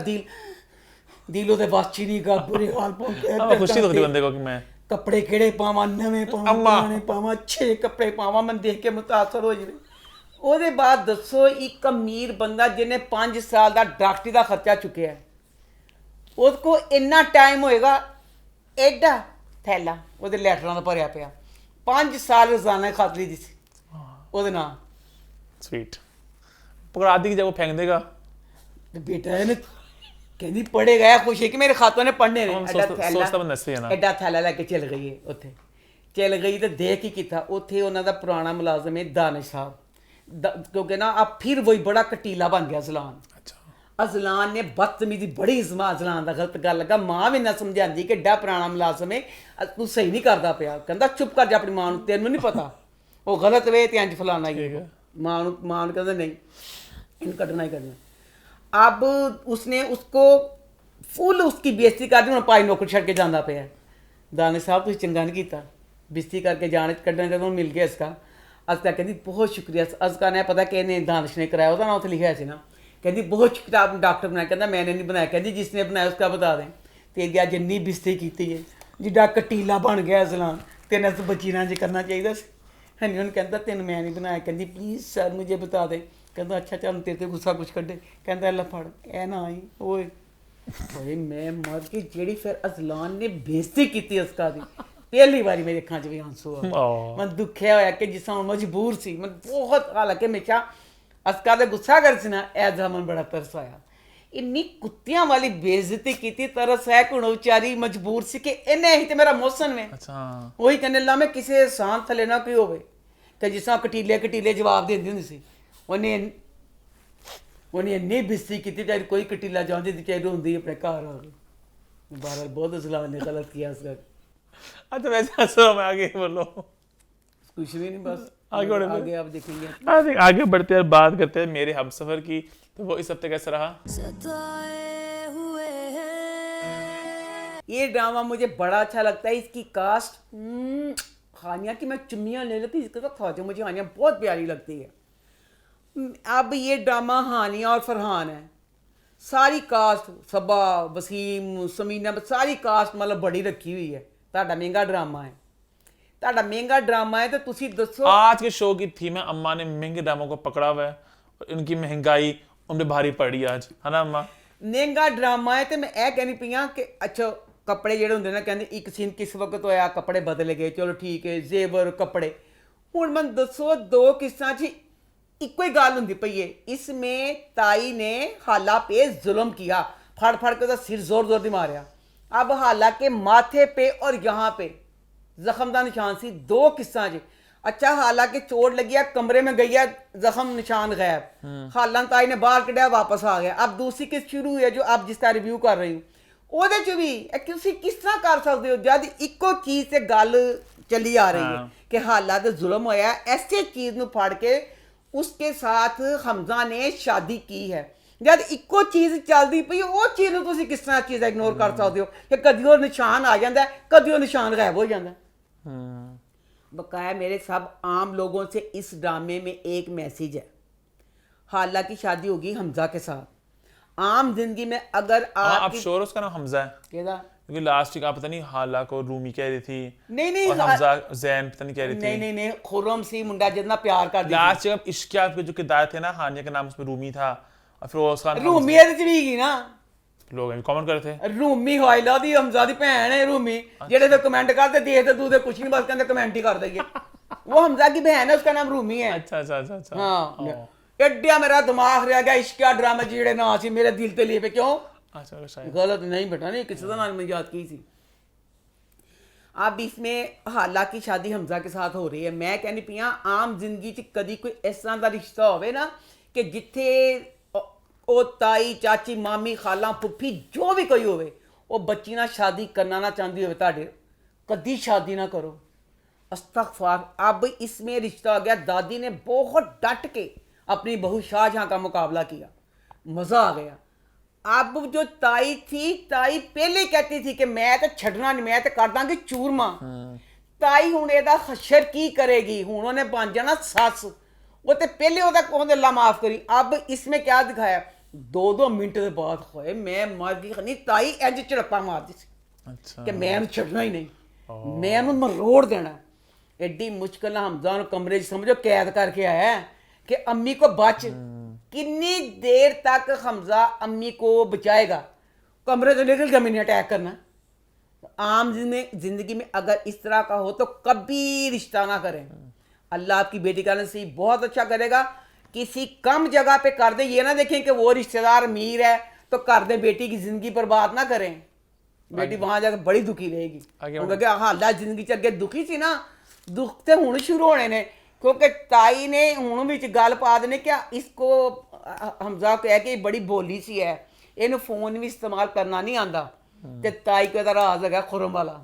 S2: दिल ਉਹਦੇ ਵਾਸੀ नहीं गा, बुरे हाल पहुंचे।
S1: अब खुशी तो होती बंदे को कि मैं
S2: कपड़े केड़े पावां, नवे पावां, पुराने पावां, अच्छे कपड़े पावां, मैं देख के मुतासर हो जावे। ਉਹਦੇ ਬਾਅਦ ਦੱਸੋ ਇੱਕ ਅਮੀਰ ਬੰਦਾ ਜਿਹਨੇ 5 ਸਾਲ ਦਾ ਡਾਕਟਰੀ ਦਾ ਖਰਚਾ ਚੁੱਕਿਆ, ਉਹਦੇ ਕੋ ਇੰਨਾ ਟਾਈਮ ਹੋਏਗਾ, ਐਡਾ ਥੈਲਾ ਉਹਦੇ ਲੈਟਰਾਂ ਦਾ ਭਰਿਆ ਪਿਆ, 5 ਸਾਲ ਰੋਜ਼ਾਨਾ ਖਾਤਰੀ ਦੀ ਸੀ ਉਹਦੇ ਨਾਲ।
S1: स्वीट पकड़ा दी कि जब वो फेंक देगा
S2: ਤੇ ਬੇਟਾ ਇਹਨੇ ਕਹਿੰਦੀ ਪੜੇਗਾ ਖੁਸ਼ ਹੈ ਕਿ ਮੇਰੇ ਖਾਤੋਂ ਨੇ ਪੜਨੇ ਨੇ।
S1: सोचता बंदा ऐसे ही है ना।
S2: ਐਡਾ ਥੈਲਾ ਲੈ ਕੇ ਚਲ ਗਈ ਹੈ ਉੱਥੇ। ਚਲ ਗਈ ਤੇ ਦੇਖ ਕੀ ਕੀਤਾ ਉੱਥੇ ਉਹਨਾਂ ਦਾ ਪੁਰਾਣਾ ਮੁਲਾਜ਼ਮ ਹੈ ਦਾਨਿਸ਼ ਸਾਹਿਬ, क्योंकि ना अब फिर वही बड़ा कटीला बन गया अजलान।
S1: अच्छा
S2: अजलान ने बदतमीजी बड़ी इज्मा अजलान का गलत गल लगा। मां भी ना समझाती कि एडा पुराना मुलाजम है तू सही नहीं करता पिया, कहता चुप कर जा अपनी मां नूं, तेनू नहीं पता वो गलत वे ते इंज फलाना ही। मां नूं कहंदा नहीं इन कटना ही करना। अब उसने उसको फुल उसकी बेइज्जती कर दी, हुण भाई नौकर छड़ के जांदा पिया। दानिश साहब तुसीं चंगा नहीं कीता, बेइज्जती करके जाने कड्ढण जदों मिल गया इसका। असका कहती बहुत शुक्रिया, असका ने पता कि दानिश ने कराया, ਉਹਦਾ नाम उत्थे लिखा सी ना, कहती बहुत शुक्रिया आपने डॉक्टर बनाया, कहता मैंने नहीं बनाया, कहती जिसने बनाया उसका बता दें। तेरी अज इन्नी बेइज्जती की है, जिड्डा कटीला बन गया अजलान, तेने तो बची ना जी करना चाहिए सी। है नहीं, उन्हें कहता तेन मैं नहीं बनाया, कहती प्लीज़ सर मुझे बता दे। कहता अच्छा चल तेरे ते गुस्सा कुछ कड्ढे, कहता अल्लाह फड़ ए ना आई ओए ओए मैं मर गई। जेड़ी फिर अजलान ने बेइज्जती की उसका दी, पहली बारी मेरे अखां च भी आंसू आ। मैं दुखिया होया कि जिस मजबूर सी मैं बहुत, हालांकि हमेशा असका दे गुस्सा कर सी ना, ऐसा मन बड़ा तरस आया। इन्नी कुत्तियां वाली बेइज्जती की, तरस है कि हुण बेचारी मजबूर सी कि इन्हें ही ते मेरा मौसन में।
S1: अच्छा
S2: वही कहने ला मैं किसी एहसान थले ना कोई होवे कि जिस कटीले कटीले जवाब देंदी हुंदी सी, उन्हें इन्नी बेइज्जती की चाहे कोई कटीला चाहती थी चाहे रोंदी अपने घर आ गई। बहरहाल बहुत अजलान ने गलत किया उसका।
S1: अच्छा वैसे हंसो मैं आगे बोलो
S2: कुछ भी नहीं, बस
S1: आगे
S2: आप देखेंगे।
S1: आगे बढ़ते हैं, बात करते हैं मेरे हमसफर की। तो वो इस हफ्ते कैसा रहा?
S3: सताए हुए हैं।
S2: ये ड्रामा मुझे बड़ा अच्छा लगता है। इसकी कास्ट हानिया की मैं चुम्मियाँ ले लेती, इसके तो ख्वाजा मुझे हानिया बहुत प्यारी लगती है। अब ये ड्रामा हानिया और फरहान है, सारी कास्ट सबा वसीम समीना सारी कास्ट मतलब बड़ी रखी हुई है। ਤੁਹਾਡਾ महंगा ड्रामा है, ਤੁਹਾਡਾ महंगा ड्रामा है। तो तुसी दसो
S1: आज के शो की थीम है अम्मा ने महंगे ड्रामों को पकड़ा हुआ है और इनकी महंगाई उन पे भारी पड़ी आज, है ना अम्मा?
S2: महंगा ड्रामा है। तो मैं यह कहनी पई हाँ कि अच्छा कपड़े ਜਿਹੜੇ ਹੁੰਦੇ ਨੇ ਕਹਿੰਦੇ ਇੱਕ ਸੀਨ ਕਿਸ ਵਕਤ ਹੋਇਆ, ਕੱਪੜੇ ਬਦਲ ਗਏ, ਚਲੋ ਠੀਕ ਹੈ, ਜ਼ੇਵਰ ਕੱਪੜੇ। ਹੁਣ ਮੈਂ ਦੱਸੋ ਦੋ ਕਿਸਾਂ 'ਚ ਇੱਕੋ ਹੀ ਗੱਲ ਹੁੰਦੀ ਪਈ ਹੈ। इसमें ताई ने हाला पे जुल्म किया, फड़ फड़ के उसका सिर जोर जोर दी मारिया, अब हालांकि माथे पे और यहाँ पे जख्म का निशान सी, 2 किस्सा जी। अच्छा हालांकि चोट लगी है, कमरे में गई है, जख्म निशान गैब, हालांकि ताई ने बाहर कढ़िया, वापस आ गया। अब दूसरी किस्त शुरू हुई है जो आप जिसका रिव्यू कर रही हूँ, ਉਹਦੇ ਚ ਵੀ ਤੁਸੀਂ ਕਿਸ ਤਰ੍ਹਾਂ ਕਰ ਸਕਦੇ ਹੋ ਜਦ ਇੱਕੋ ਚੀਜ਼ ਤੇ ਗੱਲ ਚੱਲੀ ਆ ਰਹੀ ਹੈ ਕਿ ਹਾਲਾਤ ਜ਼ੁਲਮ ਹੋਇਆ, ਐਸੇ ਚੀਜ਼ ਨੂੰ ਫੜ ਕੇ ਉਸਕੇ ਸਾਥ ਹਮਜ਼ਾ ਨੇ ਸ਼ਾਦੀ ਕੀ ਹੈ, ਜਦ ਇੱਕੋ ਚੀਜ਼ ਚੱਲਦੀ ਪਈ ਉਹ ਚੀਜ਼ ਨੂੰ ਤੁਸੀਂ ਕਿਸ ਤਰ੍ਹਾਂ ਚੀਜ਼ ਇਗਨੋਰ ਕਰ ਸਕਦੇ ਹੋ ਕਿ ਕਦੀ ਉਹ ਨਿਸ਼ਾਨ ਆ ਜਾਂਦਾ ਹੈ, ਕਦੀ ਉਹ ਨਿਸ਼ਾਨ गायब हो जाता है। बकाया मेरे सब आम लोगों से इस ड्रामे में एक मैसेज है। हाला की शादी होगी हमजा के साथ, आम जिंदगी में अगर
S1: आप श्योर उसका नाम हमजा है?
S2: केदा?
S1: क्योंकि लास्ट वीक आप पता नहीं हाला को रूमी कह रही थी,
S2: नहीं
S1: और हमजा जैन पता नहीं कह रही थी।
S2: नहीं खुर्रम सी मुंडा जितना प्यार कर
S1: लास्ट जब इश्क के जो किरदार थे ना, हानिया का नाम उसमें रूमी था, और फिर उसका
S2: रूमी ਇਹਦੇ ਚ ਵੀ ਨਾ
S1: लोग कमेंट कर रहे थे
S2: रूमी हाइला दी हमजा दी भैन है रूमी, जेड़े तो कमेंट करते देखते तू तो कुछ नहीं बस कहते कमेंट ही कर देंगे, वो हमजा की बहन है, उसका नाम रूमी है।
S1: अच्छा अच्छा अच्छा अच्छा
S2: हाँ एड्या मेरा दिमाग रह गया इश्क ड्रामे जेड़े ना सी मेरे दिल ते लिए पे क्यों
S1: अच्छा शायद
S2: गलत नहीं बेटा, नहीं किसी का नाम मैं याद की थी। अब इसमें हाला की शादी हमजा के साथ हो रही है। मैं कहनी पिया आम जिंदगी च कदी कोई इस तरह का रिश्ता होवे ना कि जिथे ਉਹ ਤਾਈ ਚਾਚੀ ਮਾਮੀ ਖਾਲਾ ਫੁੱਫੀ ਜੋ ਵੀ ਕੋਈ ਹੋਵੇ ਉਹ ਬੱਚੀ ਨਾਲ ਸ਼ਾਦੀ ਕਰਨਾ ਨਾ ਚਾਹੁੰਦੀ ਹੋਵੇ ਤੁਹਾਡੇ, कभी शादी ना करो। अस्तगफार। अब इसमें रिश्ता आ गया, दादी ने बहुत डट के अपनी बहू शाहजहां का मुकाबला किया, मज़ा आ गया। अब जो ताई थी, ताई पहले कहती थी कि मैं तो छड़ना नहीं, मैं तो कर दांगी चूरमा। ताई हुण एदा खशर की करेगी, हुण उन्हें बन जाना सस, वो तो पहले ओदा कहंदे अल्लाह माफ करी। अब इसमें क्या दिखाया, 2-2 मिनट के बाद होए मैं मर गई, नहीं ताई इंज झड़प्पा मारदी सी
S1: अच्छा
S2: कि मैं उन्हें छड़ना ही नहीं, मैं उन्हें मरोड़ देना। एड्डी मुश्किल हमजा नूं कमरे समझो कैद करके आया कि अम्मी को बच। कितनी देर तक हमजा अम्मी को बचाएगा, कमरे से निकल के मैंने अटैक करना। आम जिंदगी में अगर इस तरह का हो तो कभी रिश्ता ना करें। अल्लाह आपकी बेटी का नसीब बहुत अच्छा करेगा। किसी कम जगह पे कर दे, ये ना देखें कि वो रिश्तेदार अमीर है तो कर दे, बेटी की जिंदगी बर्बाद ना करें। बेटी वहां जाकर बड़ी दुखी रहेगी, क्योंकि हालात जिंदगी च अगे दुखी सी ना, दुख तो हुण शुरू होने ने, क्योंकि ताई ने हुण विच गल पा देने क्या इसको हमजा कह के बड़ी बोली सी है, इन्हूं फोन भी इस्तेमाल करना नहीं आंदा, ते ताई को इहदा राज है खुरम वाला,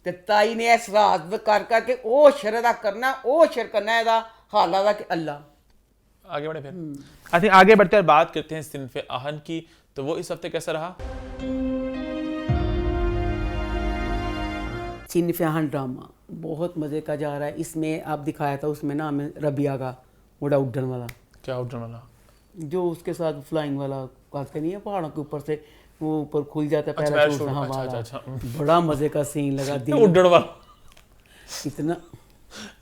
S2: ते ताई ने इस राज कर करके ओ शर दा करना, ओ शर करना इहदा हाला दा कि अल्लाह।
S1: आगे बढ़े फिर आई थिंक आगे बढ़कर बात करते हैं सिनफ़े आहन की। तो वो इस हफ्ते कैसा रहा?
S2: सिनफ़े आहन ड्रामा बहुत मज़े का जा रहा है। इसमें आप दिखाया था उसमें ना हमें रबिया का उड़ा उड्डन वाला,
S1: क्या उड्डन वाला?
S2: जो उसके साथ फ्लाइंग वाला कहते नहीं है, पहाड़ों के ऊपर से वो ऊपर खुल जाता है
S1: अच्छा,
S2: पैराशूट,
S1: पैराशूट,
S2: हाँ
S1: अच्छा,
S2: वाला।
S1: अच्छा।
S2: बड़ा मज़े का सीन लगा, दिल
S1: उड्डन वाला
S2: इतना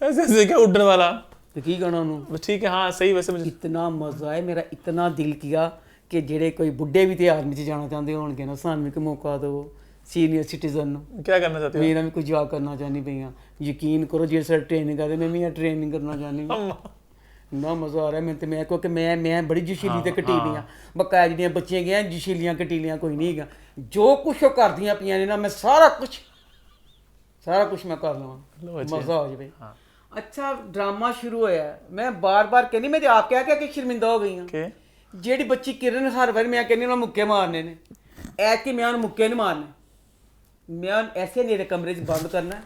S1: ऐसे ऐसे क्या उड्डन वाला?
S2: तो की कहना उन्होंने,
S1: ठीक है हाँ सही। वैसे मुझे
S2: इतना मज़ा है, मेरा इतना दिल किया कि जेड़े कोई बुढ़े भी तो आर्मी च जाना चाहते होणगे ना, सानू भी मौका दो सीनियर सिटीजन नूं।
S1: क्या करना चाहते हो?
S2: मेरा भी कुछ जा करना चाहनी पई हाँ, यकीन करो जेड़े सर ट्रेनिंग करते मैं भी ट्रेनिंग करना चाहनी। इन्ना मज़ा आ रहा है मैं तो, मैं क्योंकि मैं बड़ी जशीली ते कटीली हाँ, बकाया जिहड़ियां बच्चियां गईयां जशीलियां कटीलियां कोई नहीं है, जो कुछ वो करदियां पियां ने ना मैं सारा कुछ मैं कर लवां, मज़ा आ जाए। अच्छा ड्रामा शुरू होया, मैं बार बार कहनी, मैं आप कह के शर्मिंदा हो गई हाँ। जेड़ी बच्ची किरण हर बार मैं कहनी उन्हें मुक्के मारने ने, ऐतकी मैं उन्हें मुक्के नहीं मारने, मैं ऐसे नेरे कमरे च बंद करना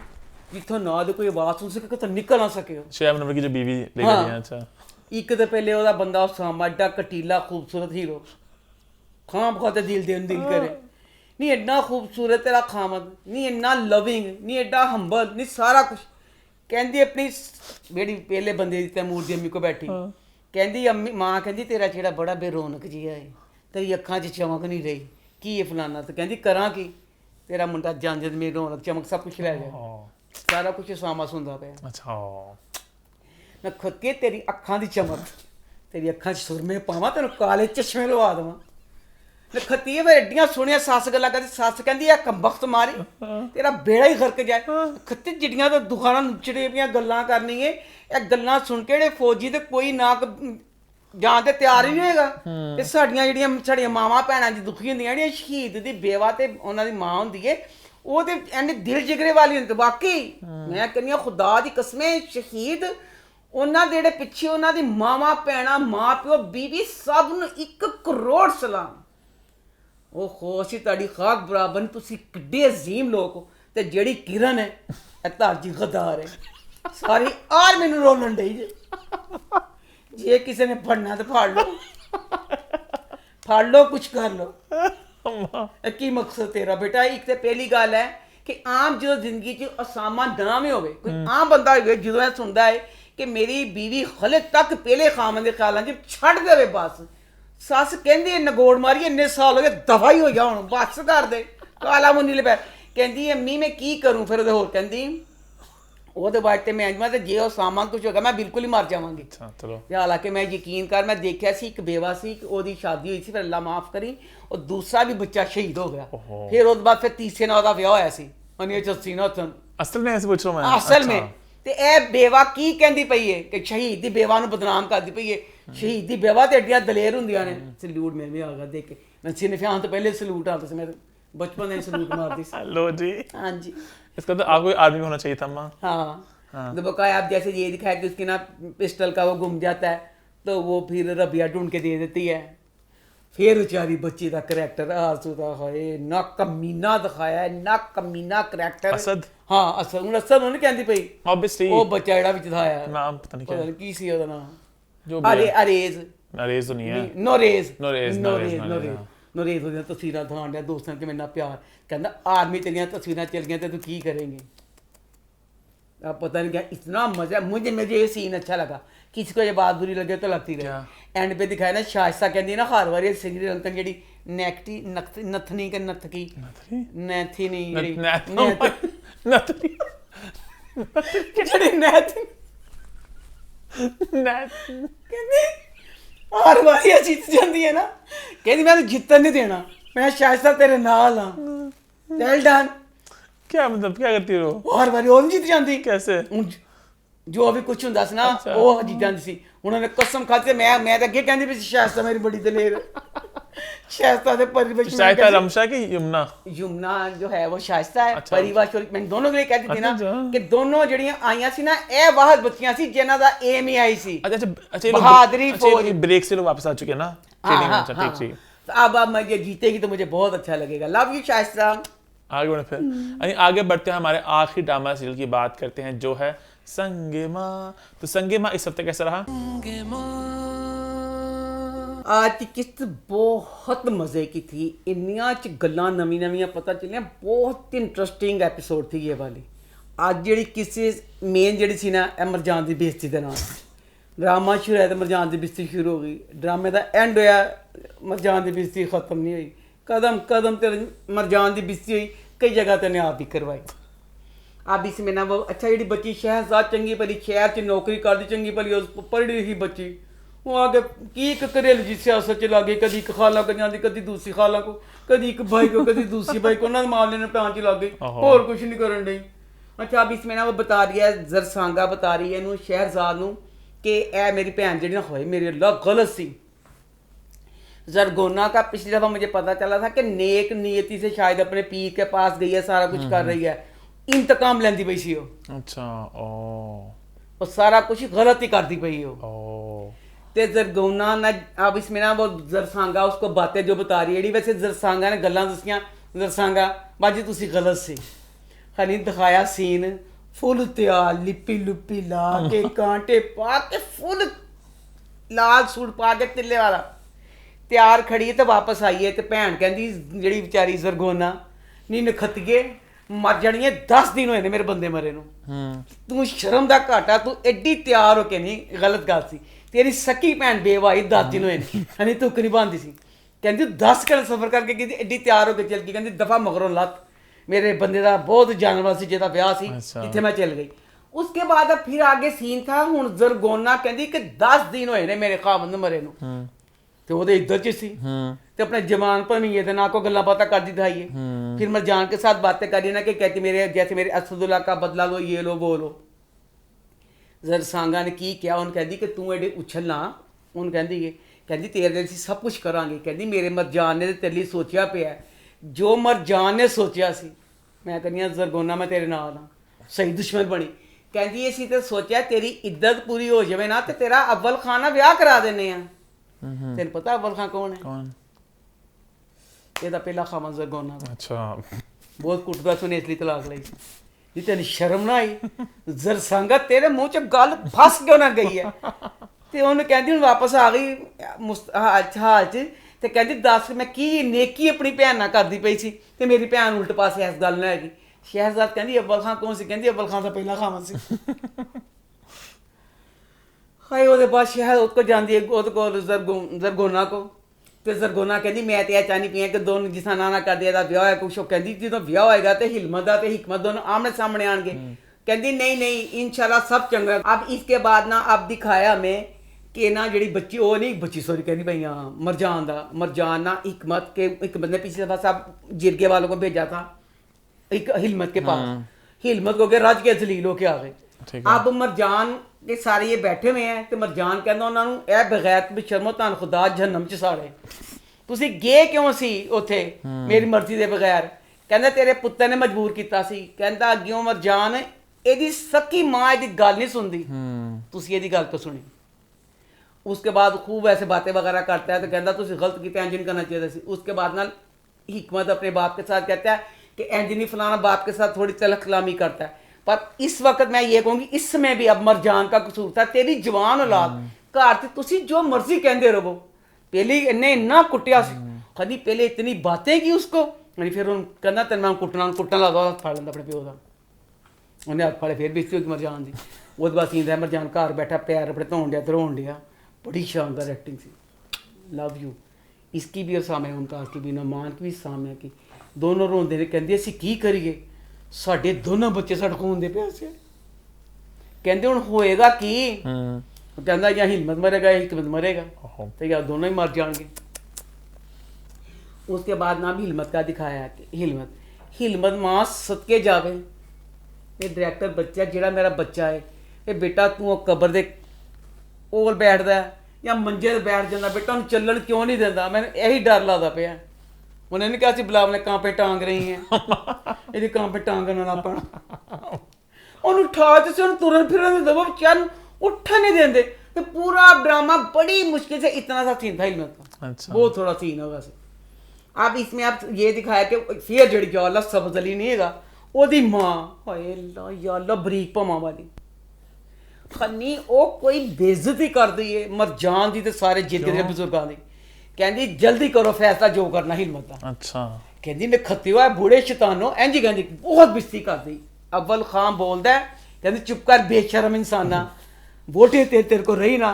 S2: जिथों ना तो कोई आवाज़ सुन सके, तो निकल ना सके।
S1: 6 नंबर की जो बीवी ले
S2: हाँ।
S1: गई है। अच्छा
S2: एक तो पहले ओदा बंदा उसामा एडा कटीला खूबसूरत हीरो, खाम खाते दिल देन दिल करे नहीं, एडा खूबसूरत तेरा खामद नहीं, इन्ना लविंग नहीं, एडा हम्बल नहीं, सारा कुछ। कहती अपनी बेड़ी पहले बंदे दी तैमूर दी अम्मी को बैठी, कहती अम्मी माँ कहती तेरा चेहरा बड़ा बेरौनक जिहा है, तेरी अखां च चमक नहीं रही, की ये फलाना। तो कहती करा की, तेरा मुंडा जांदे मेरी रौनक चमक सब कुछ लै गया, सारा कुछ सामा सुनदा पिया।
S1: अच्छा
S2: मैं खुद के तेरी अखां दी चमक, तेरी अखां च सुरमे पावां, तेन काले चश्मे लवा देवां। मैं खतीए फिर एड्डियां सोहणियां सस गल्लां करदी, सस कहंदी आ कमबख्त मारी तेरा बेड़ा ही खरक जाए। खत्ते जिड्डियां तो दुखाना नुचड़े पियां गल्लां करनी है, ਇਹ ਗੱਲਾਂ ਸੁਣ ਕੇ ਜਿਹੜੇ ਫੌਜੀ ਤੇ ਕੋਈ ਨਾ ਜਾਂ ਤੇ ਤਿਆਰ ਹੀ ਨਹੀਂ ਹੋਏਗਾ। ਤੇ ਸਾਡੀਆਂ ਮਾਵਾਂ ਭੈਣਾਂ ਦੀ ਦੁਖੀ ਹੁੰਦੀਆਂ ਜਿਹੜੀਆਂ ਸ਼ਹੀਦ ਦੀ ਬੇਵਾ ਤੇ ਉਹਨਾਂ ਦੀ ਮਾਂ ਹੁੰਦੀ ਏ, ਉਹ ਤੇ ਐਨੇ ਦਿਲ ਜਿਗਰੇ ਵਾਲੀ ਹੁੰਦੀ। ਵਾਕਈ ਮੈਂ ਕਹਿੰਦੀ ਹਾਂ ਖੁਦਾ ਦੀ ਕਸਮੇ, ਸ਼ਹੀਦ ਉਹਨਾਂ ਦੇ ਜਿਹੜੇ ਪਿੱਛੇ ਉਹਨਾਂ ਦੀ ਮਾਵਾਂ ਭੈਣਾਂ, ਮਾਂ ਪਿਓ, ਬੀਵੀ, ਸਭ ਨੂੰ 1 ਕਰੋੜ ਸਲਾਮ। ਉਹ ਖੁਸ਼ੀ ਤੁਹਾਡੀ ਖਾਕ ਬਰਾਬਰ, ਤੁਸੀਂ ਕਿੱਡੇ ਅਜ਼ੀਮ ਲੋਕ ਹੋ। ਤੇ ਜਿਹੜੀ ਕਿਰਨ ਹੈ ਇਹ ਧਰਜੀ ਗਦਾਰ ਹੈ, ਸਾਰੀ ਆਰ ਮੈਨੂੰ ਰੋਲਣ ਡਈ ਜੇ ਕਿਸੇ ਨੇ ਫੜਨਾ ਤੇ ਫੜ ਲਓ, ਕੁਛ ਕਰ ਲਓ। ਇਹ ਕੀ ਮਕਸਦ ਤੇਰਾ ਬੇਟਾ? ਇੱਕ ਤੇ ਪਹਿਲੀ ਗੱਲ ਹੈ ਕਿ ਆਮ ਜਦੋਂ ਜ਼ਿੰਦਗੀ 'ਚ ਅਸਾਮਾ ਨਾ ਵੀ ਹੋਵੇ, ਕੋਈ ਆਮ ਬੰਦਾ ਹੋਵੇ, ਜਦੋਂ ਇਹ ਸੁਣਦਾ ਹੈ ਕਿ ਮੇਰੀ ਬੀਵੀ ਹਲੇ ਤੱਕ ਪਹਿਲੇ ਖਾਮਨ ਦੇ ਖਿਆਲਾਂ 'ਚ ਛੱਡ ਦੇਵੇ, ਬਸ ਸੱਸ ਕਹਿੰਦੀ ਨਗੋੜ ਮਾਰੀ, ਇੰਨੇ ਸਾਲ ਹੋ ਗਏ, ਦਫਾ ਹੀ ਹੋ ਜਾ ਹੁਣ, ਬਸ ਕਰ ਦੇ, ਕਾਲਾ ਮੁੰਨੀ ਲੈ ਪੈ। ਕਹਿੰਦੀ ਅੰਮੀ ਮੈਂ ਕੀ ਕਰੂੰ? ਫਿਰ ਉਹਦੇ ਹੋਰ ਕਹਿੰਦੀ ਉਹਦੇ ਬਾਅਦ ਤੇ ਮੈਂ ਤੇ ਜੇ ਉਹ ਸਾਮਾਨ ਕੁਝ ਹੋ ਗਿਆ ਮੈਂ ਬਿਲਕੁਲ ਹੀ ਮਰ ਜਾਵਾਂਗੀ।
S1: ਚਲੋ,
S2: ਤੇ ਹਾਲਾਂਕਿ ਮੈਂ ਯਕੀਨ ਕਰ, ਮੈਂ ਦੇਖਿਆ ਸੀ ਇੱਕ ਬੇਵਾ ਸੀ, ਉਹਦੀ ਸ਼ਾਦੀ ਹੋਈ ਸੀ, ਫਿਰ ਅੱਲਾ ਮਾਫ ਕਰੀ, ਉਹ ਦੂਸਰਾ ਵੀ ਬੱਚਾ ਸ਼ਹੀਦ ਹੋ ਗਿਆ। ਫਿਰ ਉਹਦੇ ਬਾਅਦ ਫਿਰ ਤੀਸਰੇ ਨਾਲ ਉਹਦਾ ਵਿਆਹ ਹੋਇਆ ਸੀ, ਅਨੀਆ ਚਸੀਨਾ ਹਸਨ।
S1: ਅਸਲ में ऐसे पूछ रहा हूं मैं।
S2: ਅਸਲ में ਤੇ ਇਹ ਬੇਵਾ ਕੀ ਕਹਿੰਦੀ ਪਈ ਏ ਕਿ ਸ਼ਹੀਦ ਦੀ ਬੇਵਾ ਨੂੰ ਬਦਨਾਮ ਕਰਦੀ ਪਈ ਏ। ਸ਼ਹੀਦ ਦੀ ਬੇਵਾ ਤੇ ਐਡੀਆਂ ਦਲੇਰ ਹੁੰਦੀਆਂ ਨੇ। ਸਲੂਟ ਮੈਂ ਵੀ ਆ ਗਿਆ ਦੇਖ ਕੇ, ਮੈਂ ਸਿਨਫਿਆਨ ਤੋਂ ਪਹਿਲੇ ਸਲੂਟ ਆਉਂਦਾ ਸੀ, ਮੈਂ बचपन में सलूट मारती थी।
S1: हेलो जी।
S2: हाँ जी,
S1: इसका तो आपको आर्मी में होना चाहिए था अम्मा।
S2: हाँ। तो बकाया आप जैसे ये दिखाया कि उसकी ना पिस्टल का वो गुम जाता है, तो वो फिर रबिया ढूंढ के दे देती है। फिर बेचारी बच्ची का करैक्टर आसूदा है, ना कमीना दिखाया है, ना कमीना करैक्टर।
S1: असद।
S2: हाँ असद, हूँ असद उन्हें कहती पई
S1: ऑब्वियसली
S2: वो बच्चा जेड़ा विच दिखाया
S1: नाम पता नहीं क्या है।
S2: की सी ओदा नाम,
S1: जो भी है।
S2: अरेज
S1: नरेज तो नहीं है।
S2: नोरेज
S1: नोरेज,
S2: नोरेज
S1: नोरेज,
S2: नोरेज नोरेज ਉਹਦੀਆਂ ਤਸਵੀਰਾਂ ਦਿਖਾਉਣ ਡਿਆ ਦੋਸਤਾਂ 'ਚ ਮੇਰੇ ਨਾਲ ਪਿਆਰ, ਕਹਿੰਦਾ ਆਰਮੀ तेरियां तस्वीरें चल गई तो तू की करेंगे? अब पता नहीं क्या इतना मजा, मुझे ये सीन अच्छा लगा। किसी को ये बात बुरी लगे तो लगती रहे। एंड पे दिखाया ना शाइस्ता कहती है ना हर बार सिंगरी रंगतन जेडी नेक्टी नथनी के नथकी नैथी नहीं जेडी
S1: नथनी
S2: जेडी नैथी कहती हर बार ये जीत जाती है ना, कहती मैं तो जितन नहीं देना, मैं शाइस्ता तेरे नाल हां, वेल डन।
S1: क्या मतलब क्या करती हो?
S2: हर बार वो जीत जाती।
S1: कैसे?
S2: जो भी कुछ ਹੁੰਦਾ ਸੀ ਨਾ ਉਹ जीत ਜਾਂਦੀ ਸੀ। ਉਹਨਾਂ ਨੇ ਕਸਮ ਖਾਦੀ, ਮੈਂ ਤਾਂ ਅੱਗੇ ਕਹਿੰਦੀ ਵੀ ਸ਼ਾਇਸਤਾ ਮੇਰੀ ਬੜੀ ਦਲੇਰ। शाइस्ता से परिवेश
S1: शाइस्ता रमशा की यमुना?
S2: यमुना जो है वो शाइस्ता है। परिवेश मैं दोनों के लिए कहती थी ना कि दोनों जड़ियां आईयां सी ना ए वाहद बच्चियां सी जिन्हां दा एम ही आई सी।
S1: अच्छा
S2: बहादुरी फौज।
S1: ब्रेक से लोग वापस आ चुके हैं ना ट्रेनिंग में। ठीक ठीक।
S2: अब मैं ये जीतेगी तो मुझे बहुत अच्छा लगेगा। Love you Shaista.
S1: आगे बढ़े फिर आगे बढ़ते हैं, हमारे आखिरी ड्रामा सीरियल की बात करते हैं जो है संगे माँ। तो संगे माँ इस हफ्ते कैसा रहा?
S2: आज की किस्त बहुत मज़े की थी, इन्नियां च गल्लां नवी नवियां पता चलियां, बहुत इंटरस्टिंग एपिसोड थी ये वाली। आज जेह्ड़ी किसी मेन जेह्ड़ी सी ना मरजान दी बेइज्जती दे नाल ड्रामा शुरू होया ते मरजान दी बेइज्जती शुरू हो गई। ड्रामे दा एंड होया, मरजान दी बेइज्जती खत्म नहीं हुई। कदम कदम ते मरजान दी बेइज्जती हुई, कई जगह ते ने आप भी करवाई। आप इस में ना वो अच्छा जेह्ड़ी बच्ची शहजाद चंगी भली शहर च नौकरी करदी, चंगी भली उस पढ़ी लिखी बच्ची, वो आगे की एक घरेलू जी सियासत च लग गई, कदी एक खाला को जाती, कदी दूसरी खाला को, कदी एक भाई को, कदी दूसरी भाई को, उन्होंने मामले में प्यान च लग गई, और कुछ नहीं करन डई। अच्छा अब इसमें ना वो बता रही है, जरसांगा बता रही है इन्हू शहरजाद नू कि ए मेरी भैन जी ना होए मेरे अल्लाह गलत सी। जरगोना का पिछली दफ़ा मुझे पता चला था कि नेक नियति से शायद अपने पीर के पास गई है, सारा कुछ कर रही है, इंतकाम लेंदी पई सी।
S1: अच्छा
S2: और सारा कुछ गलत ही करती पई हो। ते जरगोना ना अब इसमें ना वो जरसांगा उसको बातें जो बता रही है, वैसे जरसांगा ने गल्लां दसियां, जरसांगा बाजी तुसी गलत सी। खनी दिखाया सीन फुल तैयार लिपी लुपी ला के कांटे पा के फुल लाल सूट पा के तिल्ले वाला तैयार खड़ी है। तो वापस आई है तो भैन कहती जेड़ी बेचारी जरगोना नी नखतिए मर जानी है, 10 दिन होए ने मेरे बंदे मरे नू, तू शर्म दा घाटा, तू एडी तैयार हो के नहीं, गलत गल सी, तेरी सकी भैन बेवाई 10 दिन होए ने, हनी तुक नहीं बांधी सी, कहती 10 घंटे सफर करके कहती एडी तैयार हो के चल गई, कहती दफा मगरों लत, मेरे बंदे दा बहुत जानवर सी जेदा ब्याह सी जिथे मैं चल गई। उसके बाद अब फिर आगे सीन था, हुण जरगोना कहती कि 10 दिन होए ने मेरे खावंद मरे नू, ते ओदे इधर च सी ते अपने जवान भनीए दे ना को गल्लां बातां करदी दिखाई है। फिर मरजान के साथ बातें करी ना कि कहती मेरे जैसे मेरे असदुल्ला का बदला लो, ये लो वो लो। जरसांगा ने की किया, उन्हें कहती कि तू एडे उछलना ਉਹਨੂੰ ਕਹਿੰਦੀ ਤੇਰੇ ਲਈ ਅਸੀਂ ਸਭ ਕੁਝ ਕਰਾਂਗੇ। ਕਹਿੰਦੀ ਮੇਰੇ ਮਰਜਾਨ ਨੇ ਤੇਰੇ ਲਈ ਸੋਚਿਆ ਪਿਆ, ਜੋ ਮਰਜਾਨ ਨੇ ਸੋਚਿਆ ਸੀ। ਮੈਂ ਕਹਿੰਦੀ ਹਾਂ ਜ਼ਰਗੋਨਾ ਮੈਂ ਤੇਰੇ ਨਾਲ ਹਾਂ, ਸਹੀ ਦੁਸ਼ਮਣ ਬਣੀ। ਕਹਿੰਦੀ ਅਸੀਂ ਤੇ ਸੋਚਿਆ ਤੇਰੀ ਇੱਜ਼ਤ ਪੂਰੀ ਹੋ ਜਾਵੇ ਨਾ ਤੇ ਤੇਰਾ ਅਵਲ ਖਾਨ ਨਾਲ ਵਿਆਹ ਕਰਾ ਦਿੰਨੇ ਆ। ਤੈਨੂੰ ਪਤਾ ਅਵਲ ਖਾਨ ਕੌਣ ਹੈ?
S1: ਕੌਣ?
S2: ਇਹਦਾ ਪਹਿਲਾ ਖਾਮਨ ਜ਼ਰਗੋਨਾ ਦਾ।
S1: ਅੱਛਾ।
S2: ਬਹੁਤ ਕੁੱਟਦਾ ਸੀ ਉਹਨੇ, ਇਸ ਲਈ ਤਲਾਕ ਲਈ ਸੀ। ਜੀ ਤੈਨੂੰ ਸ਼ਰਮ ਨਾ ਆਈ? ਜ਼ਰਸੰਗਤ ਤੇਰੇ ਮੂੰਹ 'ਚ ਗੱਲ ਫਸ ਕਿਉਂ ਨਾ ਗਈ ਹੈ? ਤੇ ਉਹਨੂੰ ਕਹਿੰਦੀ ਹੁਣ ਵਾਪਸ ਆ ਗਈ ਹਾਲ 'ਚ, ਤੇ ਕਹਿੰਦੀ ਦੱਸ ਮੈਂ ਕੀ ਨੇਕੀ ਆਪਣੀ ਭੈਣ ਨਾਲ ਕਰਦੀ ਪਈ ਸੀ ਤੇ ਮੇਰੀ ਭੈਣ ਉਲਟ ਪਾਸੇ ਇਸ ਗੱਲ ਨਾਲ ਹੈਗੀ। ਸ਼ਹਿਜ਼ਾਦ ਕਹਿੰਦੀ ਅਵਲ ਖਾਨ ਕੌਣ ਸੀ? ਕਹਿੰਦੀ ਅਵਲ ਖਾਨ ਦਾ ਪਹਿਲਾ ਖਾਮਨ ਸੀ। ਹਾਏ ਉਹਦੇ ਬਾਅਦ ਸ਼ਹਿਜ਼ਾਦ ਕੋ ਜਾਂਦੀ ਹੈ, ਉਹਦੇ ਕੋਲ ਜ਼ਰਗੋਨਾ ਕੋ, ਤੇ ਜ਼ਰਗੋਨਾ ਕਹਿੰਦੀ ਮੈਂ ਤੇ ਇਹ ਚਾਹਨੀ ਪਈ ਕਿ ਦੋਨੋਂ ਜਿਸ ਨਾਲ ਨਾ ਕਰਦੇ ਇਹਦਾ ਵਿਆਹ ਹੋਇਆ ਕੁਛ। ਉਹ ਕਹਿੰਦੀ ਜਦੋਂ ਵਿਆਹ ਹੋਏਗਾ ਤੇ ਹਿਲਮਤ ਦਾ ਤੇ ਹਿਕਮਤ ਦੋਨੋਂ ਆमने सामने आएंगे। कहती नहीं नहीं इंशाल्लाह सब चंगा। अब इसके बाद ना अब दिखाया हमें कि ना जी बच्ची वो नहीं बच्ची सॉरी कहनी भाई हाँ मरजान ना हिकमत के हिकमत ने पिछले दफा सब जिरगे वालों को भेजा था एक हिलमत के पास। हिलमत को गए रज के जलील होके आ गए। अब मरजान के सारे ये बैठे हुए हैं तो मरजान कहता उन्होंने ए बगैर बेशर्मो तान खुदा जहन्नम च साड़े ਤੁਸੀਂ ਗਏ ਕਿਉਂ ਸੀ ਉੱਥੇ ਮੇਰੀ ਮਰਜ਼ੀ ਦੇ ਬਗੈਰ? ਕਹਿੰਦਾ ਤੇਰੇ ਪੁੱਤਰ ਨੇ ਮਜਬੂਰ ਕੀਤਾ ਸੀ। ਕਹਿੰਦਾ ਅੱਗਿਓਂ ਮਰਜਾਨ ਇਹਦੀ ਸੱਕੀ ਮਾਂ ਇਹਦੀ ਗੱਲ ਨਹੀਂ ਸੁਣਦੀ, ਤੁਸੀਂ ਇਹਦੀ ਗੱਲ ਕਿਉਂ ਸੁਣੀ? उसके बाद खूब ऐसे बातें वगैरह करता है तो कहता तुझे गलत किया इंजन करना चाहिए था। उसके बाद ना हिकमत अपने बाप के साथ कहता है कि इंजनी फलाना बाप के साथ थोड़ी तलख कलामी करता है। पर इस वक्त मैं ये कहूँगी इस समय भी अब मरजान का कसूर था। तेरी जवान औलाद घर से तुसी जो मर्जी कहते रहो। पहले इन्हें इन्ना कुटिया कभी पहले इतनी बातें की उसको फिर कहना तेन मैं कुटना लगा हथ फड़ लेंदा अपने प्यो का। उन्हें हथ फाड़े फिर बेइज्जती होगी मरजान की। उसके बाद सींदा मरजान घर बैठा पैर अपने धोन दिया धरोन दिया। बड़ी शानदार एक्टिंग सी। लव यू इसकी भी और सामने मुमताज़ की भी नमान की भी सामने की दोनों रोंदे ने कहंदे असीं की करिए साडे दोनों बच्चे साडे खून दे प्यासे। कहंदे हुण होएगा की? कहंदा या हिम्मत मरेगा या हिकमत मरेगा तो या दोनों ही मर जाएंगे। उसके बाद ना भी हिम्मत का दिखाया कि हिम्मत मां सदके जावे ये डायरेक्टर बच्चा जेड़ा मेरा बच्चा है ये बेटा तू कबर दे कोल बैठदा या मंजे ते बैठ जांदा बेटा उन्हें चलन क्यों नहीं देंदा? मैंने यही डर लगदा पिया। उन्हें नहीं कहा बिलावल ने कांपे टांग रही हैं ये कांपे टांगन ना पड़ा उन्हें उठा से उन्हें तुरन फिरन दबो चल उठ नहीं देंदे। तो पूरा ड्रामा बड़ी मुश्किल से इतना सा सीन था हिम्मत का।
S1: अच्छा।
S2: बहुत थोड़ा सीन होगा से। अब इसमें आप ये दिखाया कि फिर जड़ी जो अल्लाह सब्ज़ अली नहीं हैगा ओदी मां हाय अल्लाह या अल्लाह बरीक भमा वाली खन्नी ओ कोई बेइज्जती कर दी है मरजान दी ते सारे जिरगे दे बुजुर्गां दी। कहंदी जल्दी करो फैसला जो करना हिम्मत दा।
S1: अच्छा। कहंदी
S2: मैं खत्ती हुआ बूढ़े शैतानो इंज कहंदी बहुत बेइज्जती कर दी। अव्वल खान बोलदा कहंदी चुप कर बेशरम इंसाना वोटे तेरे को रही ना।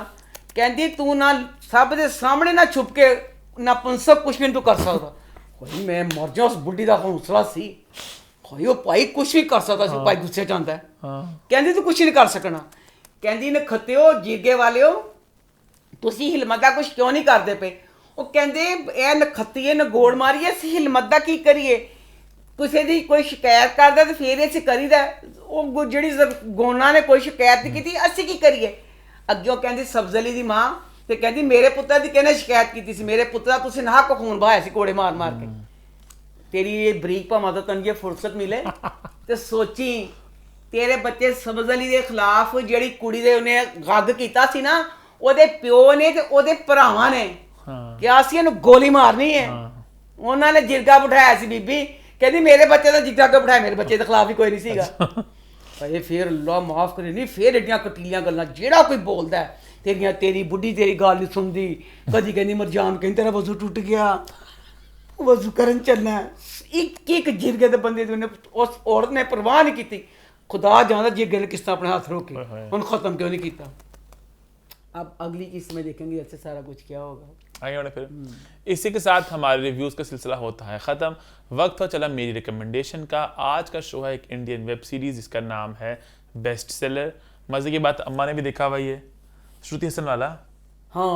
S2: कहंदी तू ना सब दे सामने ना छुप के ना सब कुछ भी तू कर सकदा। कोई मैं मर जा उस बुढ़ी दा हौसला सी कोई भाई कुछ भी कर सकदा सी। भाई गुस्से च आंदा है कहंदी तू कुछ नहीं कर सकना। कहंदी ने खत्तियो जीगे वालियो तुसी हिम्मत दा कुछ क्यों नहीं करदे पे? ਉਹ ਕਹਿੰਦੇ ਇਹ ਨਖੱਤੀਏ ਨਗੋੜ ਮਾਰੀਏ ਅਸੀਂ ਹਿਲਮਤ ਦਾ ਕੀ ਕਰੀਏ? ਕਿਸੇ ਦੀ ਕੋਈ ਸ਼ਿਕਾਇਤ ਕਰਦਾ ਤੇ ਫੇਰ ਅਸੀਂ ਕਰੀਦਾ। ਉਹ ਜਿਹੜੀ ਗੋਨਾ ਨੇ ਕੋਈ ਸ਼ਿਕਾਇਤ ਨਹੀਂ ਕੀਤੀ ਅਸੀਂ ਕੀ ਕਰੀਏ? ਅੱਗੇ ਕਹਿੰਦੀ ਸਬਜ਼ ਅਲੀ ਦੀ ਮਾਂ ਤੇ ਕਹਿੰਦੀ ਮੇਰੇ ਪੁੱਤਰ ਦੀ ਕਿਹਨੇ ਸ਼ਿਕਾਇਤ ਕੀਤੀ ਸੀ? ਮੇਰੇ ਪੁੱਤਰ ਦਾ ਤੁਸੀਂ ਨਾਹਕ ਖੂਨ ਬਹਾਇਆ ਸੀ ਕੋੜੇ ਮਾਰ ਮਾਰ ਕੇ। ਤੇਰੀ ਇਹ ਬਰੀਕ ਭਾਵਾਂ ਦਾ ਤੈਨੂੰ ਜੇ ਫੁਰਸਤ ਮਿਲੇ ਤੇ ਸੋਚੀ ਤੇਰੇ ਬੱਚੇ ਸਬਜ਼ ਅਲੀ ਦੇ ਖਿਲਾਫ ਜਿਹੜੀ ਕੁੜੀ ਦੇ ਉਹਨੇ ਗੱਗ ਕੀਤਾ ਸੀ ਨਾ ਉਹਦੇ ਪਿਓ ਨੇ ਤੇ ਉਹਦੇ ਭਰਾਵਾਂ ਨੇ ਕਿਹਾ ਸੀ ਇਹਨੂੰ ਗੋਲੀ ਮਾਰਨੀ ਹੈ। ਉਹਨਾਂ ਨੇ ਜਿਰਗਾ ਬਿਠਾਇਆ ਸੀ ਬੀਬੀ ਕਹਿੰਦੀ ਮੇਰੇ ਬੱਚੇ ਦਾ ਜਿਰਗਾ ਕਿਉਂ ਬਿਠਾਇਆ? ਮੇਰੇ ਬੱਚੇ ਦੇ ਖਿਲਾਫ ਵੀ ਕੋਈ ਨਹੀਂ ਸੀਗਾ। ਭਾਈ ਫਿਰ ਅੱਲਾ ਮਾਫ ਕਰੇ ਨਹੀਂ ਫਿਰ ਏਡੀਆਂ ਕਟੀਲੀਆਂ ਗੱਲਾਂ ਜਿਹੜਾ ਕੋਈ ਬੋਲਦਾ ਤੇਰੀ ਬੁੱਢੀ ਤੇਰੀ ਗੱਲ ਨਹੀਂ ਸੁਣਦੀ। ਕਦੀ ਕਹਿੰਦੀ ਮਰਜਾਨ ਕਹਿੰਦੀ ਤੇਰਾ ਵਜ਼ੂ ਟੁੱਟ ਗਿਆ ਵਜ਼ੂ ਕਰਨ ਚੱਲਣਾ। ਇੱਕ ਜਿਰਗੇ ਦੇ ਬੰਦੇ ਨੇ ਉਸ ਔਰਤ ਨੇ ਪਰਵਾਹ ਨਹੀਂ ਕੀਤੀ। खुदा जाना जिरगे ने किस तरह अपने हाथ रोके उन खत्म क्यों नहीं किया? अब अगली किस्त में देखेंगे ऐसे सारा कुछ क्या होगा
S1: आगे बढ़े फिर। इसी के साथ हमारे रिव्यूज़ का सिलसिला होता है ख़त्म। वक्त हो चला मेरी रिकमेंडेशन का। आज का शो है एक इंडियन वेब सीरीज़ जिसका नाम है बेस्ट सेलर। मज़े की बात अम्मा ने भी देखा हुआ ये श्रुति हसन वाला।
S2: हाँ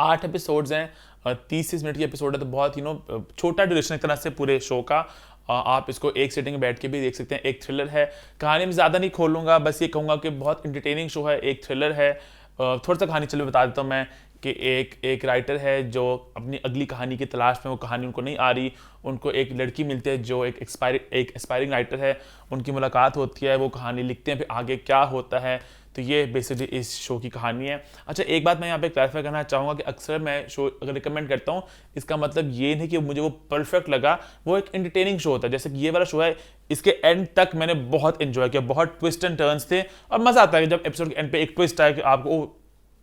S1: 8 एपिसोड्स हैं 30 मिनट की एपिसोड है तो बहुत छोटा ड्यूरेशन एक तरह से पूरे शो का। आप इसको एक सीटिंग में बैठ के भी देख सकते हैं। एक थ्रिलर है। कहानी में ज़्यादा नहीं खोलूँगा बस ये कहूँगा कि बहुत इंटरटेनिंग शो है। एक थ्रिलर है थोड़ा सा कहानी चलो बता देता हूँ मैं कि एक राइटर है जो अपनी अगली कहानी की तलाश में, वो कहानी उनको नहीं आ रही, उनको एक लड़की मिलती है जो एक एस्पायरिंग राइटर है, उनकी मुलाकात होती है, वो कहानी लिखते हैं, फिर आगे क्या होता है। तो ये बेसिकली इस शो की कहानी है। अच्छा, एक बात मैं यहाँ पे क्लैरिफाई करना चाहूँगा कि अक्सर मैं शो अगर रिकमेंड करता हूँ, इसका मतलब ये नहीं कि मुझे वो परफेक्ट लगा, वो एक एंटरटेनिंग शो होता है। जैसे कि ये वाला शो है, इसके एंड तक मैंने बहुत एंजॉय किया, बहुत ट्विस्ट एंड टर्न्स थे, और मज़ा आता है जब एपिसोड के एंड पे एक ट्विस्ट आए कि आपको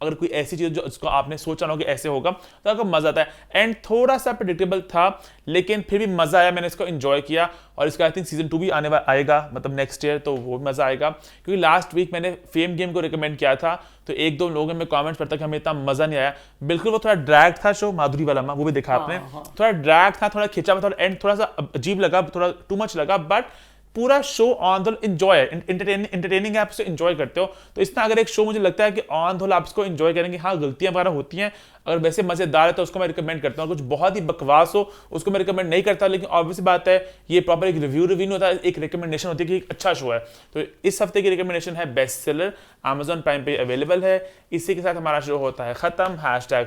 S1: अगर कोई ऐसी चीज़ जो उसको आपने सोचा ना हो कि ऐसे होगा, तो आपको मज़ा आता है। एंड थोड़ा सा प्रेडिक्टेबल था, लेकिन फिर भी मज़ा आया, मैंने इसको एंजॉय किया। और इसका आई थिंक सीजन 2 भी आएगा, मतलब नेक्स्ट ईयर, तो वो भी मज़ा आएगा। क्योंकि लास्ट वीक मैंने फेम गेम को रिकमेंड किया था, तो एक दो लोगों में कमेंट्स पड़ता कि हमें इतना मज़ा नहीं आया। बिल्कुल, वो थोड़ा ड्रैग था शो, माधुरी वाला वो भी देखा आपने, थोड़ा ड्रैग था, थोड़ा खिंचा हुआ, थोड़ा एंड थोड़ा सा अजीब लगा, थोड़ा टू मच लगा, बट पूरा शो ऑन द एंजॉय है, इंटरटेनिंग है, आप इसे एंजॉय करते हो। तो इस तरह अगर एक शो मुझे लगता है कि ऑन द आप इसको एंजॉय करेंगे, हाँ गलतियां वगैरह होती हैं, अगर वैसे मजेदार है तो उसको मैं रिकमेंड करता हूँ। कुछ बहुत ही बकवास हो उसको मैं रिकमेंड नहीं करता, लेकिन ऑब्वियस बात है ये प्रॉपर एक रिव्यू नहीं होता है, एक रिकमेंडेशन होती है कि एक अच्छा शो है। तो इस हफ्ते की रिकमेंडेशन है बेस्ट सेलर, Amazon प्राइम पे अवेलेबल है। इसी के साथ हमारा शो होता है खत्म।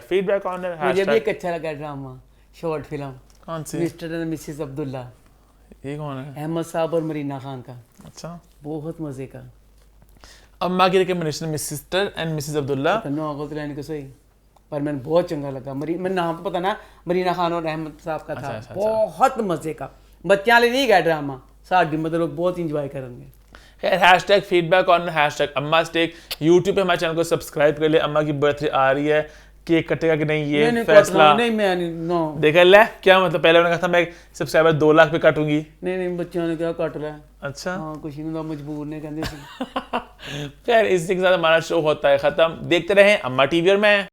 S1: #feedback corner।
S2: मुझे भी एक अच्छा लगा ड्रामा, शॉर्ट फिल्म,
S1: कौन सी?
S2: मिस्टर एंड मिसेस अब्दुल्ला,
S1: ये कौन है?
S2: अहमद साहब और मरीना खान का,
S1: अच्छा,
S2: बहुत मजे का।
S1: अम्मा की recommendation mister and Mrs Abdullah.
S2: तो लेने को सही, पर मैंने बहुत चंगा लगा। मैं नाम तो पता ना, मरीना खान और अहमद साहब का था।
S1: अच्छा।
S2: बहुत मजे का, बच्चों लिए नहीं गया ड्रामा, साथ मतलब लोग बहुत इंजॉय करेंगे।
S1: खैर, #feedback corner, #अम्मा स्टेक। यूट्यूब पे हमारे चैनल को सब्सक्राइब कर ले। अम्मा की बर्थडे आ रही है, केक कटेगा कि नहीं ये फैसला
S2: नहीं, मैं नो,
S1: देखा ले क्या मतलब। पहले उन्होंने कहा था मैं सब्सक्राइबर 2 लाख पे काटूंगी।
S2: नहीं बच्चों ने क्या काट लिया।
S1: अच्छा,
S2: हाँ, कुछ नहीं, मजबूर ने कहते सी।
S1: खैर इसी के साथ हमारा शो होता है खत्म। देखते रहें अम्मा टीवी और मैं।